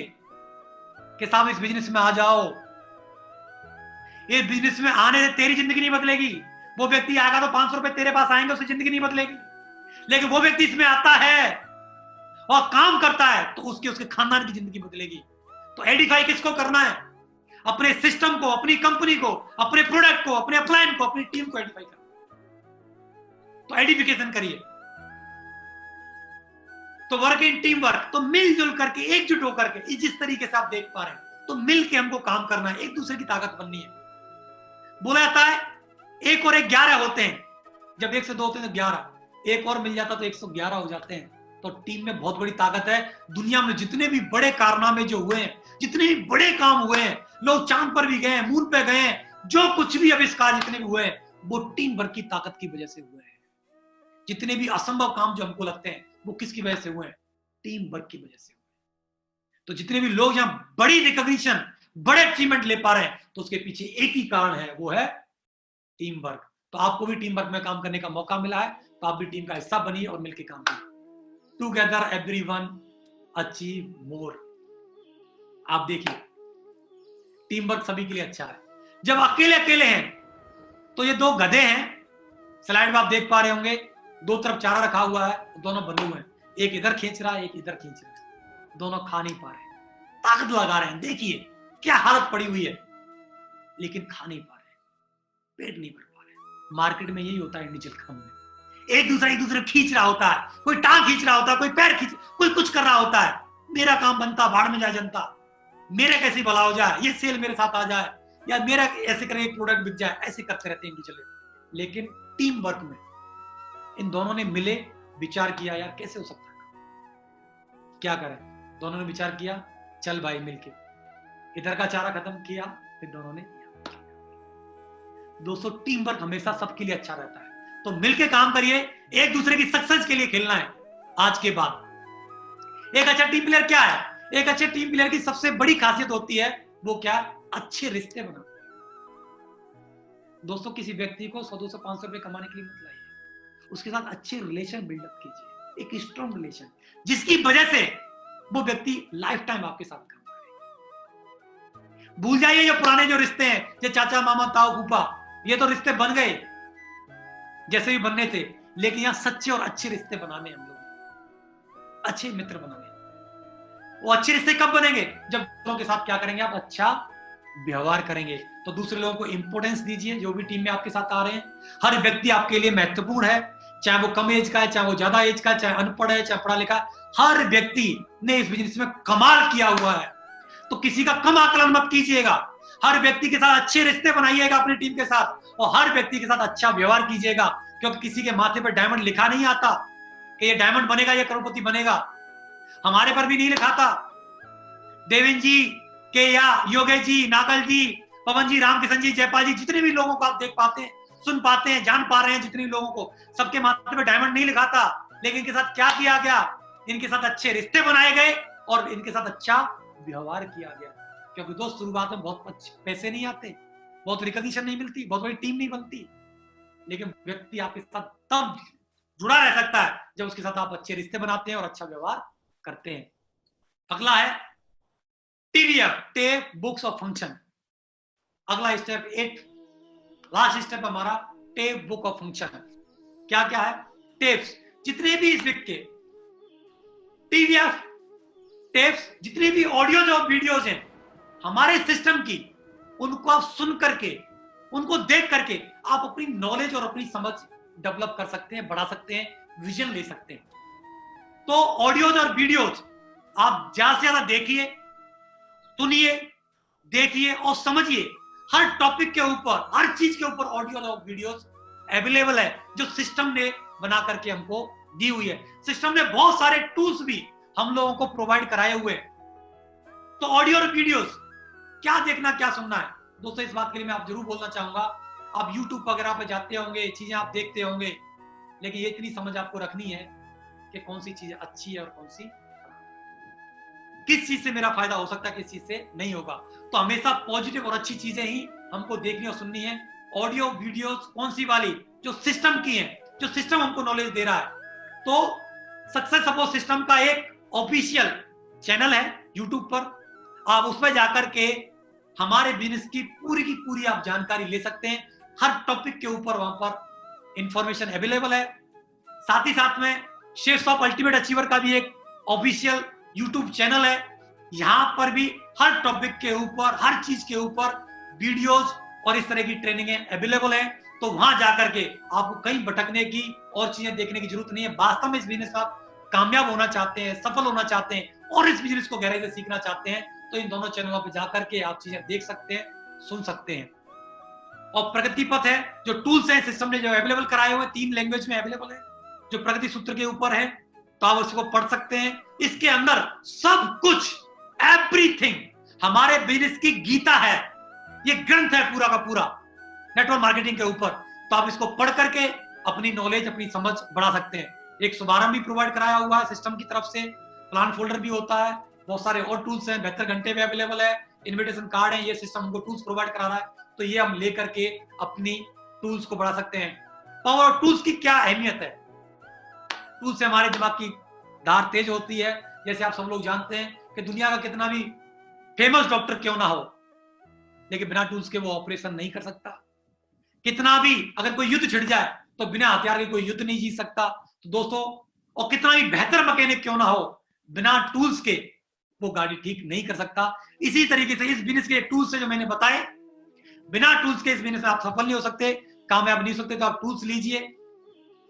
कि साहब इस बिजनेस में आ जाओ। इस बिजनेस में आने से तेरी जिंदगी नहीं बदलेगी। वो व्यक्ति आएगा तो 500 रुपए तेरे पास आएंगे, उसकी जिंदगी नहीं बदलेगी। लेकिन वो व्यक्ति इसमें आता है और काम करता है तो उसके खानदान की जिंदगी बदलेगी। तो एडिफाई किसको करना है? अपने सिस्टम को, अपनी कंपनी को, अपने प्रोडक्ट को, अपने अपलाइन को, अपनी टीम को एडिफाई करना। तो एडिफिकेशन करिए। तो वर्क इन टीम वर्क, तो मिलजुल करके, एकजुट होकर के, जिस तरीके से आप देख पा रहे हैं, तो मिल के हमको काम करना है, एक दूसरे की ताकत बननी है। बोला जाता है 1 और 1 11 होते हैं। जब 1 से 2 होते हैं तो 11, एक और मिल जाता तो 111 हो जाते हैं। तो टीम में बहुत बड़ी ताकत है। दुनिया में जितने भी बड़े कारनामे जो हुए हैं, जितने भी बड़े काम हुए हैं, लोग चांद पर भी गए हैं, मून पे गए हैं, जो कुछ भी आविष्कार जितने भी हुए हैं वो टीम वर्क की ताकत की वजह से हुए हैं। जितने भी असंभव काम जो हमको लगते हैं वो किसकी वजह से हुए हैं? टीम वर्क की वजह से हुए। तो जितने भी लोग यहां बड़ी रिकॉग्निशन, बड़े अचीवमेंट ले पा रहे हैं, तो उसके पीछे एक ही कारण है, वो है टीम वर्क। तो आपको भी टीम वर्क में काम करने का मौका मिला है, तो आप भी टीम का हिस्सा बनिए और मिलकर काम कीजिए। Together everyone achieve more. आप देखिए टीम वर्क सभी के लिए अच्छा है। जब अकेले अकेले हैं तो ये 2 गधे हैं, स्लाइड में आप देख पा रहे होंगे, 2 तरफ चारा रखा हुआ है, दोनों बंधे हुए हैं, एक इधर खींच रहा है, एक इधर खींच रहा है, दोनों खा नहीं पा रहे, ताकत लगा रहे हैं। देखिए क्या हालत पड़ी हुई है, लेकिन खा नहीं पा रहे, पेट नहीं भर पा रहे। मार्केट में यही होता है इंडिविजुअल काम में, एक दूसरे खींच रहा होता है, कोई टांग खींच रहा होता है, कोई पैर खींच, कोई कुछ कर रहा होता है। मेरा काम बनता, भाड़ में जाए जनता, मेरे कैसे भला हो जाए, ये सेल मेरे साथ आ जाए, या मेरा ऐसे करके प्रोडक्ट बिक जाए, ऐसे करते रहते हैं इंडिविजुअल। लेकिन टीम वर्क में इन दोनों ने मिले, विचार किया यार कैसे हो सकता है, क्या करें। दोनों ने विचार किया, चल भाई मिलके, इधर का चारा खत्म किया, फिर दोनों ने किया। दोस्तों टीम वर्क हमेशा सबके लिए अच्छा रहता है। तो मिलके काम करिए, एक दूसरे की सक्सेस के लिए खेलना है। आज के बाद एक अच्छा टीम प्लेयर क्या है? एक अच्छे टीम प्लेयर की सबसे बड़ी खासियत होती है वो क्या? अच्छे रिश्ते बनाना। दोस्तों, किसी व्यक्ति को 100, 200, 500 रुपए कमाने के लिए मत लाइए, उसके साथ अच्छे रिलेशन बिल्डअप कीजिए, एक स्ट्रॉन्ग रिलेशन, जिसकी वजह से वो व्यक्ति लाइफ टाइम आपके साथ काम करेगा। भूल जाइए जो पुराने जो रिश्ते हैं, जो चाचा मामा ताऊ फूफा, ये तो रिश्ते बन गए जैसे भी बनने थे, लेकिन यहां सच्चे और अच्छे रिश्ते बनाने हम लोग, अच्छे मित्र बनाने। वो अच्छे रिश्ते कब बनेंगे? जब लोगों के साथ क्या करेंगे आप? अच्छा व्यवहार करेंगे। तो दूसरे लोगों को इंपोर्टेंस दीजिए, जो भी टीम में आपके साथ आ रहे हैं। हर व्यक्ति आपके लिए महत्वपूर्ण है, चाहे वो कम एज का है, चाहे वो ज्यादा एज का है, चाहे अनपढ़ है, चाहे पढ़ा लिखा। हर व्यक्ति ने इस बिजनेस में कमाल किया हुआ है, तो किसी का कम आकलन मत कीजिएगा। हर व्यक्ति के साथ अच्छे रिश्ते बनाइएगा अपनी टीम के साथ, और हर व्यक्ति के साथ अच्छा व्यवहार कीजिएगा, क्योंकि किसी के माथे पर डायमंड लिखा नहीं आता कि ये डायमंड बनेगा, ये करोड़पति बनेगा। हमारे पर भी नहीं लिखा था। देवेंद्र जी के या योगेश जी, नागल जी, पवन जी, रामकिशन जी, जयपाल जी, जितने भी लोगों को आप देख पाते हैं, सुन पाते हैं, जान पा रहे हैं, जितने लोगों को, सबके माथे पे डायमंड नहीं लिखा था। लेकिन इनके साथ क्या किया गया? इनके साथ अच्छे रिश्ते बनाए गए और इनके साथ अच्छा व्यवहार किया गया। क्योंकि दोस्त, शुरुआत में बहुत अच्छे पैसे नहीं आते, बहुत रिकॉग्निशन नहीं मिलती, बहुत बड़ी टीम नहीं बनती, लेकिन व्यक्ति आपके साथ तब जुड़ा रह सकता है जब उसके साथ आप अच्छे रिश्ते बनाते हैं और अच्छा व्यवहार करते हैं। अगला है TBF, tape books of function. अगला स्टेप 8, लास्ट स्टेप हमारा टेप बुक ऑफ फंक्शन है। क्या क्या है? टेप्स, जितने भी इस वीक के TBF टेप्स, जितने भी ऑडियोज और वीडियोज हैं हमारे सिस्टम की, उनको आप सुन करके, उनको देख करके आप अपनी नॉलेज और अपनी समझ डेवलप कर सकते हैं, बढ़ा सकते हैं, विजन ले सकते हैं। तो ऑडियोज और वीडियोज आप ज्यादा से ज्यादा देखिए, सुनिए, देखिए और समझिए। हर टॉपिक के ऊपर, हर चीज के ऊपर ऑडियो और वीडियोस अवेलेबल है, जो सिस्टम ने बना करके हमको दी हुई है। सिस्टम ने बहुत सारे टूल्स भी हम लोगों को प्रोवाइड कराए हुए हैं। तो ऑडियो और वीडियोस क्या देखना, क्या सुनना है दोस्तों, इस बात के लिए मैं आप जरूर बोलना चाहूंगा। आप YouTube वगैरह पे जाते होंगे, चीजें आप देखते होंगे, लेकिन ये इतनी समझ आपको रखनी है कि कौन सी चीज अच्छी है और कौन सी, किस चीज से मेरा फायदा हो सकता है, किस चीज से नहीं होगा। तो हमेशा पॉजिटिव और अच्छी चीजें ही हमको देखनी और सुननी है। ऑडियो वीडियोस कौन सी वाली? जो सिस्टम की है, जो सिस्टम हमको नॉलेज दे रहा है। तो सक्सेस सपोर्ट सिस्टम का एक ऑफिशियल चैनल है YouTube पर, आप उसमें जाकर के हमारे बिजनेस की पूरी आप जानकारी ले सकते हैं। हर टॉपिक के ऊपर वहां पर इंफॉर्मेशन अवेलेबल है। साथ ही साथ में शेफ्स ऑफ अल्टीमेट अचीवर का भी एक ऑफिशियल YouTube चैनल है। यहां पर भी हर टॉपिक के ऊपर, हर चीज के ऊपर वीडियोस और इस तरह की ट्रेनिंगें अवेलेबल है। तो वहां जाकर के आपको कहीं भटकने की और चीजें देखने की जरूरत नहीं है। वास्तव में इस बिजनेस में आप कामयाब होना चाहते हैं, सफल होना चाहते हैं और इस बिजनेस को गहराई से सीखना चाहते हैं, तो इन दोनों चैनलों पर जाकर के आप चीजें देख सकते हैं, सुन सकते हैं। और प्रगति पथ है, जो टूल्स हैं सिस्टम ने जो अवेलेबल कराए हुए, 3 लैंग्वेज में अवेलेबल है, जो प्रगति सूत्र के ऊपर है, तो आप उसको पढ़ सकते हैं। इसके अंदर सब कुछ, एवरीथिंग हमारे बिजनेस की गीता है, ये ग्रंथ है पूरा का पूरा नेटवर्क मार्केटिंग के ऊपर। तो आप इसको पढ़ करके अपनी नॉलेज, अपनी समझ बढ़ा सकते हैं। एक शुभारंभ भी प्रोवाइड कराया हुआ है सिस्टम की तरफ से, प्लान फोल्डर भी होता है, बहुत सारे और टूल्स हैं, 72 घंटे में अवेलेबल है, इन्विटेशन कार्ड है, ये सिस्टम हमको टूल्स प्रोवाइड करा रहा है। तो ये हम लेकर के अपनी टूल्स को बढ़ा सकते हैं। पावर टूल्स की क्या अहमियत है? टूल्स से हमारे दिमाग की धार तेज होती है। जैसे आप सब लोग जानते हैं कि दुनिया का कितना भी फेमस डॉक्टर क्यों ना हो, लेकिन बिना टूल्स के वो ऑपरेशन नहीं कर सकता। कितना भी अगर कोई युद्ध छिड़ जाए तो बिना हथियार के कोई युद्ध नहीं जीत सकता। तो दोस्तों, और कितना भी बेहतर मैकेनिक क्यों ना हो, बिना टूल्स के वो गाड़ी ठीक नहीं कर सकता। इसी तरीके से इस बिजनेस के टूल्स से जो मैंने बताए, बिना टूल्स के इस बिजनेस में आप सफल नहीं हो सकते, कामयाब नहीं हो सकते। तो आप टूल्स लीजिए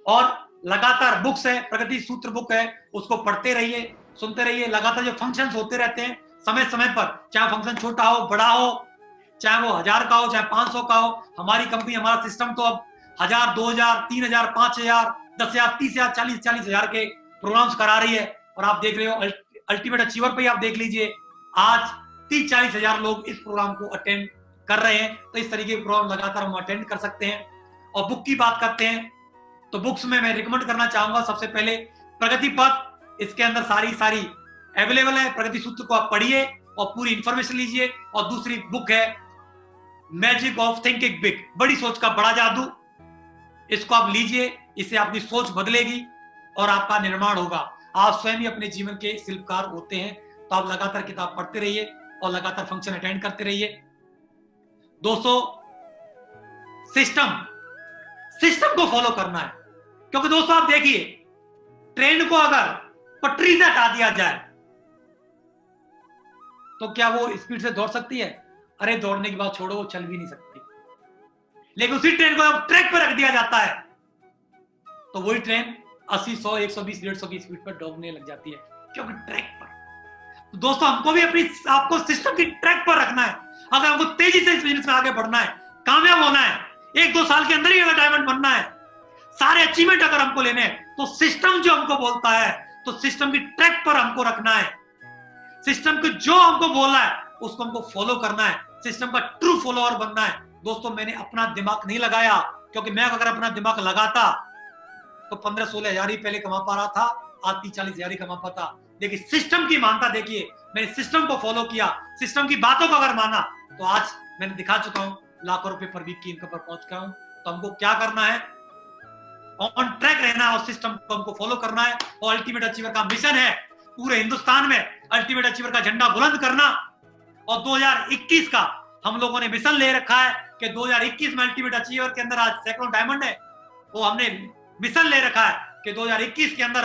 और लगातार बुक्स है, प्रगति सूत्र बुक है, उसको पढ़ते रहिए, सुनते रहिए। लगातार जो फंक्शंस होते रहते हैं समय समय पर, चाहे फंक्शन छोटा हो बड़ा हो, चाहे वो 1000 का हो चाहे 500 का हो, हमारी कंपनी, हमारा सिस्टम तो अब 1000, 2000, 3000, 5000, 10,000, 30,000, 40,000 के प्रोग्राम्स करा रही है। और आप देख रहे हो अल्टीमेट अचीवर पे आप देख लीजिए, आज 30-40 हजार लोग इस प्रोग्राम को अटेंड कर रहे हैं। तो इस तरीके के प्रोग्राम लगातार हम अटेंड कर सकते हैं। और बुक की बात करते हैं तो बुक्स में मैं रिकमेंड करना चाहूंगा सबसे पहले प्रगति पथ, इसके अंदर सारी अवेलेबल है। प्रगति सूत्र को आप पढ़िए, और पूरी इंफॉर्मेशन लीजिए। और दूसरी बुक है मैजिक ऑफ थिंकिंग बिग, बड़ी सोच का बड़ा जादू। इसको आप लीजिए, इससे आपकी सोच बदलेगी और आपका निर्माण होगा। आप स्वयं ही अपने जीवन के शिल्पकार होते हैं। तो आप लगातार किताब पढ़ते रहिए और लगातार फंक्शन अटेंड करते रहिए। दोस्तों, सिस्टम को फॉलो करना है, क्योंकि दोस्तों आप देखिए, ट्रेन को अगर पटरी से हटा दिया जाए तो क्या वो स्पीड से दौड़ सकती है? अरे दौड़ने की बात छोड़ो, वो चल भी नहीं सकती। लेकिन उसी ट्रेन को जब ट्रैक पर रख दिया जाता है तो वही ट्रेन 80, 100, 120, 150 की स्पीड पर दौड़ने लग जाती है, क्योंकि ट्रैक पर। तो दोस्तों हमको भी आपको सिस्टम की ट्रैक पर रखना है। अगर हमको तेजी से इस बिजनेस में आगे बढ़ना है, कामयाब होना है, 1-2 साल के अंदर ही अगर डायमंड बनना है, सारे अचीवमेंट अगर हमको लेने हैं, तो सिस्टम जो हमको बोलता है, तो सिस्टम की ट्रैक पर हमको रखना है। सिस्टम को जो हमको बोला है उसको हमको फॉलो करना है, सिस्टम का ट्रू फॉलोअर बनना है। दोस्तों मैंने अपना दिमाग नहीं लगाया, क्योंकि मैं अगर अपना दिमाग लगाता तो 15-16 हजार ही पहले कमा पा रहा था, आज 30-40 हजार ही कमा पाता। लेकिन सिस्टम की मानता देखिए, मैंने सिस्टम को फॉलो किया, सिस्टम की बातों को अगर माना, तो आज मैंने दिखा चुका हूं लाखों रुपए पर वीक की इनकम पर पहुंच गया हूं। तो हमको क्या करना है? ऑन ट्रैक रहना है और सिस्टम को हमको फॉलो करना है। और अल्टीमेट अचीवर का मिशन है पूरे हिंदुस्तान में अल्टीमेट अचीवर का झंडा बुलंद करना। और 2021 का हम लोगों ने मिशन ले रखा है कि 2021 में अल्टीमेट अचीवर के अंदर आज सैकड़ों डायमंड है। वो हमने मिशन ले रखा है कि 2021 के अंदर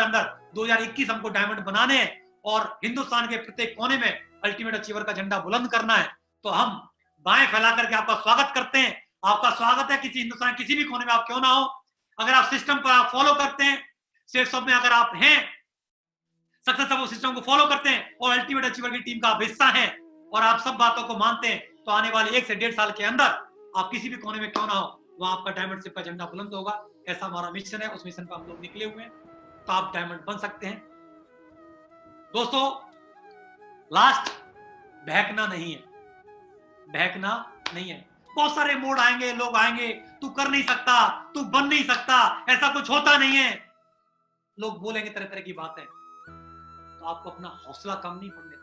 2021 हमको डायमंड बनाने हैं और हिंदुस्तान के प्रत्येक कोने में अल्टीमेट अचीवर का झंडा बुलंद करना है। तो हम बाएं फैला करके आपका स्वागत करते हैं। आपका स्वागत है, किसी हिंदुस्तान किसी भी कोने में आप क्यों ना हो। अगर आप सिस्टम पर आप फॉलो करते हैं, सेफ में अगर आप हैं सक्सेसफुल सिस्टम को फॉलो करते हैं और अल्टीमेट अचीवर की टीम का आप हिस्सा हैं और आप सब बातों को मानते हैं, तो आने वाले 1 से 1.5 साल के अंदर आप किसी भी कोने में क्यों ना हो, वहां आपका डायमंड शिप का झंडा बुलंद होगा। ऐसा हमारा मिशन है, उस मिशन पर हम लोग निकले हुए हैं। तो आप डायमंड बन सकते हैं। दोस्तों लास्ट, बहकना नहीं है, बहकना नहीं है। बहुत सारे मोड आएंगे, लोग आएंगे, तू कर नहीं सकता, तू बन नहीं सकता, ऐसा कुछ होता नहीं है, लोग बोलेंगे तरह तरह की बातें। तो आपको अपना हौसला कम नहीं होने देना,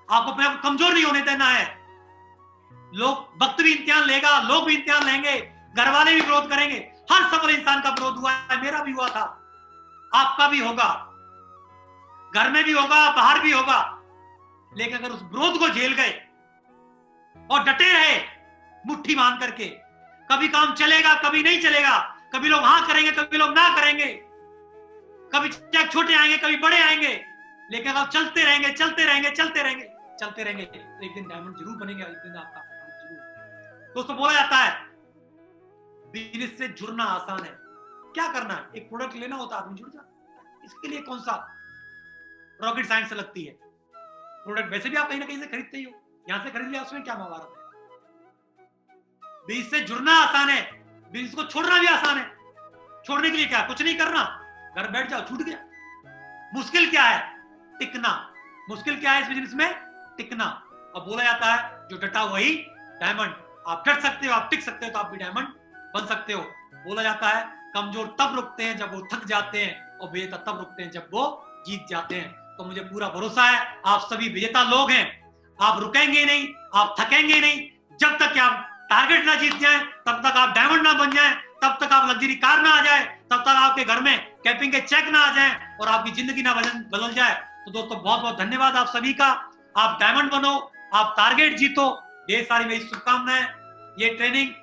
आपको अपने आप कमजोर नहीं होने देना है। लोग, वक्त भी इम्तिहान लेगा, लोग भी इम्तिहान लेंगे, घर वाले भी विरोध करेंगे। हर सफल इंसान का विरोध हुआ है, मेरा भी हुआ था, आपका भी होगा, घर में भी होगा, बाहर भी होगा। लेकिन अगर उस विरोध को झेल गए और डटे रहे मुट्ठी बांध करके, कभी काम चलेगा, कभी नहीं चलेगा, कभी लोग हाँ करेंगे, कभी लोग ना करेंगे, कभी चेक छोटे आएंगे, कभी बड़े आएंगे, लेकिन अगर चलते रहेंगे चलते रहेंगे चलते रहेंगे चलते रहेंगे तो एक दिन डायमंड जरूर बनेंगे, एक दिन आपका जरूर। दोस्तों बोला जाता है बिजनेस से जुड़ना आसान है। क्या करना है? एक प्रोडक्ट लेना होता है, आदमी जुड़ जाता है। इसके लिए कौन सा रॉकेट साइंस लगती है? प्रोडक्ट वैसे भी आप कहीं ना कहीं से खरीदते ही हो, यहां से खरीद लिया, उसमें क्या महाभारत है? बिजनेस से जुड़ना आसान है, बिजनेस को छोड़ना भी आसान है। छोड़ने के लिए क्या? कुछ नहीं करना, घर बैठ जाओ, छूट गया। मुश्किल क्या है? टिकना। मुश्किल क्या है इस बिजनेस में? टिकना। अब बोला जाता है जो डटा वही डायमंड। आप डट सकते हो, आप टिक सकते हो, तो आप भी डायमंड बन सकते हो। बोला जाता है कमजोर तब रुकते हैं जब वो थक जाते हैं और विजेता तब रुकते हैं जब वो जीत जाते हैं। तो मुझे पूरा भरोसा है आप सभी विजेता लोग हैं। आप रुकेंगे नहीं, आप थकेंगे नहीं, जब तक कि आप टारगेट ना जीत जाएं, तब तक आप डायमंड ना बन जाएं, तब तक आप लग्जरी कार ना आ जाए, तब तक आपके घर में कैंपिंग के चेक ना आ जाए और आपकी जिंदगी ना बदल जाए। तो दोस्तों बहुत बहुत धन्यवाद आप सभी का। आप डायमंड बनो, आप टारगेट जीतो, ढेर सारी मेरी शुभकामनाएं। ये ट्रेनिंग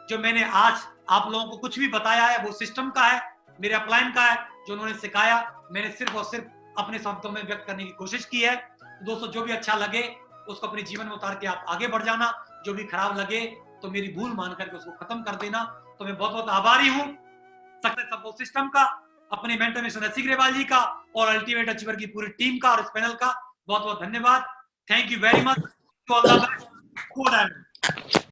जो मैंने आज आप लोगों को कुछ भी बताया है वो सिस्टम का है, मेरे अपलाइन का है, जो उन्होंने सिखाया मैंने सिर्फ और सिर्फ अपने शब्दों में व्यक्त करने की कोशिश की है। तो दोस्तों जो भी अच्छा लगे उसको अपने जीवन में उतार के आप आगे बढ़ जाना, जो भी खराब लगे तो मेरी भूल मान करके उसको खत्म कर देना। तो मैं बहुत बहुत आभारी हूँ सक्सेस सपोर्ट सिस्टम का, अपने मेंटर मिस्टर नसी ग्रेवाल जी का और अल्टीमेट अचीवर की पूरी टीम का और इस पैनल का बहुत बहुत धन्यवाद। Thank you very much.